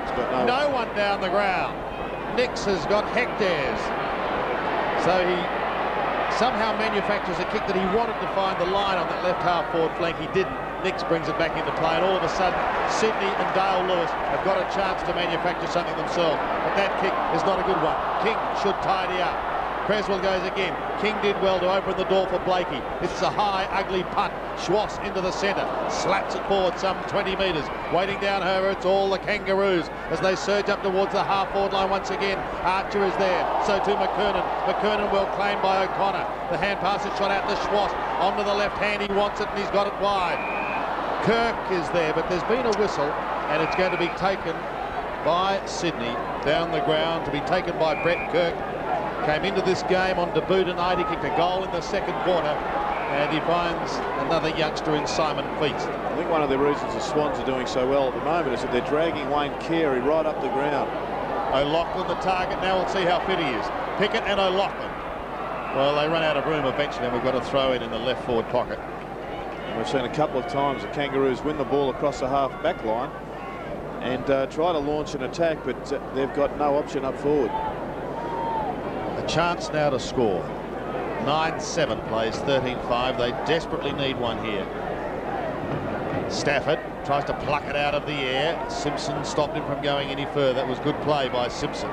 No one down the ground. Nix has got hectares. So he somehow manufactures a kick that he wanted to find the line on that left half forward flank. He didn't. Nix brings it back into play, and all of a sudden Sydney and Dale Lewis have got a chance to manufacture something themselves. But that kick is not a good one. King should tidy up. Creswell goes again. King did well to open the door for Blakey. It's a high, ugly punt. Schwartz into the centre. Slaps it forward some 20 metres. Waiting down her, it's all the Kangaroos as they surge up towards the half-forward line once again. Archer is there. So too McKernan. McKernan well claimed by O'Connor. The hand pass is shot out to Schwartz. Onto the left hand. He wants it and he's got it wide. Kirk is there, but there's been a whistle and it's going to be taken by Sydney down the ground, to be taken by Brett Kirk. Came into this game on debut tonight. He kicked a goal in the second quarter. and he finds another youngster in Simon Feet. I think one of the reasons the Swans are doing so well at the moment is that they're dragging Wayne Carey right up the ground. O'Loughlin the target. Now we'll see how fit he is. Pickett and O'Loughlin. Well, they run out of room eventually, and we've got to throw in the left forward pocket. And we've seen a couple of times the Kangaroos win the ball across the half back line and try to launch an attack, but they've got no option up forward. A chance now to score. 9-7 plays 13-5. They desperately need one here. Stafford tries to pluck it out of the air. Simpson stopped him from going any further. That was good play by Simpson.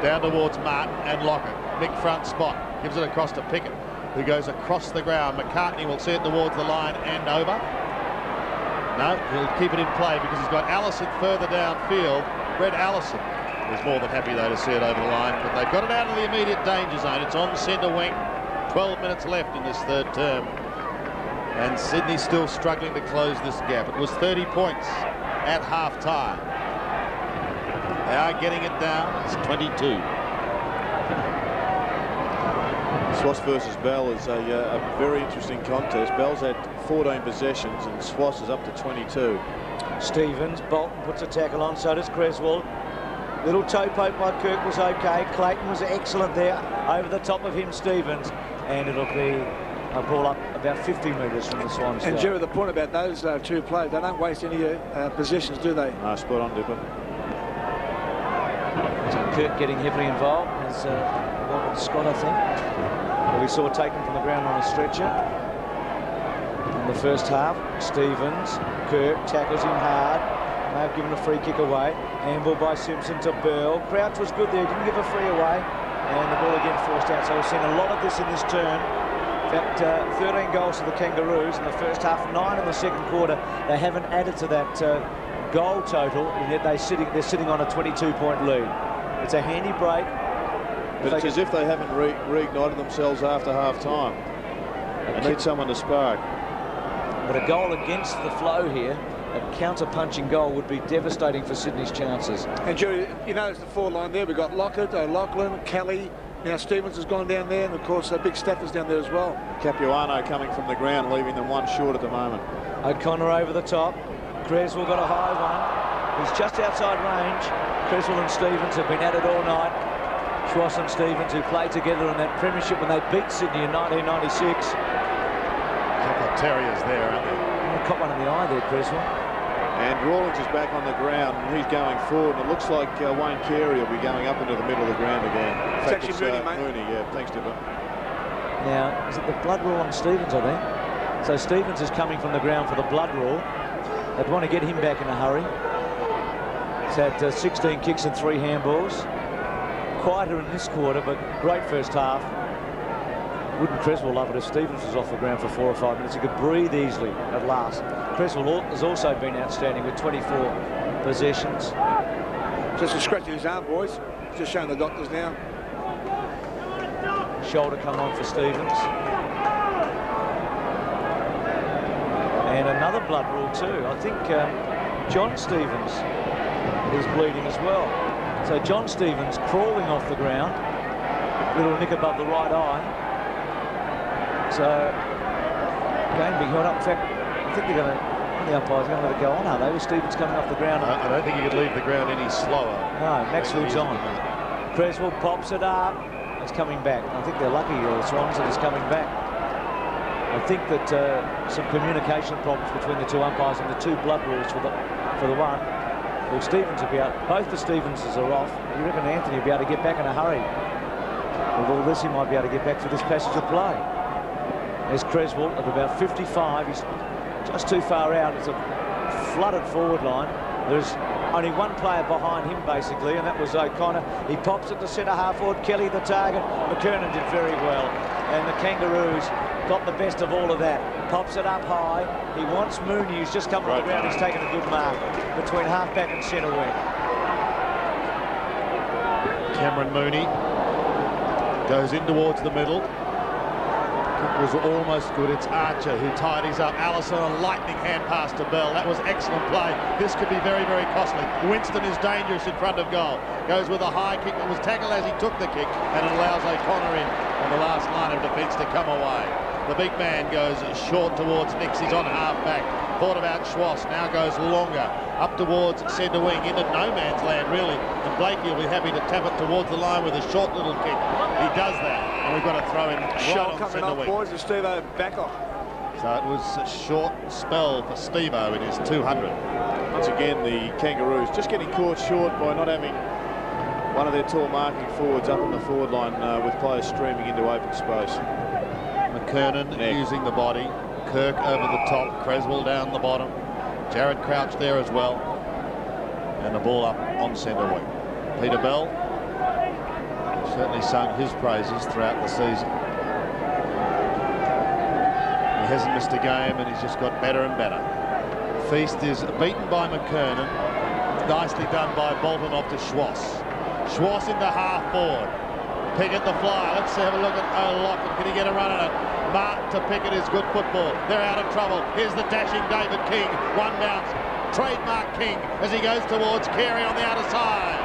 Down towards Martin and Lockett. Big front spot. Gives it across to Pickett, who goes across the ground. McCartney will see it towards the line and over. No, he'll keep it in play because he's got Allison further downfield. Brett Allison is more than happy, though, to see it over the line. But they've got it out of the immediate danger zone. It's on centre wing. 12 minutes left in this third term. And Sydney's still struggling to close this gap. It was 30 points at half-time. They are getting it down. It's 22. Swass versus Bell is a very interesting contest. Bell's had 14 possessions and Swass is up to 22. Stevens, Bolton puts a tackle on, so does Creswell. Little toe poke by Kirk was okay. Clayton was excellent there. Over the top of him, Stevens. And it'll be a ball up about 50 metres from the Swans. And Jerry, the point about those two players, they don't waste any possessions, do they? No, spot on, Dipper. So Kirk getting heavily involved as Scott, I think. We saw taken from the ground on a stretcher in the first half. Stevens, Kirk tackles him hard. May have given a free kick away. Handball by Simpson to Bell. Crouch was good there, didn't give a free away. And the ball again forced out. So we've seen a lot of this in this turn. In fact, 13 goals to the Kangaroos in the first half, 9 in the second quarter. They haven't added to that goal total, and yet they're sitting on a 22-point lead. It's a handy break. But it's as if they haven't reignited themselves after half-time and need someone to spark. But a goal against the flow here, a counter-punching goal, would be devastating for Sydney's chances. And Jerry, you notice the forward line there. We've got Lockett, O'Loughlin, Kelly. Now Stevens has gone down there, and of course Big Stafford's down there as well. Capuano coming from the ground, leaving them one short at the moment. O'Connor over the top. Creswell got a high one. He's just outside range. Creswell and Stevens have been at it all night. Swass and Stevens, who played together in that premiership when they beat Sydney in 1996. Couple of terriers there, aren't they? Caught one in the eye there, Creswell. And Rawlings is back on the ground, and he's going forward. And it looks like Wayne Carey will be going up into the middle of the ground again. In fact, it's actually Mooney, mate. Mooney, yeah. Thanks, Dipper. Now, is it the blood rule on Stevens, I think? So Stevens is coming from the ground for the blood rule. They'd want to get him back in a hurry. He's had 16 kicks and 3 handballs. Quieter in this quarter, but great first half. Wouldn't Creswell love it if Stevens was off the ground for 4 or 5 minutes? He could breathe easily at last. Creswell has also been outstanding with 24 possessions. Just scratching his arm, boys. Just showing the doctors now. Shoulder come on for Stevens. And another blood rule too. I think John Stevens is bleeding as well. So John Stevens crawling off the ground. Little nick above the right eye. So game being held up. In fact, I think they're going to, the umpires are going to let it go on, are they? With Stevens coming off the ground. I don't think he could leave the ground any slower. No, Maxfield's on. Creswell pops it up. It's coming back. I think they're lucky, the Swans, that it's coming back. I think that some communication problems between the two umpires and the 2 blood rules for the one. Well, Stevens will be out. Both the Stevenses are off. You reckon Anthony will be able to get back in a hurry? With all this, he might be able to get back for this passage of play. There's Creswell at about 55. He's just too far out. It's a flooded forward line. There's only one player behind him, basically, and that was O'Connor. He pops it to centre half forward. Kelly the target. McKernan did very well. And the Kangaroos got the best of all of that. Pops it up high. He wants Mooney, who's just come on the ground. He's taken a good mark between half-back and centre wing. Cameron Mooney goes in towards the middle. It was almost good. It's Archer who tidies up. Allison, a lightning hand pass to Bell. That was excellent play. This could be very, very costly. Winston is dangerous in front of goal. Goes with a high kick that was tackled as he took the kick, and it allows O'Connor in on the last line of defence to come away. The big man goes short towards Nix. He's on half-back. Thought about Schwass. Now goes longer. Up towards centre wing. Into no man's land, really. And Blakey will be happy to tap it towards the line with a short little kick. He does that. And we've got to throw in shot on centre wing. Boys, and Steve-O back off. So it was a short spell for Steve-O in his 200. Once again, the Kangaroos just getting caught short by not having one of their tall marking forwards up on the forward line with players streaming into open space. McKernan using the body. Kirk over the top. Creswell down the bottom. Jared Crouch there as well. And the ball up on centre wing. Peter Bell certainly sung his praises throughout the season. He hasn't missed a game and he's just got better and better. Feast is beaten by McKernan. Nicely done by Bolton off to Schwass. Schwass into half forward. Pickett the flyer. Let's have a look at O'Loughlin. Can he get a run at it? Martin to Pickett is good football. They're out of trouble. Here's the dashing David King. One bounce. Trademark King as he goes towards Carey on the outer side.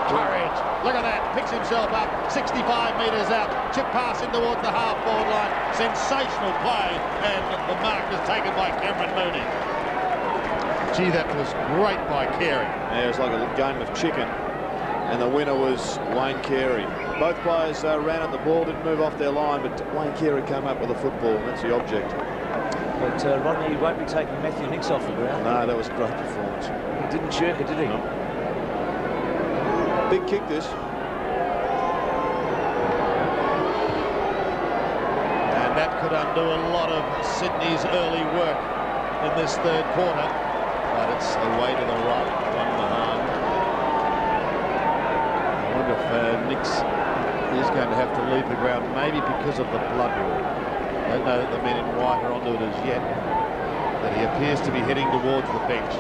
Courage. Look at that. Picks himself up. 65 metres out. Chip pass in towards the half forward line. Sensational play. And the mark is taken by Cameron Mooney. Gee, that was great by Carey. Yeah, it was like a game of chicken. And the winner was Wayne Carey. Both players ran at the ball, didn't move off their line, but Wayne Carey came up with the football, and that's the object. But Rodney, you won't be taking Matthew Nix off the ground. No, that was a great performance. He didn't jerk it, did he? No. Big kick, this. And that could undo a lot of Sydney's early work in this third quarter. But it's away to the right, one behind. I wonder if Nix is going to have to leave the ground, maybe because of the blood rule. I don't know that the men in white are onto it as yet, but he appears to be heading towards the bench.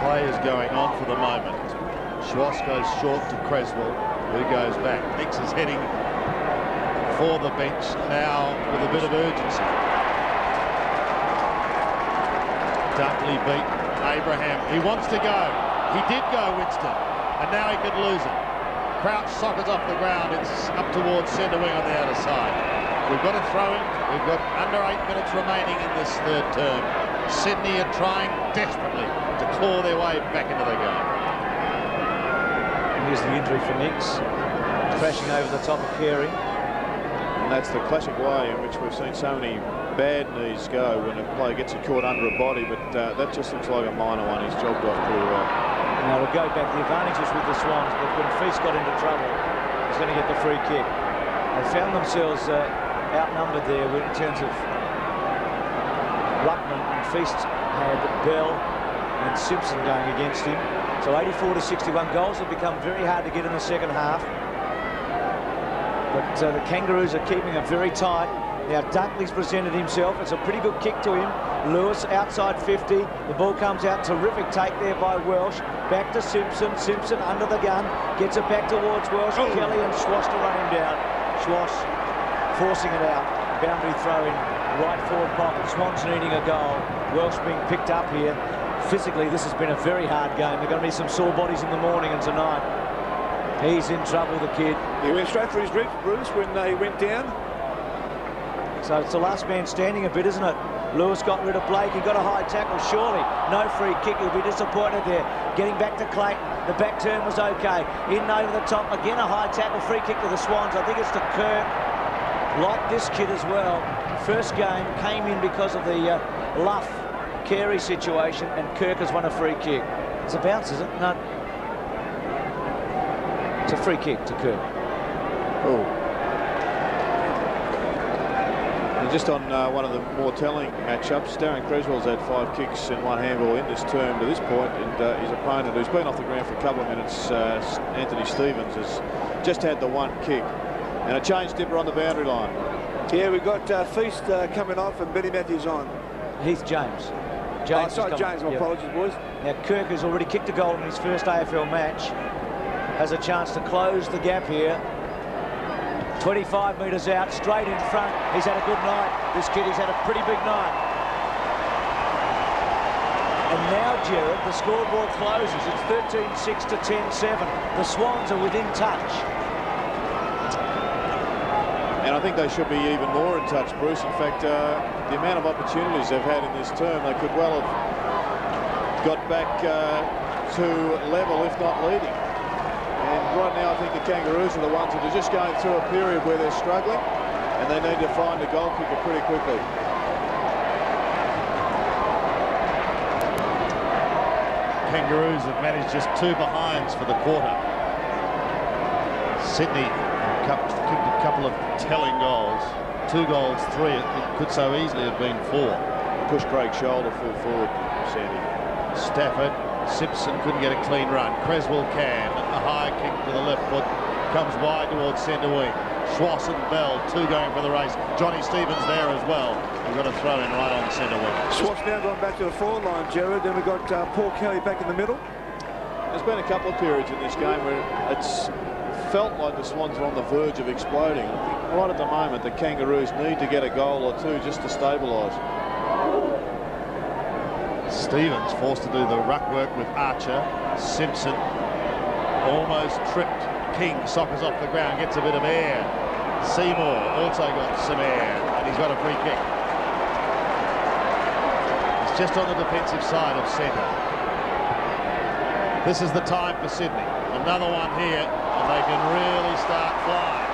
Play is going on for the moment. Schwass goes short to Creswell, who goes back. Nix is heading for the bench now with a bit of urgency. Dunkley beat Abraham. He wants to go. He did go, Winston, and now he could lose it. Crouch sockets off the ground. It's up towards centre wing on the outer side. We've got to throw him. We've got under 8 minutes remaining in this third term. Sydney are trying desperately to claw their way back into the game. Here's the injury for Nix, crashing over the top of Carey. And that's the classic way in which we've seen so many bad knees go when a player gets caught under a body, but that just looks like a minor one. He's jogged off pretty well. Now to go back, the advantages with the Swans, but when Feast got into trouble, he's going to get the free kick. They found themselves outnumbered there in terms of Ruckman, and Feast had Bell and Simpson going against him. So 84 to 61 goals have become very hard to get in the second half. But the Kangaroos are keeping it very tight. Now Dunkley's presented himself. It's a pretty good kick to him. Lewis outside 50. The ball comes out. Terrific take there by Welsh. Back to Simpson. Simpson under the gun. Gets it back towards Welsh. Kelly and Schwass to run him down. Schwass forcing it out. Boundary throw in. Right forward pocket. Swans needing a goal. Welsh being picked up here. Physically, this has been a very hard game. There are going to be some sore bodies in the morning and tonight. He's in trouble, the kid. He went straight for his ribs, Bruce, when he went down. So it's the last man standing a bit, isn't it? Lewis got rid of Blake. He got a high tackle, surely. No free kick. He'll be disappointed there. Getting back to Clayton. The back turn was okay. In over the top. Again, a high tackle. Free kick to the Swans. I think it's to Kirk. Like this kid as well. First game came in because of the Luff Carey situation, and Kirk has won a free kick. It's a bounce, is it? No. It's a free kick to Kirk. Oh. And just on one of the more telling matchups, Darren Creswell's had 5 kicks and 1 handball in this term to this point, and his opponent, who's been off the ground for a couple of minutes, Anthony Stevens, has just had the 1 kick. And a change dipper on the boundary line. Yeah, we've got Feast coming off and Benny Matthews on. Heath James. James, my apologies, boys. Now Kirk has already kicked a goal in his first AFL match. Has a chance to close the gap here. 25 metres out, straight in front. He's had a good night. This kid, he's had a pretty big night. And now, Gerard, the scoreboard closes. It's 13-6 to 10-7. The Swans are within touch. And I think they should be even more in touch, Bruce. In fact, the amount of opportunities they've had in this term, they could well have got back to level, if not leading. And right now, I think the Kangaroos are the ones that are just going through a period where they're struggling, and they need to find a goal kicker pretty quickly. Kangaroos have managed just 2 behinds for the quarter. Sydney kicked a couple of telling goals. 2 goals, 3. It could so easily have been 4. Push Craig Shoulder full forward, Sandy. Stafford, Simpson couldn't get a clean run. Creswell can. A high kick to the left foot. Comes wide towards centre wing. Schwass and Bell, 2 going for the race. Johnny Stevens there as well. We've got a throw in right on the centre wing. Schwass now going back to the forward line, Gerard. Then we've got Paul Kelly back in the middle. There's been a couple of periods in this game where it's felt like the Swans are on the verge of exploding. I think right at the moment the Kangaroos need to get a goal or 2 just to stabilise. Stevens forced to do the ruck work with Archer. Simpson almost tripped. King soccers off the ground, gets a bit of air. Seymour also got some air, and he's got a free kick. He's just on the defensive side of centre. This is the time for Sydney. Another one here, and they can really start flying.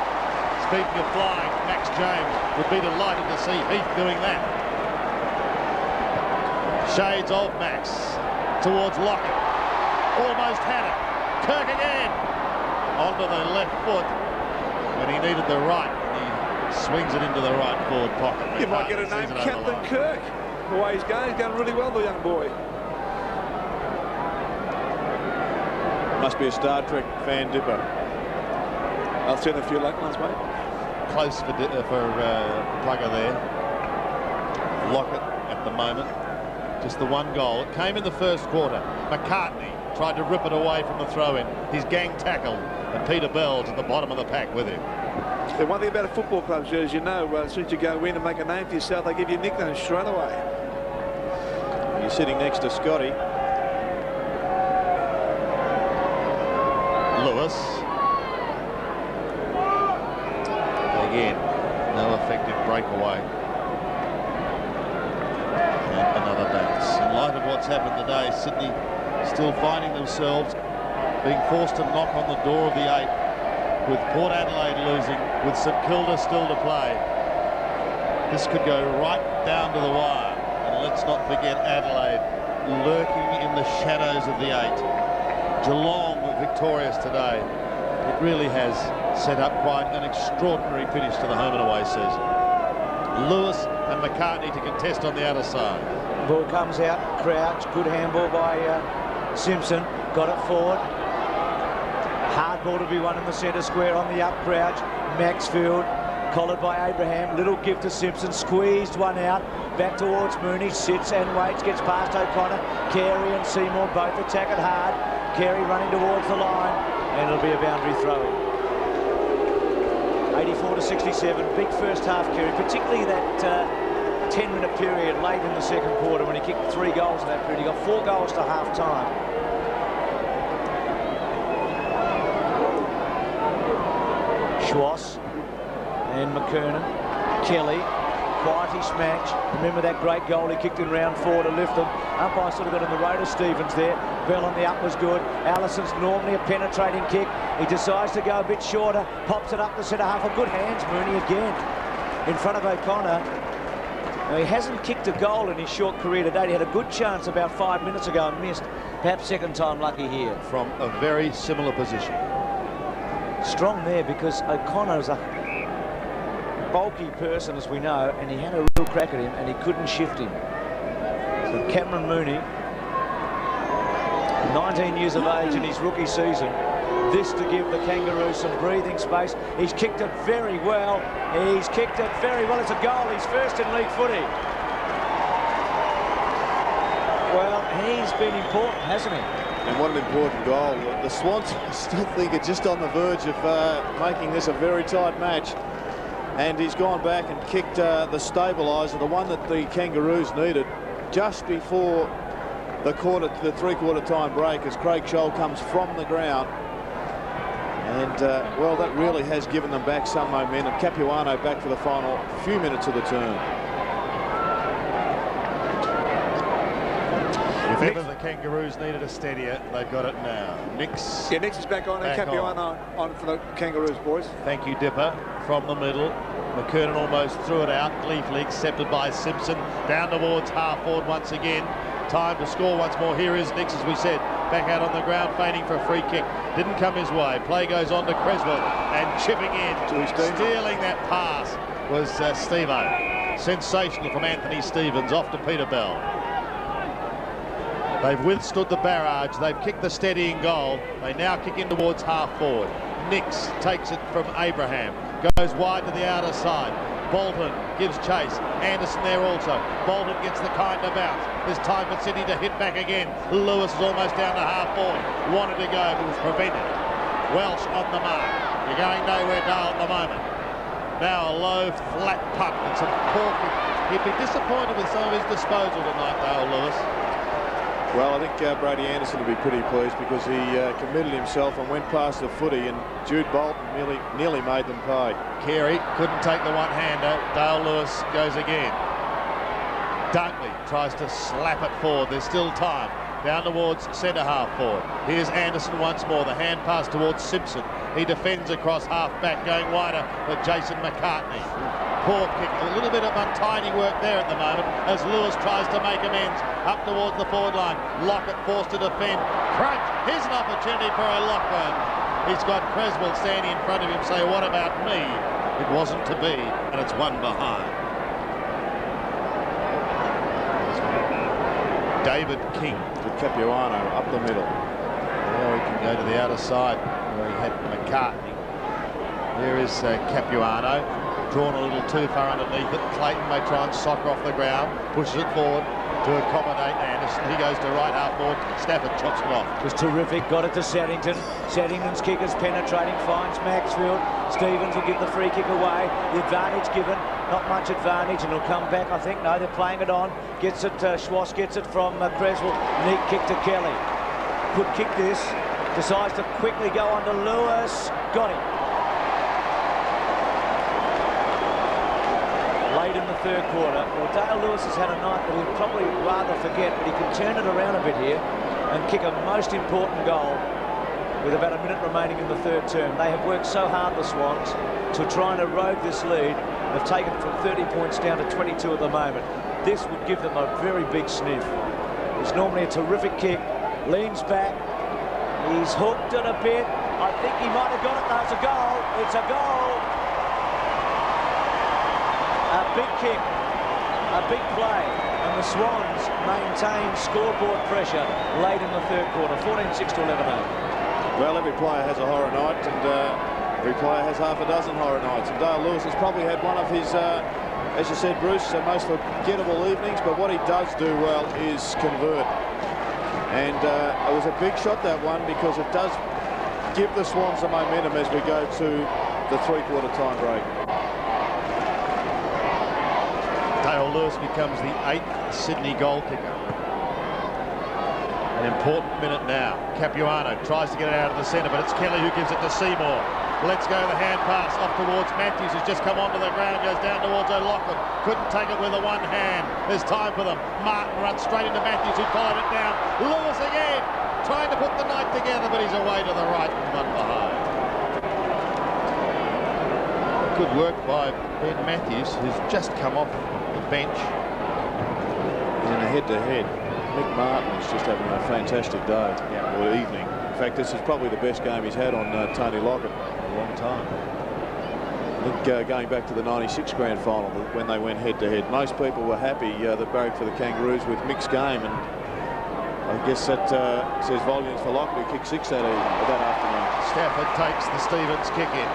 Speaking of flying, Max James would be delighted to see Heath doing that. Shades of Max towards Lockett. Almost had it. Kirk again. Onto the left foot when he needed the right. He swings it into the right forward pocket. You might get a name, Captain Kirk. The way he's going really well, the young boy. Must be a Star Trek fan, Dipper. I'll send a few luck ones, mate. Close for Plugger there. Lockett at the moment. Just the 1 goal. It came in the first quarter. McCartney tried to rip it away from the throw-in. He's gang tackled, and Peter Bell's at the bottom of the pack with him. The one thing about a football club, as you know, as soon as you go in and make a name for yourself, they give you a nickname straight away. You're sitting next to Scotty. Lewis. Again, no effective breakaway. And another bounce. In light of what's happened today, Sydney still finding themselves being forced to knock on the door of the 8, with Port Adelaide losing, with St Kilda still to play. This could go right down to the wire. And let's not forget Adelaide lurking in the shadows of the 8. Geelong were victorious today. It really has set up quite an extraordinary finish to the home and away season. Lewis and McCartney to contest on the outer side. Ball comes out, Crouch, good handball by Simpson, got it forward. Hard ball to be won in the centre square on the up, Crouch. Maxfield, collared by Abraham, little give to Simpson, squeezed one out, back towards Mooney, sits and waits, gets past O'Connor. Carey and Seymour both attack it hard. Carey running towards the line, and it'll be a boundary throw-in. 84-67, big first half, Carey, particularly that 10-minute period late in the second quarter when he kicked 3 goals in that period. He got 4 goals to half-time. Schwass and McKernan, Kelly, quietish match. Remember that great goal he kicked in round 4 to lift them. Umpire sort of got in the road of Stevens there. Bell on the up was good. Allison's normally a penetrating kick. He decides to go a bit shorter, pops it up the centre half. A good hands, Mooney again in front of O'Connor. Now, he hasn't kicked a goal in his short career today. He had a good chance about 5 minutes ago and missed. Perhaps second time lucky here. From a very similar position. Strong there because O'Connor is a bulky person, as we know, and he had a real crack at him and he couldn't shift him. So Cameron Mooney, 19 years of age in his rookie season, this to give the Kangaroos some breathing space. He's kicked it very well. He's kicked it very well. It's a goal. He's first in league footy. Well, he's been important, hasn't he? And what an important goal. The Swans still think it's just on the verge of making this a very tight match. And he's gone back and kicked the stabiliser, the one that the Kangaroos needed, just before the 3/4 time break as Craig Scholl comes from the ground. And, well, that really has given them back some momentum. Capuano back for the final few minutes of the turn. If ever the Kangaroos needed a steadier, they've got it now. Nix. Yeah, Nix is back on, and Capuano on for the Kangaroos, boys. Thank you, Dipper. From the middle. McKernan almost threw it out, gleefully accepted by Simpson. Down towards half forward once again. Time to score once more. Here is Nix, as we said, back out on the ground, feigning for a free kick. Didn't come his way. Play goes on to Creswell and chipping in. Stealing that pass was Steve-O. Sensational from Anthony Stevens, off to Peter Bell. They've withstood the barrage. They've kicked the steadying goal. They now kick in towards half forward. Nix takes it from Abraham. Goes wide to the outer side. Bolton gives chase. Anderson there also. Bolton gets the kind of bounce. There's time for Sydney to hit back again. Lewis is almost down to half forward. Wanted to go, but was prevented. Welsh on the mark. You're going nowhere, Dale, at the moment. Now a low, flat punt and some poor kick. He'd be disappointed with some of his disposal tonight, Dale Lewis. Well, I think Brady Anderson will be pretty pleased because he committed himself and went past the footy, and Jude Bolton nearly made them pay. Carey couldn't take the one-hander. Dale Lewis goes again. Dunkley tries to slap it forward. There's still time. Down towards centre half forward. Here's Anderson once more. The hand pass towards Simpson. He defends across half back, going wider with Jason McCartney. Poor kick. A little bit of untidy work there at the moment as Lewis tries to make amends up towards the forward line. Lockett forced to defend. Crunch. Here's an opportunity for a Lockburn. He's got Creswell standing in front of him saying, what about me? It wasn't to be, and it's one behind. David King. To Capuano up the middle. Now he can go to the outer side where he had McCartney. There is Capuano. Drawn a little too far underneath it. Clayton may try and soccer off the ground. Pushes it forward to accommodate Anderson. He goes to right half forward. Stafford chops it off. It was terrific. Got it to Saddington. Saddington's kick is penetrating. Finds Maxfield. Stevens will give the free kick away. The advantage given. Not much advantage, and he'll come back, I think. No, they're playing it on. Gets it, Schwass gets it from Creswell. Neat kick to Kelly. Could kick this. Decides to quickly go on to Lewis. Got him. Late in the third quarter. Well, Dale Lewis has had a night that he'll probably rather forget, but he can turn it around a bit here and kick a most important goal with about a minute remaining in the third term. They have worked so hard, the Swans, to try and erode this lead. They've taken it from 30 points down to 22 at the moment. This would give them a very big sniff. It's normally a terrific kick. Leans back. He's hooked it a bit. I think he might have got it. No, it's a goal. It's a goal. A big kick, a big play, and the Swans maintain scoreboard pressure late in the third quarter, 14-6 to 11-8. Well, every player has a horror night, and every player has half a dozen horror nights, and Dale Lewis has probably had one of his, as you said, Bruce, most forgettable evenings, but what he does do well is convert. And it was a big shot, that one, because it does give the Swans the momentum as we go to the three-quarter time break. Dale Lewis becomes the 8th Sydney goal kicker. An important minute now. Capuano tries to get it out of the centre, but it's Kelly who gives it to Seymour. Let's go the hand pass off towards Matthews, who's just come onto the ground, goes down towards O'Loughlin. Couldn't take it with the one hand. There's time for them. Martin runs straight into Matthews, who followed it down. Lewis again, trying to put the night together, but he's away to the right and one behind. Good work by Ben Matthews, who's just come off the bench. In a head-to-head, Mick Martin is just having a fantastic day, or evening. In fact, this is probably the best game he's had on Tony Lockett in a long time. I think going back to the '96 grand final when they went head-to-head, most people were happy that barracked for the Kangaroos with Mick's game, and I guess that says volumes for Lockett, who kicked 6 that afternoon. Stafford takes the Stevens kick in.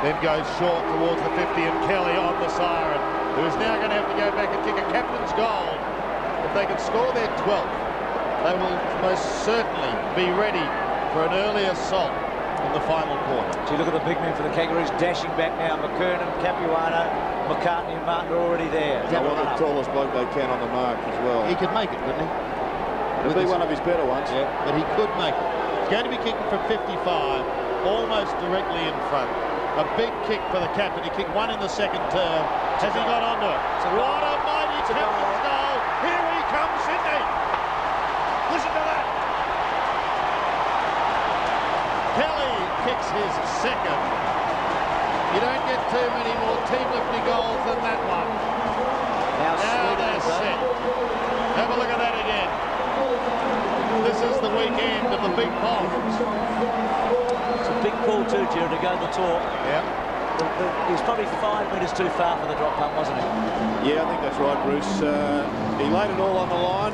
Then goes short towards the 50, and Kelly on the siren, who is now going to have to go back and kick a captain's goal. If they can score their 12th, they will most certainly be ready for an early assault in the final quarter. So you look at the big men for the Kangaroos dashing back now. McKernan, Capuano, McCartney and Martin are already there. They want the tallest bloke they can on the mark as well. He could make it, couldn't he? It'll be one of his better ones. Yeah, but he could make it. He's going to be kicking from 55. almost directly in front. A big kick for the captain. He kicked one in the second term. Has he got onto it? What a mighty captain's goal. Here he comes, Sydney. Listen to that. Kelly kicks his second. You don't get too many more team-lifting goals than that one. Now they're set. Have a look at that again. This is the weekend of the big bombs. It's a big call too, Jared, to go the talk. Yeah. He's probably 5 metres too far for the drop punt, wasn't he? Yeah, I think that's right, Bruce. He laid it all on the line,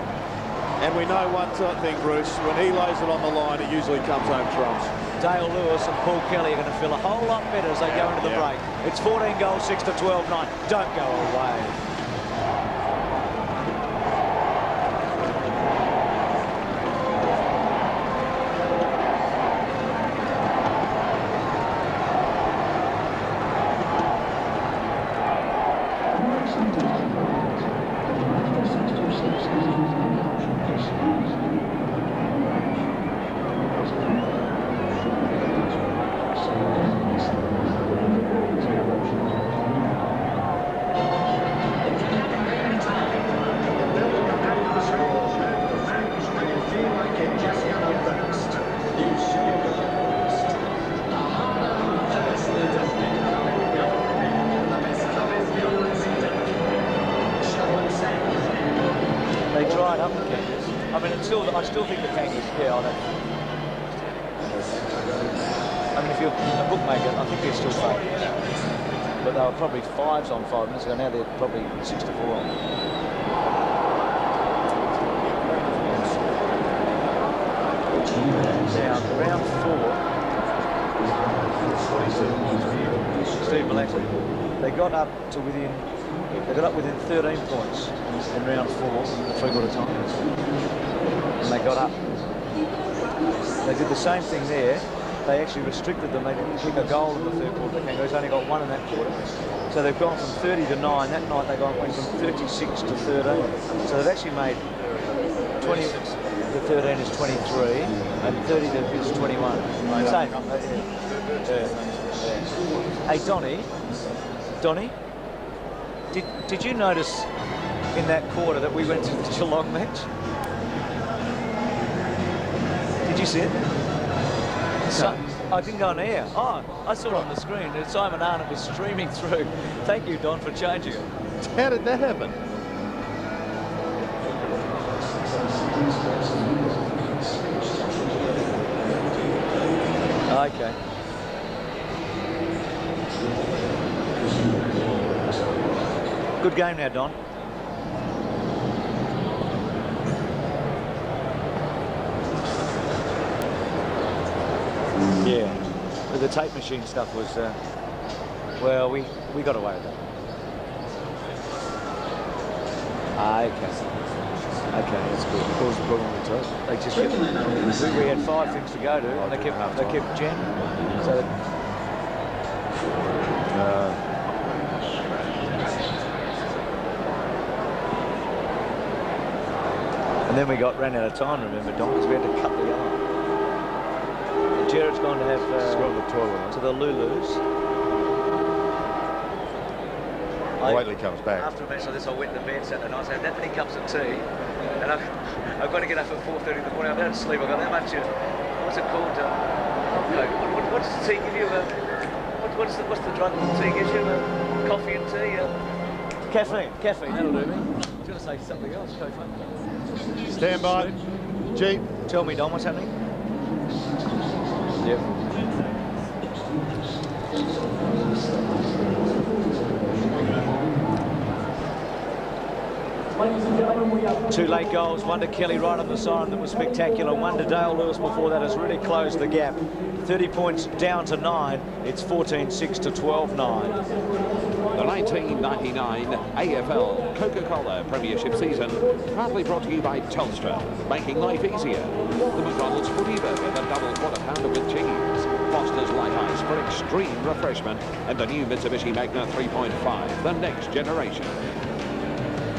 and we know one thing, Bruce. When he lays it on the line, he usually comes home trumps. Dale Lewis and Paul Kelly are going to feel a whole lot better as they go into the break. It's 14 goals, 6 to 12, 9. Don't go away. They dried up the Kangaroos. I mean, I still think the Kangaroos, yeah, I don't. I mean, if you're a bookmaker, I think they're still favourites. But they were probably 5s on 5 minutes ago. Now they're probably 6 to 4 on. Now, round 4. Steve Malackley. They got up to within 13 points in round 4 in the three-quarter time. And they got up. They did the same thing there. They actually restricted them. They didn't kick a goal in the third quarter. The Kangaroos only got 1 in that quarter. So they've gone from 30 to 9. That night they went from 36 to 13. So they've actually made 20 to 13 is 23, and 30 is 21. Same. Hey, Donnie, did you notice in that quarter that we went to the Geelong match? Did you see it? So, I didn't go on air. Oh, I saw it on the screen. Simon Arnott was streaming through. Thank you, Don, for changing it. How did that happen? Okay. Good game now, Don. Yeah, but the tape machine stuff was, well, we got away with that. Okay, that's good. What was the problem with the tape? They just kept, we had 5 things to go to, and they kept jamming. So and then we ran out of time, remember, Don, because we had to cut the yellow. And Jared's gone to have to the Lulus. Wait till he comes back. After a match like this, I went to bed Saturday night, so I had that many cups of tea, and I've got to get up at 4:30 in the morning. I don't sleep. I've got that much. What's it called? What does the tea give you? What's the drug that the tea gives you? Coffee and tea? Caffeine. That'll do me. I was going to say something else. Stand by. Jeep. Tell me, Don, what's happening? Yep. Two late goals, one to Kelly right on the siren that was spectacular, one to Dale Lewis before that has really closed the gap. 30 points down to 9, it's 14-6 to 12-9. The 1999 AFL Coca-Cola Premiership season, proudly brought to you by Telstra, making life easier. The McDonald's Footy Burger, the double quarter pounder with cheese. Foster's Light Ice for extreme refreshment, and the new Mitsubishi Magna 3.5, the next generation.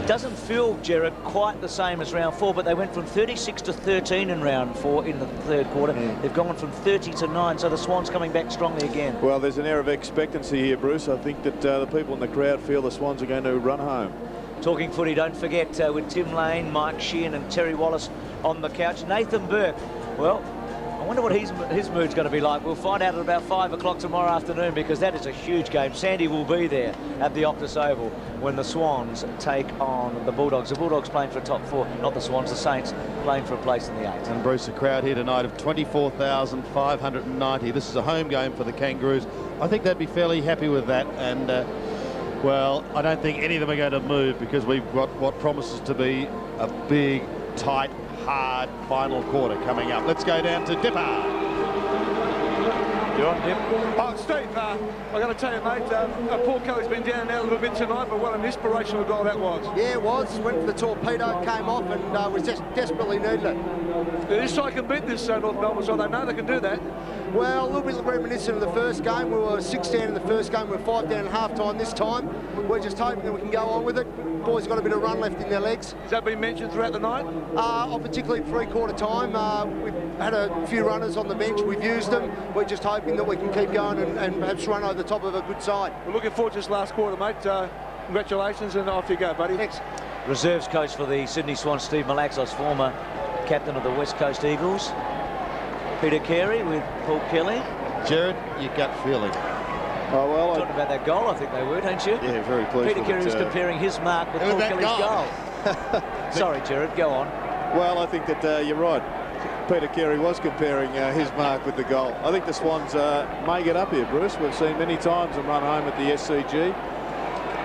Doesn't feel, Gerard, quite the same as round 4, but they went from 36 to 13 in round 4 in the third quarter. They've gone from 30 to 9, so the Swans coming back strongly again. Well, there's an air of expectancy here, Bruce. I think that the people in the crowd feel the Swans are going to run home. Talking footy, don't forget, with Tim Lane, Mike Sheehan and Terry Wallace on the couch. Nathan Burke, well, I wonder what his mood's going to be like. We'll find out at about 5 o'clock tomorrow afternoon, because that is a huge game. Sandy will be there at the Optus Oval when the Swans take on the Bulldogs. The Bulldogs playing for a top 4, not the Swans, the Saints playing for a place in the 8. And Bruce, the crowd here tonight of 24,590. This is a home game for the Kangaroos. I think they'd be fairly happy with that. And, well, I don't think any of them are going to move, because we've got what promises to be a big, tight, hard final quarter coming up. Let's go down to Dipper. You're on, Dip. Oh, Steve, I've got to tell you, mate, Paul Kelly's been down and out a little bit tonight, but what an inspirational goal that was. Yeah, it was. Went for the torpedo, came off, and was just desperately needed it. This side can beat this North Melbourne side. They know they can do that. Well, a little bit reminiscent of the first game. We were 6 down in the first game. We were 5 down at half-time this time. We're just hoping that we can go on with it. Boys got a bit of run left in their legs. Has that been mentioned throughout the night? Particularly three-quarter time. We've had a few runners on the bench. We've used them. We're just hoping that we can keep going and perhaps run over the top of a good side. We're looking forward to this last quarter, mate. Congratulations, and off you go, buddy. Thanks. Reserves coach for the Sydney Swans, Steve Malaxos, former captain of the West Coast Eagles. Peter Carey with Paul Kelly. Gerard, your gut feeling? Oh, well, talking about that goal, I think they were, don't you? Yeah, very pleased. Peter Carey was comparing his mark with Paul Kelly's goal. Sorry, Gerard, go on. Well, I think that you're right. Peter Carey was comparing his mark with the goal. I think the Swans may get up here, Bruce. We've seen many times them run home at the SCG.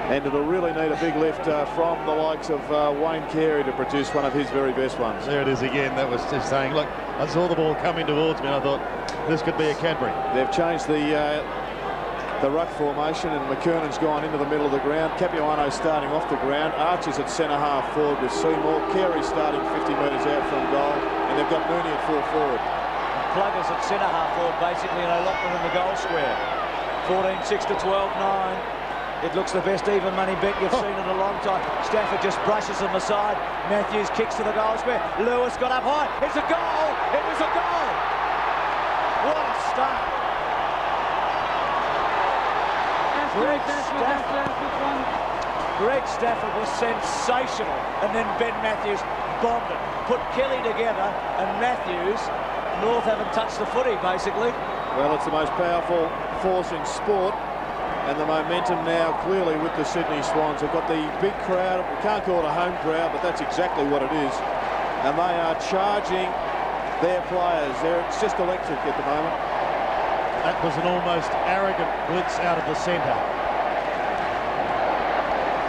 And it'll really need a big lift from the likes of Wayne Carey to produce one of his very best ones. There it is again. That was just saying, look, I saw the ball coming towards me and I thought this could be a Cadbury. They've changed the ruck formation, and McKernan's gone into the middle of the ground. Capuano's starting off the ground. Archer's at centre half forward with Seymour. Carey starting 50 metres out from goal, and they've got Mooney at full forward. Pluggers at centre half forward, basically, and O'Loughlin in the goal square. 14-6 to 12-9. It looks the best even money bet you've seen in a long time. Stafford just brushes them aside. Matthews kicks to the goal square. Lewis got up high. It's a goal! It was a goal! What a start! Greg Stafford was sensational, and then Ben Matthews bombed it. Put Kelly together, and Matthews, North haven't touched the footy, basically. Well, it's the most powerful force in sport. And the momentum now clearly with the Sydney Swans. They've got the big crowd. We can't call it a home crowd, but that's exactly what it is. And they are charging their players. It's just electric at the moment. That was an almost arrogant blitz out of the centre.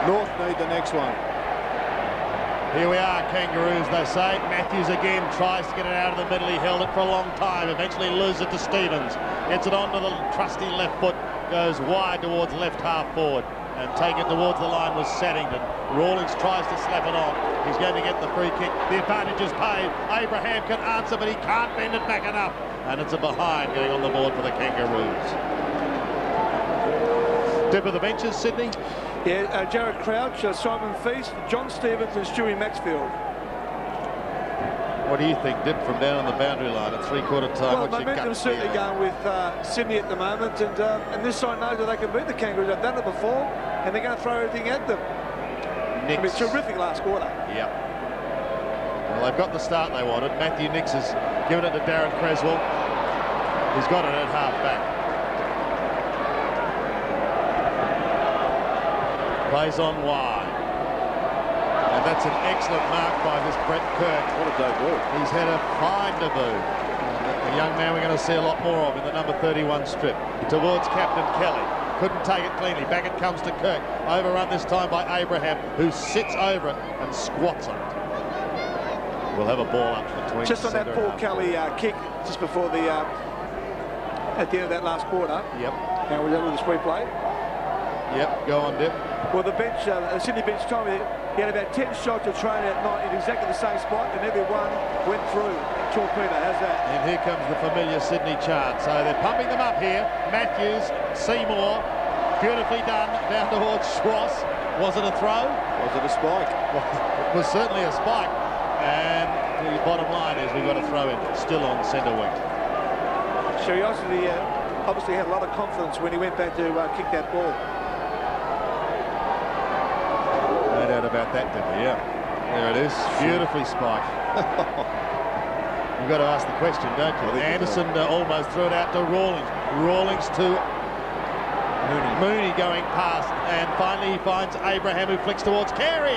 North need the next one. Here we are, Kangaroos, they say. Matthews again tries to get it out of the middle. He held it for a long time. Eventually loses it to Stevens. Gets it onto the trusty left foot. Goes wide towards left half forward, and taking it towards the line was Saddington. Rawlings tries to slap it on. He's going to get the free kick. The advantage is paid. Abraham can answer, but he can't bend it back enough. And it's a behind going on the board for the Kangaroos. Tip of the benches, Sydney? Yeah, Jared Crouch, Simon Feast, John Stevens and Stewie Maxfield. What do you think, Dip, from down on the boundary line at three-quarter time? Well, momentum's certainly going with Sydney at the moment, and this side knows that they can beat the Kangaroos. They've done it before, and they're going to throw everything at them. I mean, terrific last quarter. Yeah. Well, they've got the start they wanted. Matthew Nix has given it to Darren Creswell. He's got it at half-back. Plays on wide. And that's an excellent mark by this Brett Kirk. What a debut. He's had a fine debut. A young man we're going to see a lot more of in the number 31 strip. Towards Captain Kelly. Couldn't take it cleanly. Back it comes to Kirk. Overrun this time by Abraham, who sits over it and squats on it. We'll have a ball up between. Just on that Paul Kelly kick just before the at the end of that last quarter. Yep. Now we're with the spree play. Yep, go on, Dip. Well, the bench, Sydney bench told me he had about 10 shots of train at night in exactly the same spot, and every one went through. Torpedo, how's that? And here comes the familiar Sydney chart. So they're pumping them up here. Matthews, Seymour, beautifully done down towards Schwass. Was it a throw? Was it a spike? Well, it was certainly a spike. And the bottom line is we've got a throw in, still on centre wing. Curiosity obviously had a lot of confidence when he went back to kick that ball. No doubt about that, Dipper, yeah. There it is, beautifully spiked. You've got to ask the question, don't you? Anderson almost threw it out to Rawlings. Rawlings to Mooney going past, and finally he finds Abraham, who flicks towards Carey.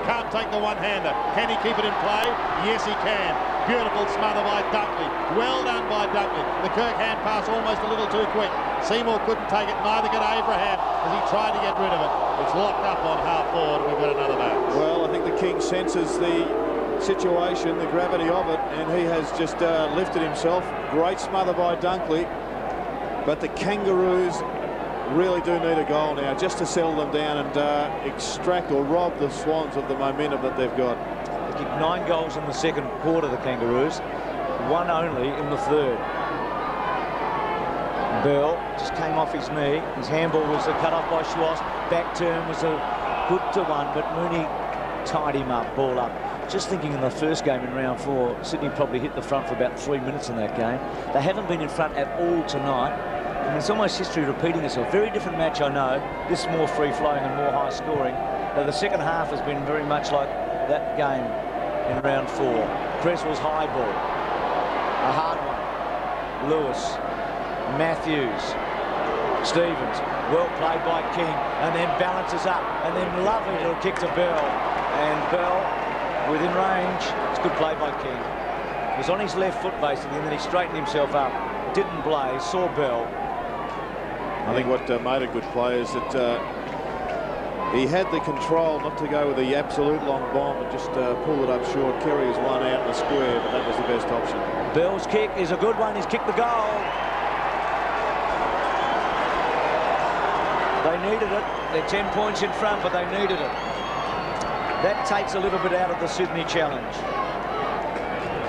Can't take the one-hander. Can he keep it in play? Yes, he can. Beautiful smother by Dunkley. Well done by Dunkley. The Kirk hand pass almost a little too quick. Seymour couldn't take it, neither could Abraham as he tried to get rid of it. It's locked up on half forward. We've got another bounce. Well, I think the King senses the situation, the gravity of it, and he has just lifted himself. Great smother by Dunkley, but the Kangaroos really do need a goal now just to settle them down and extract or rob the Swans of the momentum that they've got. They kicked 9 goals in the second quarter, the Kangaroos, 1 only in the third. Bell just came off his knee. His handball was cut off by Schwartz. Back turn was a good to 1, but Mooney tied him up, ball up. Just thinking in the first game in round 4, Sydney probably hit the front for about 3 minutes in that game. They haven't been in front at all tonight. I mean, it's almost history repeating itself. Very different match, I know. This more free-flowing and more high-scoring. Now, the second half has been very much like that game in round 4. Creswell's high ball. A hard one. Lewis. Matthews. Stevens. Well played by King. And then balances up. And then lovely little kick to Bell. And Bell, within range. It's good play by King. He was on his left foot, basically, and then he straightened himself up. Didn't blaze. Saw Bell. I think what made a good play is that he had the control not to go with the absolute long bomb and just pull it up short. Kerry has one out in the square, but that was the best option. Bell's kick is a good one. He's kicked the goal. They needed it. They're 10 points in front, but they needed it. That takes a little bit out of the Sydney challenge.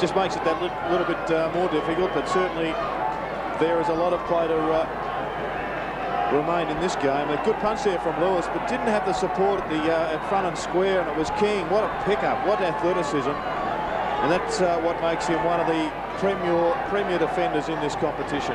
Just makes it that little bit more difficult, but certainly there is a lot of play to remain in this game. A good punch there from Lewis, but didn't have the support at the at front and square, and it was King. What a pickup, what athleticism, and that's what makes him one of the premier defenders in this competition.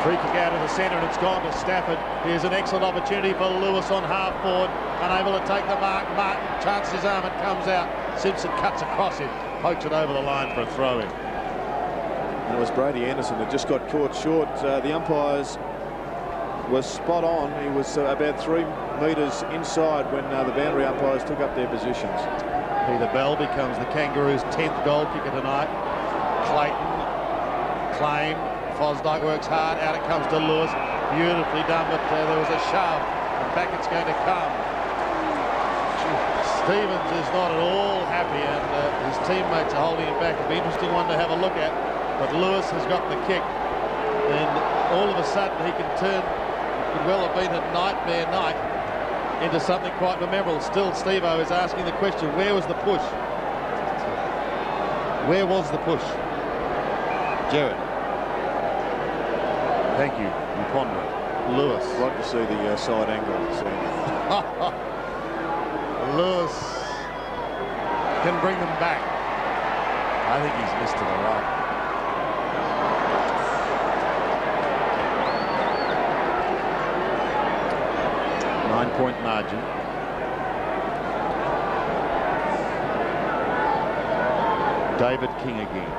Free kick out of the centre, and it's gone to Stafford. Here's an excellent opportunity for Lewis on half forward, unable to take the mark. Martin chances his arm and comes out. Simpson cuts across him, pokes it over the line for a throw-in. And it was Brady Anderson that just got caught short. The umpires was spot on. He was about 3 metres inside when the boundary umpires took up their positions. Peter Bell becomes the Kangaroos' 10th goal kicker tonight. Clayton, Claim, Fosdyke works hard. Out it comes to Lewis. Beautifully done, but there was a shove. And back it's going to come. Stevens is not at all happy, and his teammates are holding him back. It'll be an interesting one to have a look at. But Lewis has got the kick, and all of a sudden he can turn what could well have been a nightmare night into something quite memorable. Still, Steve-O is asking the question, where was the push? Where was the push? Jared. Thank you. You ponder it. Lewis. I'd like to see the side angle. Lewis can bring them back. I think he's missed to the right. Nine-point margin. David King again.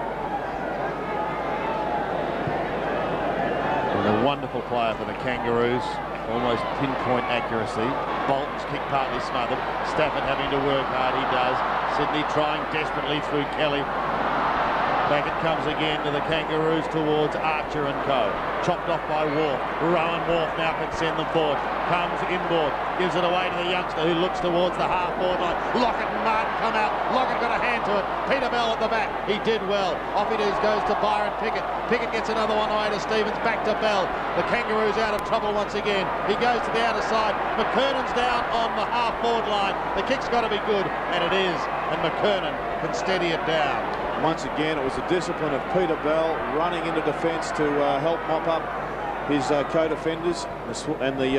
And a wonderful player for the Kangaroos. Almost pinpoint accuracy. Bolton's kick partly smothered. Stafford having to work hard, he does. Sydney trying desperately through Kelly. Back it comes again to the Kangaroos towards Archer and co. Chopped off by Wharf. Rowan Wharf now can send them forward. Comes inboard. Gives it away to the youngster who looks towards the half-forward line. Lockett and Martin come out. Lockett got a hand to it. Peter Bell at the back. He did well. Off he goes to Byron Pickett. Pickett gets another one away to Stevens. Back to Bell. The Kangaroos out of trouble once again. He goes to the outer side. McKernan's down on the half-forward line. The kick's got to be good, and it is. And McKernan can steady it down. Once again, it was the discipline of Peter Bell running into defence to help mop up his co-defenders and the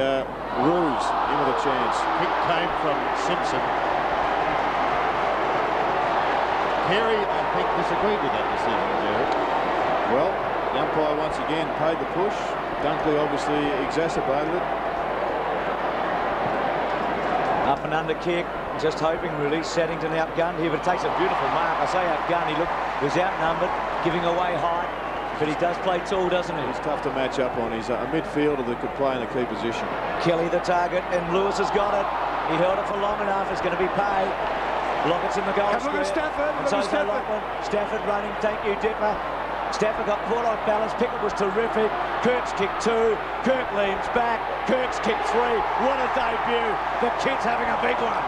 Roos in with a chance. Kick came from Simpson. Carey, I think, disagreed with that decision, Jerry. Well, the umpire once again paid the push. Dunkley obviously exacerbated it. Up and under kick, just hoping really. Settington outgunned here, but it takes a beautiful mark. I say outgunned, he was outnumbered, giving away height, but he does play tall, doesn't he? He's tough to match up on. He's a midfielder that could play in a key position. Kelly the target, and Lewis has got it. He held it for long enough, it's going to be paid. Lockett's in the goal square. Look at Stafford, and so Stafford running, thank you, Dipper. Stafford got caught off balance. Pickett was terrific. Kirk's kicked 2. Kirk leans back. Kirk's kicked 3. What a debut. The kid's having a big one.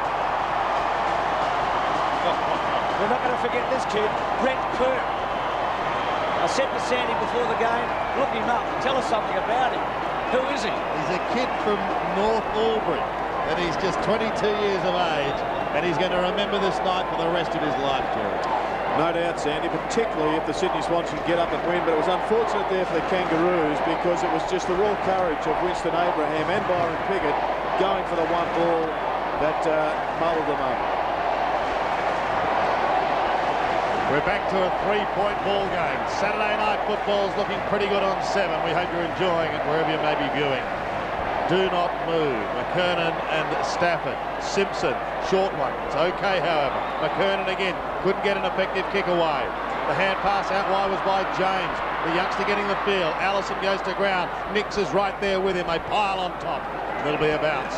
We're not going to forget this kid, Brent Kirk. I said to Sandy before the game, look him up. Tell us something about him. Who is he? He's a kid from North Albury, and he's just 22 years of age, and he's going to remember this night for the rest of his life, Jerry. No doubt, Sandy, particularly if the Sydney Swans can get up and win, but it was unfortunate there for the Kangaroos because it was just the raw courage of Winston Abraham and Byron Pickett going for the one ball that muddled them up. We're back to a 3-point ball game. Saturday night football's looking pretty good on 7. We hope you're enjoying it wherever you may be viewing. Do not move. McKernan and Stafford. Simpson, short one. It's okay, however. McKernan again couldn't get an effective kick away. The hand pass out wide was by James. The youngster getting the field. Allison goes to ground. Nix is right there with him. They pile on top. There'll be a bounce.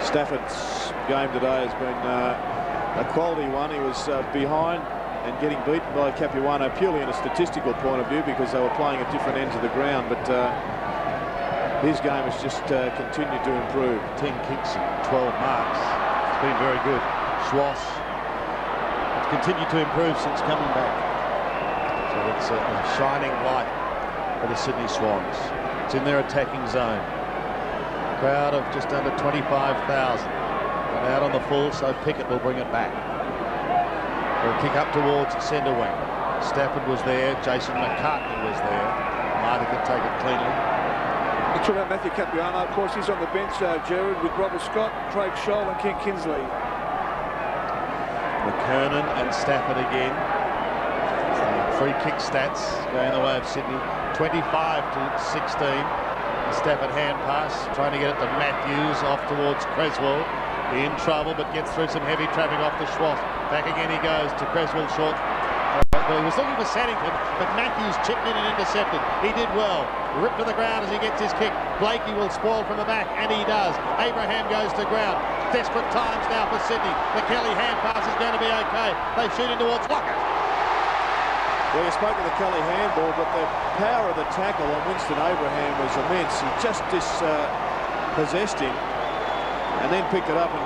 Stafford's game today has been a quality one. He was behind and getting beaten by Capuano purely in a statistical point of view because they were playing at different ends of the ground, but his game has just continued to improve. 10 kicks and 12 marks. It's been very good. Schwass has continued to improve since coming back. So it's a shining light for the Sydney Swans. It's in their attacking zone. Crowd of just under 25,000. And out on the full, so Pickett will bring it back. They'll kick up towards centre wing. Stafford was there. Jason McCartney was there. Neither could take it cleanly. You talk about Matthew Capuano, of course, he's on the bench, Gerard, with Robert Scott, Craig Scholl and Ken Kinsley. McKernan and Stafford again. Free kick stats going the way of Sydney. 25 to 16. The Stafford hand pass, trying to get it to Matthews, off towards Creswell. In trouble, but gets through some heavy traffic off the Schwass. Back again he goes to Creswell short. Well, he was looking for Saddington, but Matthews chipped in and intercepted. He did well. Ripped to the ground as he gets his kick. Blakey will spoil from the back, and he does. Abraham goes to ground. Desperate times now for Sydney. The Kelly hand pass is going to be okay. They shoot in towards Lockett. Well, you spoke of the Kelly handball, but the power of the tackle on Winston Abraham was immense. He just dispossessed him and then picked it up and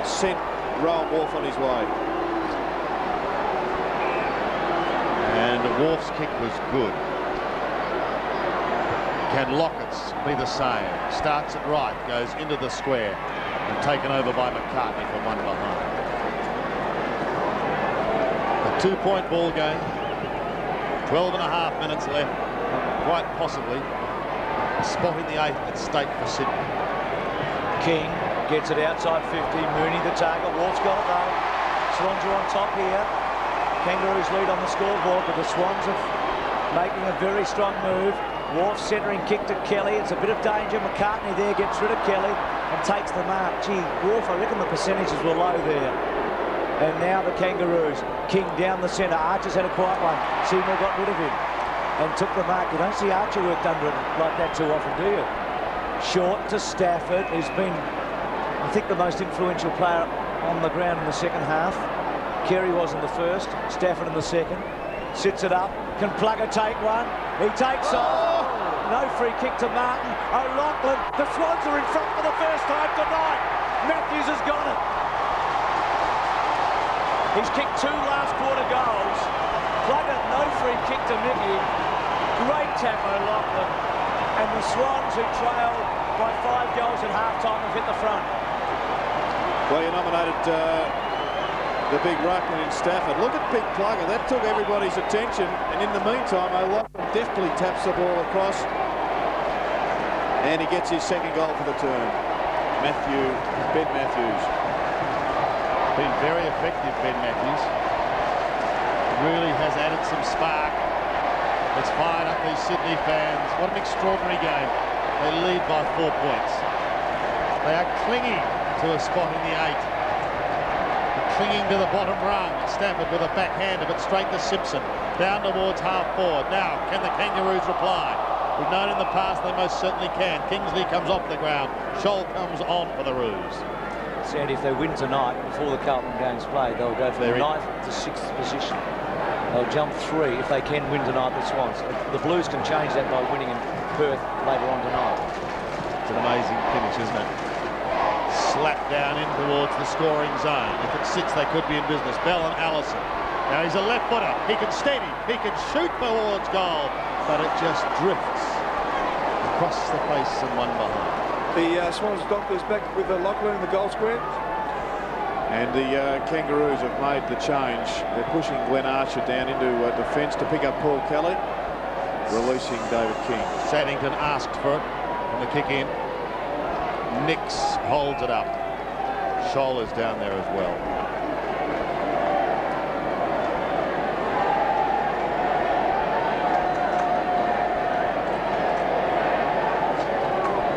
sent Rowan Wharf on his way. And Wharf's kick was good. Can Lockett's be the same? Starts it right, goes into the square, and taken over by McCartney from one behind. A 2-point ball game. 12.5 minutes left. Quite possibly a spot in the 8th at stake for Sydney. King gets it outside 50. Mooney the target. Wolf's got it though. Swans are on top here. Kangaroos lead on the scoreboard, but the Swans are making a very strong move. Wolf centering kick to Kelly. It's a bit of danger. McCartney there gets rid of Kelly and takes the mark. Gee, Wolf, I reckon the percentages were low there. And now the Kangaroos. King down the centre. Archer's had a quiet one. Seymour got rid of him and took the mark. You don't see Archer worked under it like that too often, do you? Short to Stafford, who's been, I think, the most influential player on the ground in the second half. Carey was in the first, Stafford in the second. Sits it up. Can Plugger take one? He takes off. No free kick to Martin. O'Loughlin. The Swans are in front for the first time tonight. Matthews has got it. He's kicked 2 last quarter goals. Plugger, no free kick to Mickey. Great tap, O'Loughlin. And the Swans, who trailed by 5 goals at half-time, have hit the front. Well, you nominated the big ruckman in Stafford. Look at Big Plugger. That took everybody's attention. And in the meantime, O'Loughlin deftly taps the ball across. And he gets his second goal for the term. Ben Matthews. Been very effective, Ben Matthews. Really has added some spark. It's fired up these Sydney fans. What an extraordinary game. They lead by 4 points. They are clinging to a spot in the 8. Clinging to the bottom rung. Stafford with a backhand of it straight to Simpson. Down towards half forward. Now, can the Kangaroos reply? We've known in the past they most certainly can. Kingsley comes off the ground. Scholl comes on for the Roos. Sandy, if they win tonight, before the Carlton game's played, they'll go from 9th to 6th position. They'll jump 3 if they can win tonight, the Swans. The Blues can change that by winning in Perth later on tonight. It's an amazing finish, isn't it? Slap down in towards the scoring zone. If it sits, they could be in business. Bell and Allison. Now he's a left footer. He can steady. He can shoot towards goal, but it just drifts across the face and one behind. The Swans doctors back with Lachlan in the goal square. And the Kangaroos have made the change. They're pushing Glenn Archer down into defence to pick up Paul Kelly, releasing David King. Saddington asked for it and the kick in. Nix holds it up. Scholl is down there as well.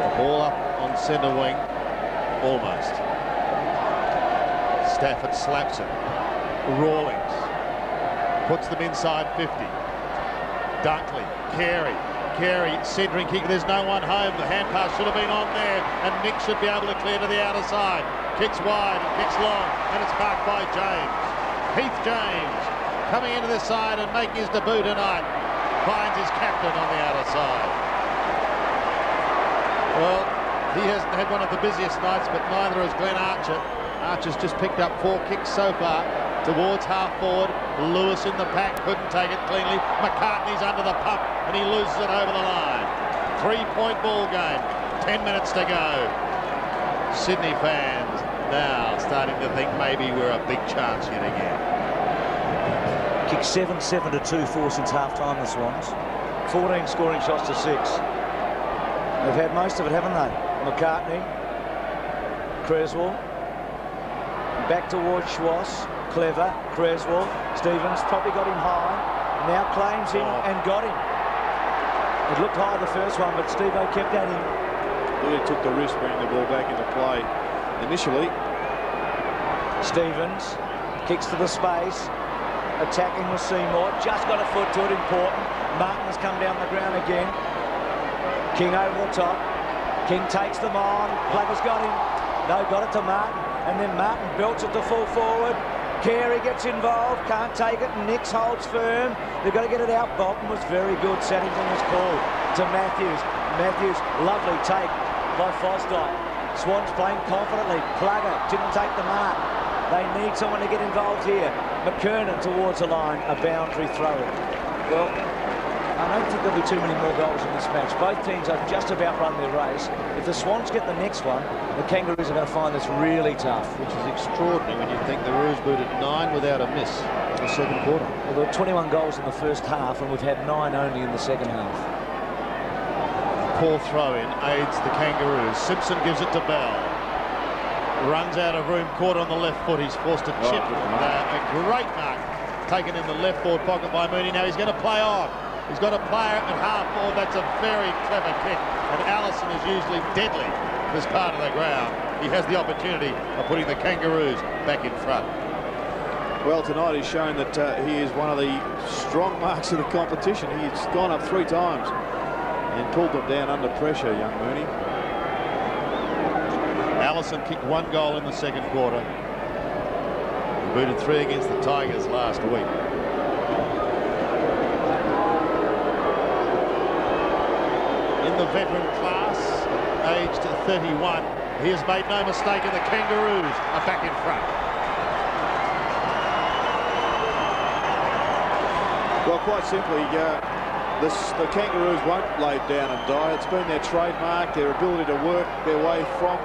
The ball up on centre wing. Almost. Stafford slaps it. Rawlings puts them inside 50. Dunkley, Carey, centering kick. There's no one home. The hand pass should have been on there, and Nick should be able to clear to the outer side. Kicks wide and kicks long, and it's marked by James. Heath James coming into the side and making his debut tonight. Finds his captain on the outer side. Well, he hasn't had one of the busiest nights, but neither has Glenn Archer. Archer's just picked up 4 kicks so far towards half forward. Lewis in the pack, couldn't take it cleanly. McCartney's under the pump and he loses it over the line. 3-point ball game, 10 minutes to go. Sydney fans now starting to think maybe we're a big chance yet again. Kicked 7-2 for since half-time, the Swans. 14 scoring shots to 6. They've had most of it, haven't they? McCartney, Creswell, back towards Schwass, Clever, Creswell, Stevens probably got him high, now claims him and got him. It looked high the first one, but Steve-O kept at him. Really took the risk bringing the ball back into play initially. Stevens kicks to the space, attacking with Seymour, just got a foot to it, important. Martin has come down the ground again. King over the top, King takes them on, Plagger's got him, no, got it to Martin. And then Martin belts it to full forward. Carey gets involved, can't take it, and Nix holds firm. They've got to get it out. Bolton was very good. Saddington was called to Matthews. Matthews, lovely take by Fosdyke. Swans playing confidently. Plugger didn't take the mark. They need someone to get involved here. McKernan towards the line, a boundary throw. Well, I don't think there'll be too many more goals in this match. Both teams have just about run their race. If the Swans get the next one, the Kangaroos are going to find this really tough. Which is extraordinary when you think the Roos booted 9 without a miss in the second quarter. Well, there were 21 goals in the first half, and we've had 9 only in the second half. Poor throw-in aids the Kangaroos. Simpson gives it to Bell. Runs out of room, caught on the left foot. He's forced a chip. A great mark taken in the left forward pocket by Mooney. Now he's going to play on. He's got a player at half forward. That's a very clever kick. And Allison is usually deadly this part of the ground. He has the opportunity of putting the Kangaroos back in front. Well, tonight he's shown that he is one of the strong marks of the competition. He's gone up 3 times and pulled them down under pressure, young Mooney. Allison kicked 1 goal in the second quarter. He booted 3 against the Tigers last week. In the veteran class, aged 31, he has made no mistake, and the Kangaroos are back in front. Well, quite simply, the Kangaroos won't lay down and die. It's been their trademark, their ability to work their way from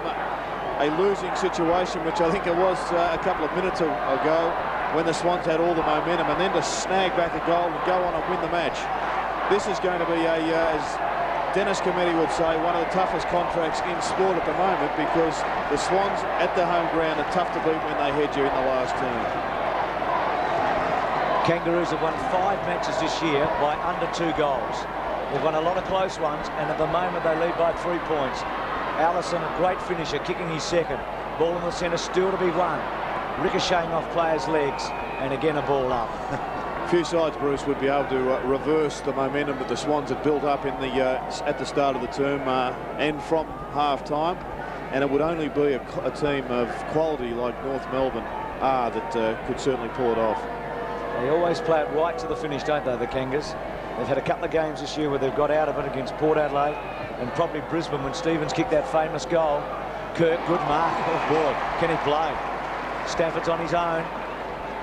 a losing situation, which I think it was a couple of minutes ago when the Swans had all the momentum, and then to snag back a goal and go on and win the match. This is going to be as Dennis Committee would say one of the toughest contracts in sport at the moment, because the Swans at the home ground are tough to beat when they head you in the last turn. Kangaroos have won 5 matches this year by under 2 goals. They've won a lot of close ones, and at the moment they lead by 3 points. Allison, a great finisher, kicking his second. Ball in the centre, still to be won. Ricocheting off players' legs, and again a ball up. Few sides, Bruce, would be able to reverse the momentum that the Swans had built up in the at the start of the term and from half-time, and it would only be a team of quality like North Melbourne are that could certainly pull it off. They always play it right to the finish, don't they, the Kangas? They've had a couple of games this year where they've got out of it against Port Adelaide and probably Brisbane when Stevens kicked that famous goal. Kirk, good mark. Oh boy, can he play? Stafford's on his own.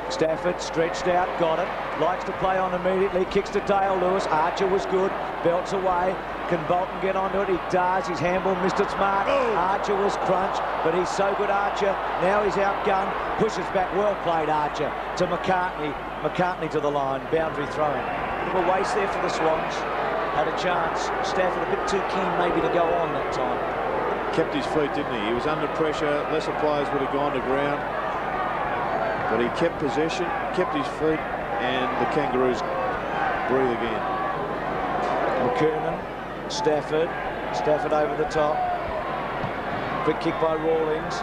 Stafford stretched out, got it, likes to play on immediately, kicks to Dale Lewis. Archer was good, belts away. Can Bolton get onto it? He does. His handball missed its mark. Archer was crunched, but he's so good, Archer. Now he's outgunned, pushes back. Well played, Archer, to McCartney. McCartney to the line, boundary throwing. A bit of a waste there for the Swans. Had a chance. Stafford a bit too keen maybe to go on that time. Kept his feet, didn't he? He was under pressure. Lesser players would have gone to ground. But he kept possession, kept his feet, and the Kangaroos breathe again. McKernan, Stafford over the top. Quick kick by Rawlings.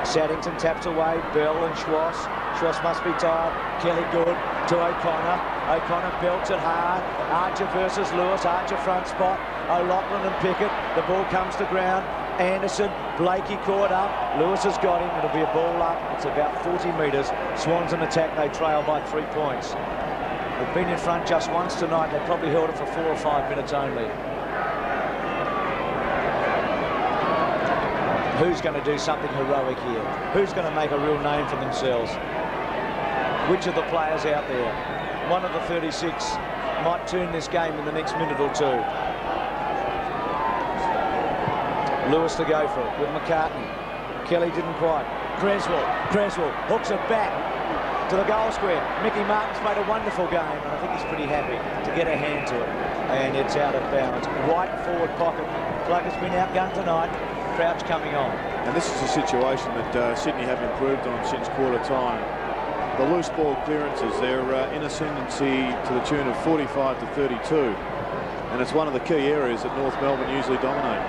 Saddington taps away, Bell and Schwass. Schwass must be tired. Kelly good to O'Connor. O'Connor belts it hard. Archer versus Lewis. Archer front spot. O'Loughlin and Pickett. The ball comes to ground. Anderson, Blakey caught up. Lewis has got him. It'll be a ball up. It's about 40 metres. Swans in attack. They trail by 3 points. They've been in front just once tonight. They probably held it for 4 or 5 minutes only. Who's going to do something heroic here? Who's going to make a real name for themselves? Which of the players out there? One of the 36 might turn this game in the next minute or two. Lewis to go for it with McCartney. Kelly didn't quite. Creswell hooks it back to the goal square. Mickey Martin's played a wonderful game, and I think he's pretty happy to get a hand to it. And it's out of bounds. Right forward pocket. Plug has been outgunned tonight. Crouch coming on. And this is a situation that Sydney have improved on since quarter time. The loose ball clearances, they're in ascendancy to the tune of 45 to 32. And it's one of the key areas that North Melbourne usually dominate.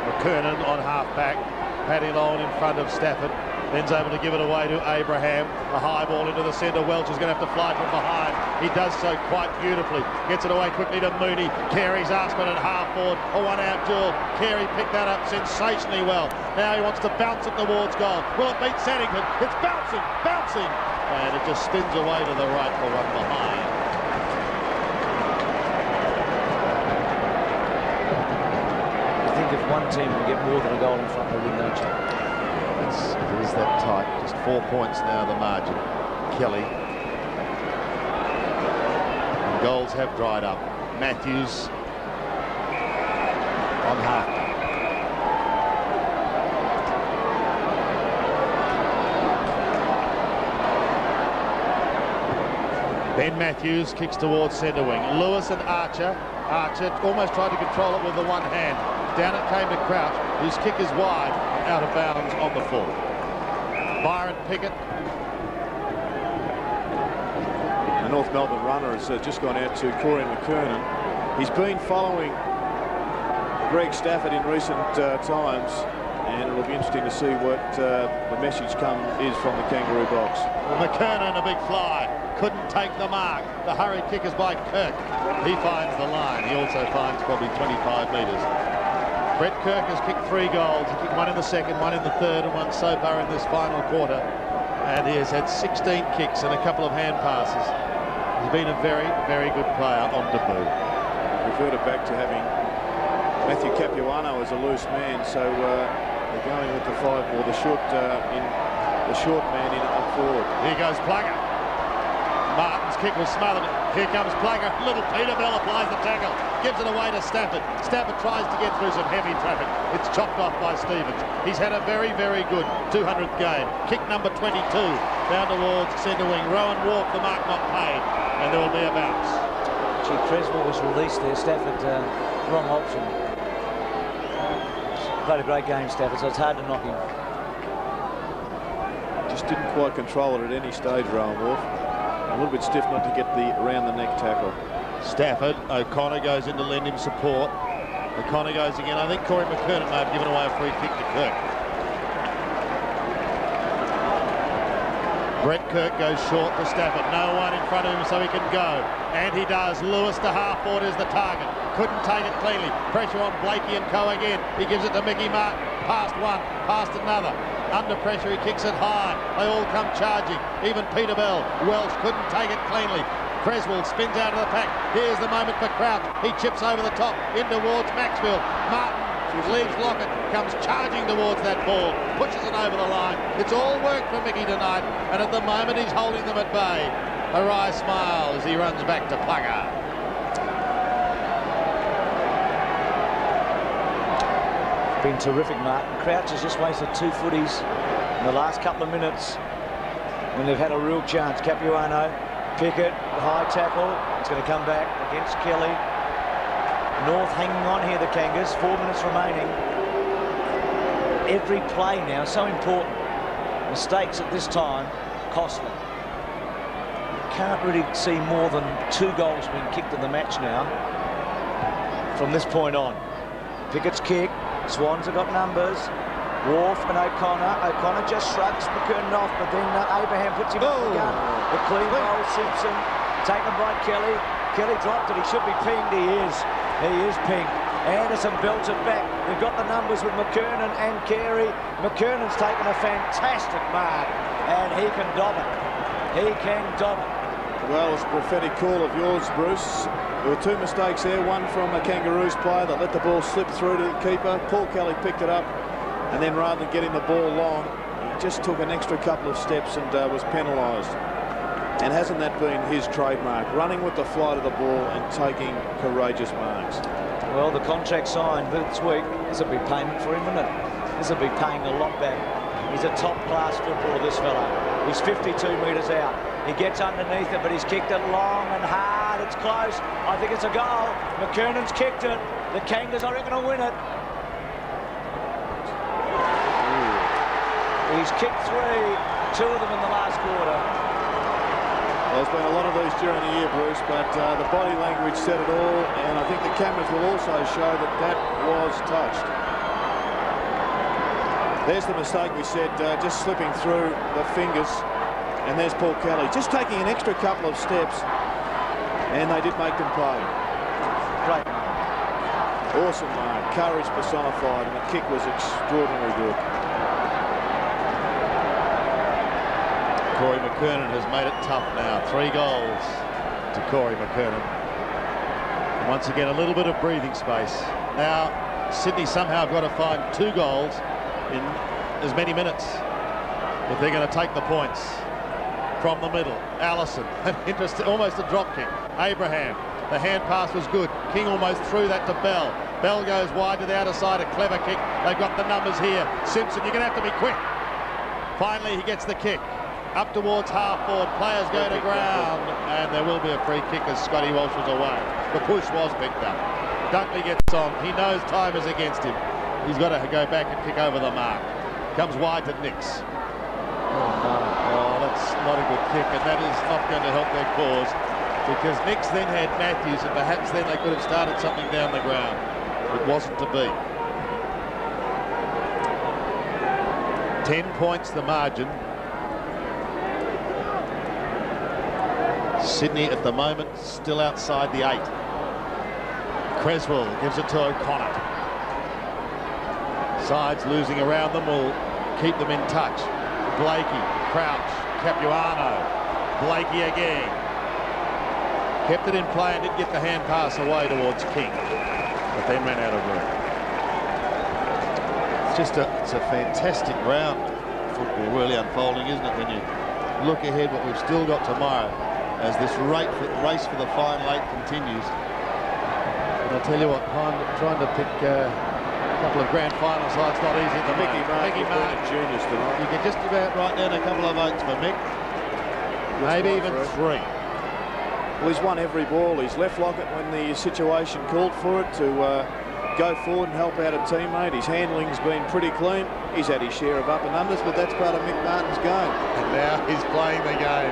McKernan on half-back. Paddy Lowen in front of Stafford. Then's able to give it away to Abraham. The high ball into the centre. Welch is going to have to fly from behind. He does so quite beautifully. Gets it away quickly to Mooney. Carey's Aspin at half-forward. A one-out duel. Carey picked that up sensationally well. Now he wants to bounce it towards goal. Will it beat Saddington? It's bouncing. And it just spins away to the right for one behind. If one team can get more than a goal in front, they win, don't you? It is that tight. Just 4 points now, the margin. Kelly. And goals have dried up. Matthews on half. Ben Matthews kicks towards centre wing. Lewis and Archer. Archer almost tried to control it with the one hand. Down it came to Crouch, whose kick is wide, out of bounds on the full. Byron Pickett. The North Melbourne runner has just gone out to Corey McKernan. He's been following Greg Stafford in recent times, and it'll be interesting to see what the message is from the Kangaroo box. Well, McKernan, a big fly. Couldn't take the mark. The hurried kick is by Kirk. He finds the line. He also finds probably 25 metres. Brett Kirk has kicked 3 goals. He kicked 1 in the second, 1 in the third, and 1 so far in this final quarter. And he has had 16 kicks and a couple of hand passes. He's been a very, very good player on debut. Reverted back to having Matthew Capuano as a loose man, so they're going with the 5 or the short man in up forward. Here goes Plugger. Martin's kick was smothered. Here comes Plugger. Little Peter Bell applies the tackle. Gives it away to Stafford. Stafford tries to get through some heavy traffic. It's chopped off by Stevens. He's had a very, very good 200th game. Kick number 22 down towards centre wing. Rowan Wharf, the mark not paid. And there will be a bounce. Gee, Creswell was released there. Stafford, wrong option. Played a great game, Stafford, so it's hard to knock him. Just didn't quite control it at any stage, Rowan Wolf. A little bit stiff not to get the around-the-neck tackle. Stafford, O'Connor goes in to lend him support. O'Connor goes again. I think Corey McKernan may have given away a free kick to Kirk. Brett Kirk goes short to Stafford. No one in front of him so he can go. And he does. Lewis to half forward is the target. Couldn't take it cleanly. Pressure on Blakey and Co again. He gives it to Mickey Martin. Past one, past another. Under pressure, he kicks it high. They all come charging. Even Peter Bell. Welsh couldn't take it cleanly. Creswell spins out of the pack. Here's the moment for Crouch. He chips over the top in towards Maxfield. Martin leaves Lockett, comes charging towards that ball, pushes it over the line. It's all work for Mickey tonight, and at the moment he's holding them at bay. A wry smile as he runs back to Plugger. Been terrific, Martin. Crouch has just wasted 2 footies in the last couple of minutes when they've had a real chance. Capuano, Pickett, high tackle. It's going to come back against Kelly. North hanging on here, the Kangas. 4 minutes remaining. Every play now, so important. Mistakes at this time, costly. Can't really see more than 2 goals being kicked in the match now from this point on. Pickett's kick. Swans have got numbers. Wharf and O'Connor. O'Connor just shrugs McKernan off, but then Abraham puts him up the gun. The clean goal, Simpson, taken by Kelly. Kelly dropped it. He should be pinged. He is. He is pinged. Anderson belts it back. They've got the numbers with McKernan and Carey. McKernan's taken a fantastic mark, and he can dob it. He can dob it. Well, it's a prophetic call of yours, Bruce. There were 2 mistakes there. One from a Kangaroos player that let the ball slip through to the keeper. Paul Kelly picked it up, and then rather than getting the ball long, he just took an extra couple of steps and was penalised. And hasn't that been his trademark? Running with the flight of the ball and taking courageous marks. Well, the contract signed this week. This will be payment for him, isn't it? This will be paying a lot back. He's a top-class footballer, this fella. He's 52 metres out. He gets underneath it, but he's kicked it long and hard. It's close. I think it's a goal. McKernan's kicked it. The Kangas, I reckon, will win it. He's kicked 3, 2 of them in the last quarter. There's been a lot of these during the year, Bruce, but the body language said it all, and I think the cameras will also show that that was touched. There's the mistake we said, just slipping through the fingers, and there's Paul Kelly, just taking an extra couple of steps, and they did make them pay. Great. Awesome mark, courage personified, and the kick was extraordinarily good. Corey McKernan has made it tough now. 3 goals to Corey McKernan. And once again, a little bit of breathing space. Now, Sydney somehow got to find 2 goals in as many minutes if they're going to take the points. From the middle, Allison, interesting, almost a drop kick. Abraham, the hand pass was good. King almost threw that to Bell. Bell goes wide to the outer side, a clever kick. They've got the numbers here. Simpson, you're going to have to be quick. Finally, he gets the kick. Up towards half forward, players go to ground, and there will be a free kick as Scotty Walsh was away. The push was picked up. Dunkley gets on. He knows time is against him. He's got to go back and kick over the mark. Comes wide to Nix. Oh, that's not a good kick, and that is not going to help their cause, because Nix then had Matthews, and perhaps then they could have started something down the ground. It wasn't to be. 10 points the margin. Sydney at the moment still outside the 8. Creswell gives it to O'Connor. Sides losing around them will keep them in touch. Blakey, Crouch, Capuano, Blakey again. Kept it in play and didn't get the hand pass away towards King, but then ran out of room. It's a fantastic round of football really unfolding, isn't it, when you look ahead what we've still got tomorrow as this race for the final 8 continues. And I'll tell you what, trying to pick a couple of grand final sides not easy at the moment. Mickey Martin genius tonight. You can just about write down a couple of votes for Mick. Maybe even 3. Well, he's won every ball. He's left locket when the situation called for it to go forward and help out a teammate. His handling's been pretty clean. He's had his share of up and unders, but that's part of Mick Martin's game. And now he's playing the game.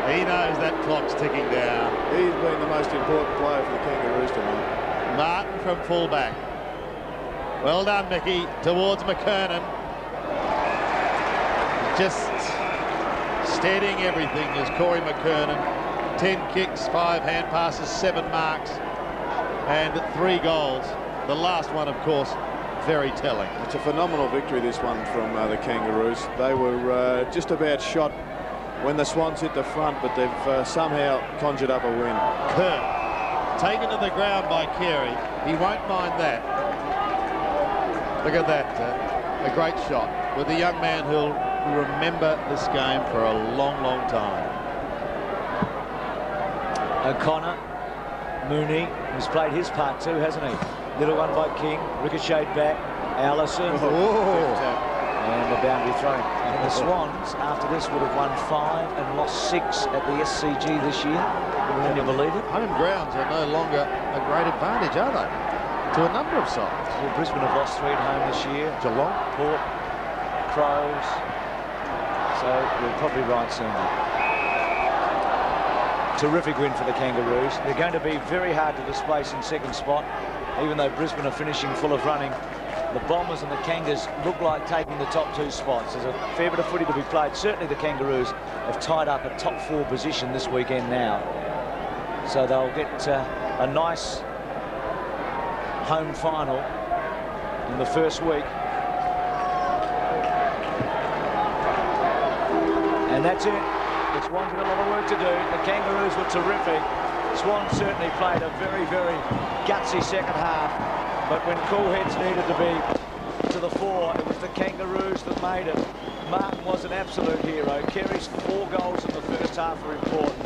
He knows that clock's ticking down. He's been the most important player for the Kangaroos tonight. Martin from fullback. Well done, Mickey, towards McKernan. Just steadying everything is Corey McKernan. 10 kicks, 5 hand passes, 7 marks, and 3 goals. The last one, of course, very telling. It's a phenomenal victory, this one, from the Kangaroos. They were just about shot when the Swans hit the front, but they've somehow conjured up a win. Kerr, taken to the ground by Carey. He won't mind that. Look at that, a great shot with a young man who'll remember this game for a long, long time. O'Connor, Mooney, who's played his part too, hasn't he? Little one by King, ricocheted back, Allison, and the boundary throw. And the Swans, after this, would have won 5 and lost 6 at the SCG this year. Can you believe it? Home grounds are no longer a great advantage, are they? To a number of sides. Well, Brisbane have lost 3 at home this year. Geelong, Port, Crows. So you're probably right, Sandy. Terrific win for the Kangaroos. They're going to be very hard to displace in second spot, even though Brisbane are finishing full of running. The Bombers and the Kangas look like taking the top 2 spots. There's a fair bit of footy to be played. Certainly the Kangaroos have tied up a top 4 position this weekend now. So they'll get a nice home final in the first week. And that's it. The Swans got a lot of work to do. The Kangaroos were terrific. Swans certainly played a very, very gutsy second half. But when cool heads needed to be to the fore, it was the Kangaroos that made it. Martin was an absolute hero. Kerry's 4 goals in the first half were important.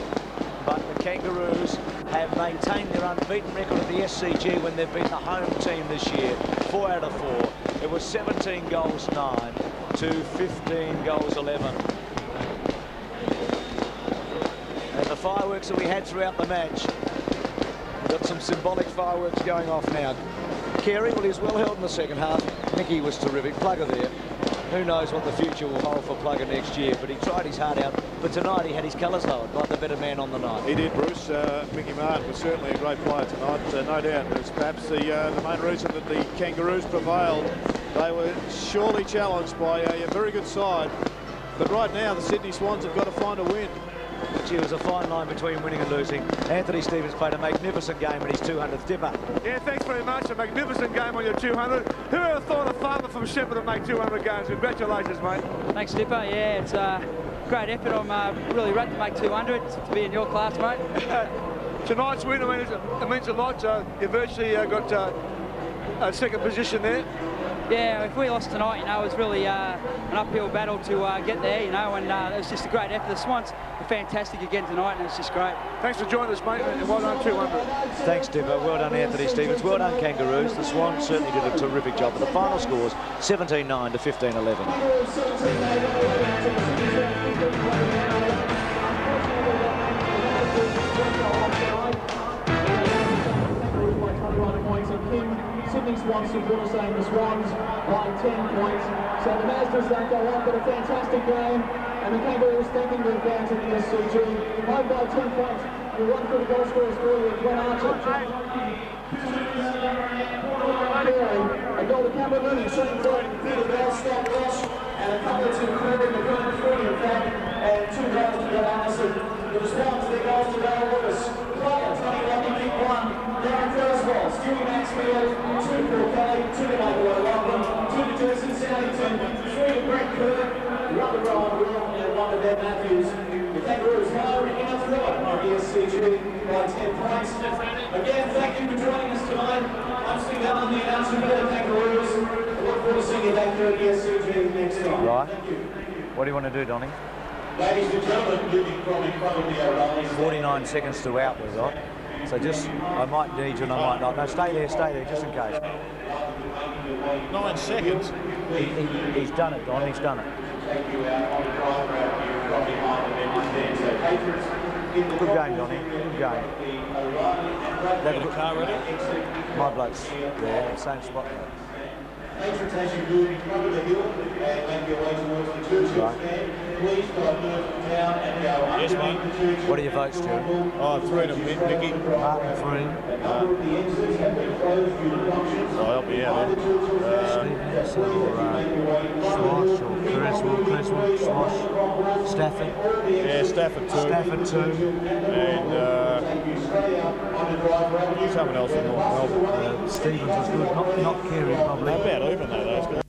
But the Kangaroos have maintained their unbeaten record at the SCG when they've been the home team this year. 4 out of 4. It was 17 goals 9 to 15 goals 11. And the fireworks that we had throughout the match, we've got some symbolic fireworks going off now. Carey, well, he was well held in the second half. Mickey was terrific. Plugger there. Who knows what the future will hold for Plugger next year, but he tried his heart out. But tonight he had his colours lowered, like the better man on the night. He did, Bruce. Mickey Martin was certainly a great player tonight, no doubt. It's perhaps the main reason that the Kangaroos prevailed. They were surely challenged by a very good side. But right now, the Sydney Swans have got to find a win. Gee, it was a fine line between winning and losing. Anthony Stevens played a magnificent game in his 200th dipper. Yeah, thanks very much. A magnificent game on your 200. Who ever thought a farmer from Shepherd would make 200 games? Congratulations, mate. Thanks, Dipper. Yeah, it's a great effort. I'm really ready to make 200 to be in your class, mate. Tonight's win, I mean, it means a lot. You virtually got a second position there. Yeah, if we lost tonight, you know, it was really an uphill battle to get there, you know, and it was just a great effort. The Swans were fantastic again tonight, and it's just great. Thanks for joining us, mate, and well done, 200. Thanks, Dipper. Well done, Anthony Stevens. Well done, Kangaroos. The Swans certainly did a terrific job. But the final scores, 17-9 to 15-11. Sydney Swans supporters saying the Swans by 10 points. So the Mazders don't go on, but a fantastic game. And the Kangaroos thinking they're down to the SCG. Home by 10 points. We run through the goal scorers for you. Glenn Archer. A goal to Cameron Looney. Shooting through the goal, Scott Ross. And a couple to Cooper in the front three, in fact. And 2 goals to Glenn Anderson. The Swans, their goals to Dale Lewis. Player, Tony Lucky, kick 1. Darren Thurswell, Stewie Maxfield, 2 for Kelly, 2 to Michael Lachlan, 2 to Jason Saddington, 3 to Brett Kerr, 1 to Rowan Will, and 1 to Ben Matthews. The Kangaroos are in a third on the SCG by 10 points. Again, thank you for joining us tonight. I'm Steve Allen, the announcer for the Kangaroos. I look forward to seeing you back here at the SCG next time. Right. Thank you. What do you want to do, Donnie? Ladies and gentlemen, moving from in front of the O'Reilly's. 49 seconds to out was on. So just, I might need you and I might not. No, stay there, just in case. 9 seconds. He's done it, Don, he's done it. Take you out on the drive route here from behind the benches there. So Patriots Good game, Johnny. Good game. They've got a car ready? My blokes there, same spot there. Transportation group in front of the hill and make your way towards the church. Please divert from town and go Yes, mate. What are your votes, Jerry? Oh, 3 to Mickey. Martin, 3. I'll help you out then. Stevens or Slosh or Creswell, Slosh, Stafford. Yeah, Stafford 2. Stafford 2. And someone else in North Melbourne. Stevens was good, not Carey probably. They're about even though, those guys.